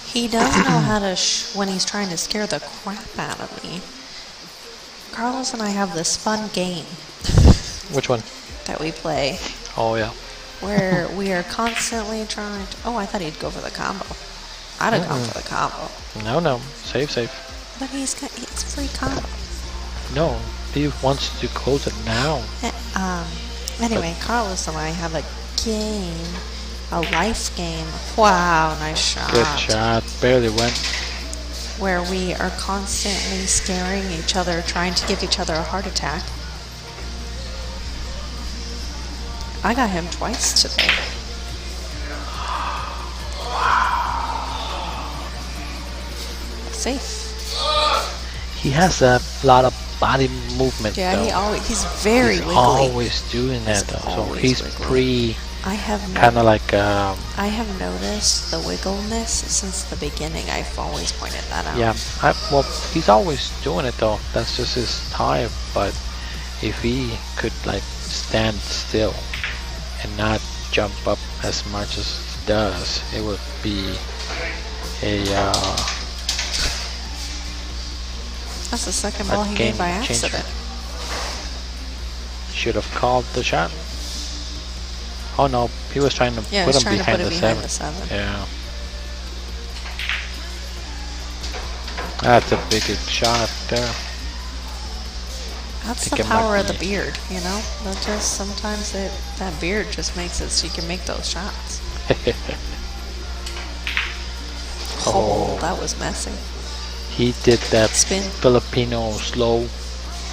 [SPEAKER 3] He does know how to, when he's trying to scare the crap out of me. Carlos and I have this fun game
[SPEAKER 2] Which one?
[SPEAKER 3] that we play
[SPEAKER 2] Oh yeah.
[SPEAKER 3] where we are constantly trying to... Oh, I thought he'd go for the combo. I'd have gone for the combo.
[SPEAKER 2] No. Safe.
[SPEAKER 3] But it's free combo.
[SPEAKER 2] No. He wants to close it now.
[SPEAKER 3] Anyway, Carlos and I have a game, a life game. Wow, nice shot.
[SPEAKER 2] Good shot. Barely went.
[SPEAKER 3] Where we are constantly scaring each other, trying to give each other a heart attack. I got him twice today. Safe.
[SPEAKER 2] He has a lot of body movement.
[SPEAKER 3] Yeah,
[SPEAKER 2] though.
[SPEAKER 3] he's very wiggly.
[SPEAKER 2] Always doing that though. So
[SPEAKER 3] always
[SPEAKER 2] he's
[SPEAKER 3] wiggly. I have
[SPEAKER 2] kind of like
[SPEAKER 3] I have noticed the wiggleness since the beginning. I've always pointed that out.
[SPEAKER 2] yeah. Well, he's always doing it though. That's just his type. But if he could like stand still and not jump up as much as he does, it would be a
[SPEAKER 3] That's the second ball he made by accident.
[SPEAKER 2] Should have called the shot. Oh no, he was trying to put him behind the seven. Yeah. That's a big shot there.
[SPEAKER 3] That's the power of the beard, you know? That just sometimes that beard just makes it so you can make those shots. Oh, that was messy.
[SPEAKER 2] He did that
[SPEAKER 3] spin.
[SPEAKER 2] Filipino slow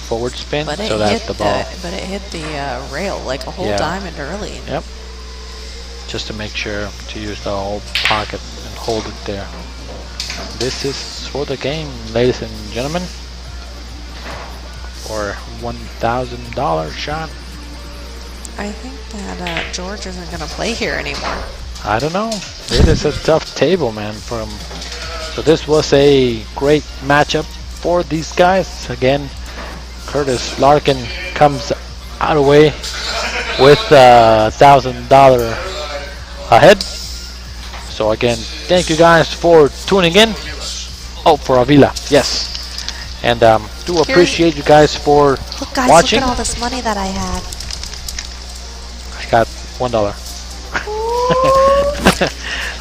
[SPEAKER 2] forward spin,
[SPEAKER 3] but
[SPEAKER 2] so that's the ball.
[SPEAKER 3] But it hit the rail like a whole diamond early.
[SPEAKER 2] Yep. Just to make sure to use the whole pocket and hold it there. This is for the game, ladies and gentlemen. For $1,000 shot.
[SPEAKER 3] I think that George isn't going to play here anymore.
[SPEAKER 2] I don't know. It is a tough table, man, for him. So this was a great matchup for these guys. Again, Kurtis Larkin comes out of the way with $1,000 ahead. So again, thank you guys for tuning in. Oh, for Avila, yes. And do appreciate you guys for watching.
[SPEAKER 3] Look at all this money that I had.
[SPEAKER 2] I got $1.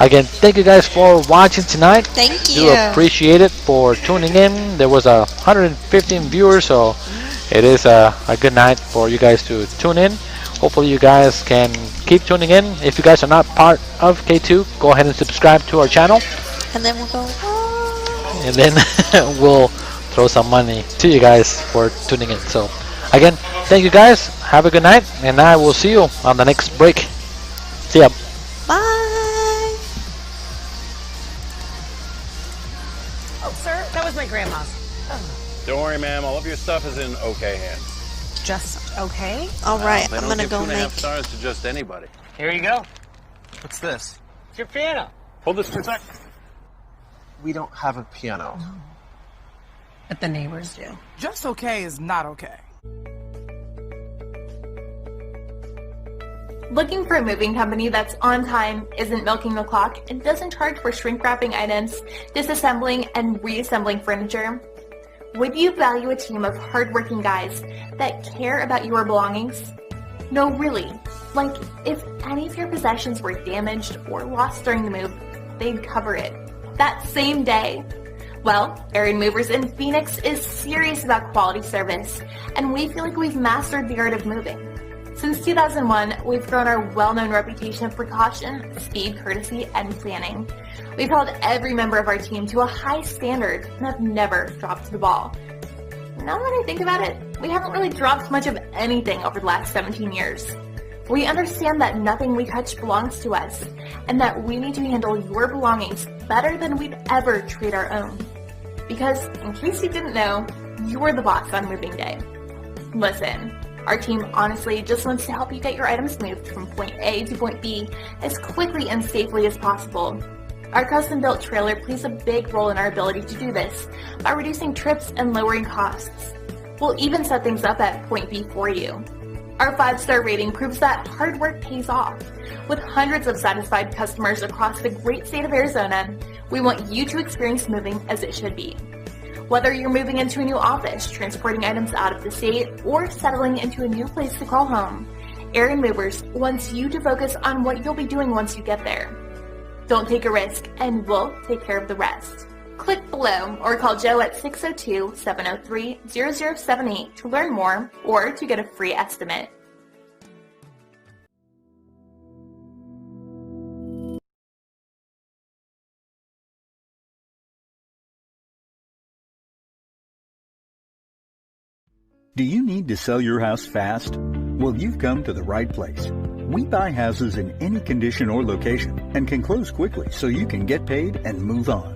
[SPEAKER 2] Again, thank you guys for watching tonight.
[SPEAKER 3] Thank you.
[SPEAKER 2] Do appreciate it for tuning in. There was 115 viewers, so it is a good night for you guys to tune in. Hopefully you guys can keep tuning in. If you guys are not part of K2, go ahead and subscribe to our channel.
[SPEAKER 3] And then we'll go.
[SPEAKER 2] And then we'll throw some money to you guys for tuning in. So again, thank you guys. Have a good night, and I will see you on the next break. See ya.
[SPEAKER 3] Bye.
[SPEAKER 4] Oh, sir, that was my grandma's. Oh.
[SPEAKER 5] Don't worry, ma'am. All of your stuff is in okay hands.
[SPEAKER 4] Just okay?
[SPEAKER 3] All right,
[SPEAKER 5] They
[SPEAKER 3] I'm
[SPEAKER 5] don't
[SPEAKER 3] gonna
[SPEAKER 5] give
[SPEAKER 3] go
[SPEAKER 5] 2.5
[SPEAKER 3] make.
[SPEAKER 5] stars to just anybody.
[SPEAKER 6] Here you go. What's this? It's your piano.
[SPEAKER 5] Hold this for a sec.
[SPEAKER 6] We don't have a piano.
[SPEAKER 4] No. But the neighbors do.
[SPEAKER 7] Just okay is not okay.
[SPEAKER 8] Looking for a moving company that's on time, isn't milking the clock, and doesn't charge for shrink wrapping items, disassembling, and reassembling furniture? Would you value a team of hardworking guys that care about your belongings? No, really. Like, if any of your possessions were damaged or lost during the move, they'd cover it that same day. Well, Aaron Movers in Phoenix is serious about quality service, and we feel like we've mastered the art of moving. Since 2001, we've grown our well-known reputation of precaution, speed, courtesy, and planning. We've held every member of our team to a high standard and have never dropped the ball. Now that I think about it, we haven't really dropped much of anything over the last 17 years. We understand that nothing we touch belongs to us, and that we need to handle your belongings better than we'd ever treat our own. Because, in case you didn't know, you're the boss on moving day. Listen, our team honestly just wants to help you get your items moved from point A to point B as quickly and safely as possible. Our custom-built trailer plays a big role in our ability to do this by reducing trips and lowering costs. We'll even set things up at point B for you. Our 5-star rating proves that hard work pays off. With hundreds of satisfied customers across the great state of Arizona, we want you to experience moving as it should be. Whether you're moving into a new office, transporting items out of the state, or settling into a new place to call home, Aaron Movers wants you to focus on what you'll be doing once you get there. Don't take a risk, and we'll take care of the rest. Click below or call Joe at 602-703-0078 to learn more or to get a free estimate.
[SPEAKER 1] Do you need to sell your house fast? Well, you've come to the right place. We buy houses in any condition or location and can close quickly so you can get paid and move on.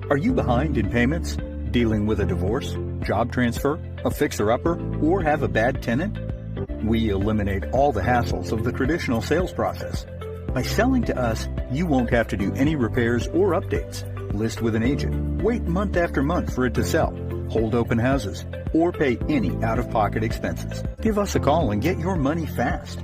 [SPEAKER 1] Are you behind in payments, dealing with a divorce, job transfer, a fixer-upper, or have a bad tenant? We eliminate all the hassles of the traditional sales process. By selling to us, you won't have to do any repairs or updates, list with an agent, wait month after month for it to sell, hold open houses, or pay any out-of-pocket expenses. Give us a call and get your money fast.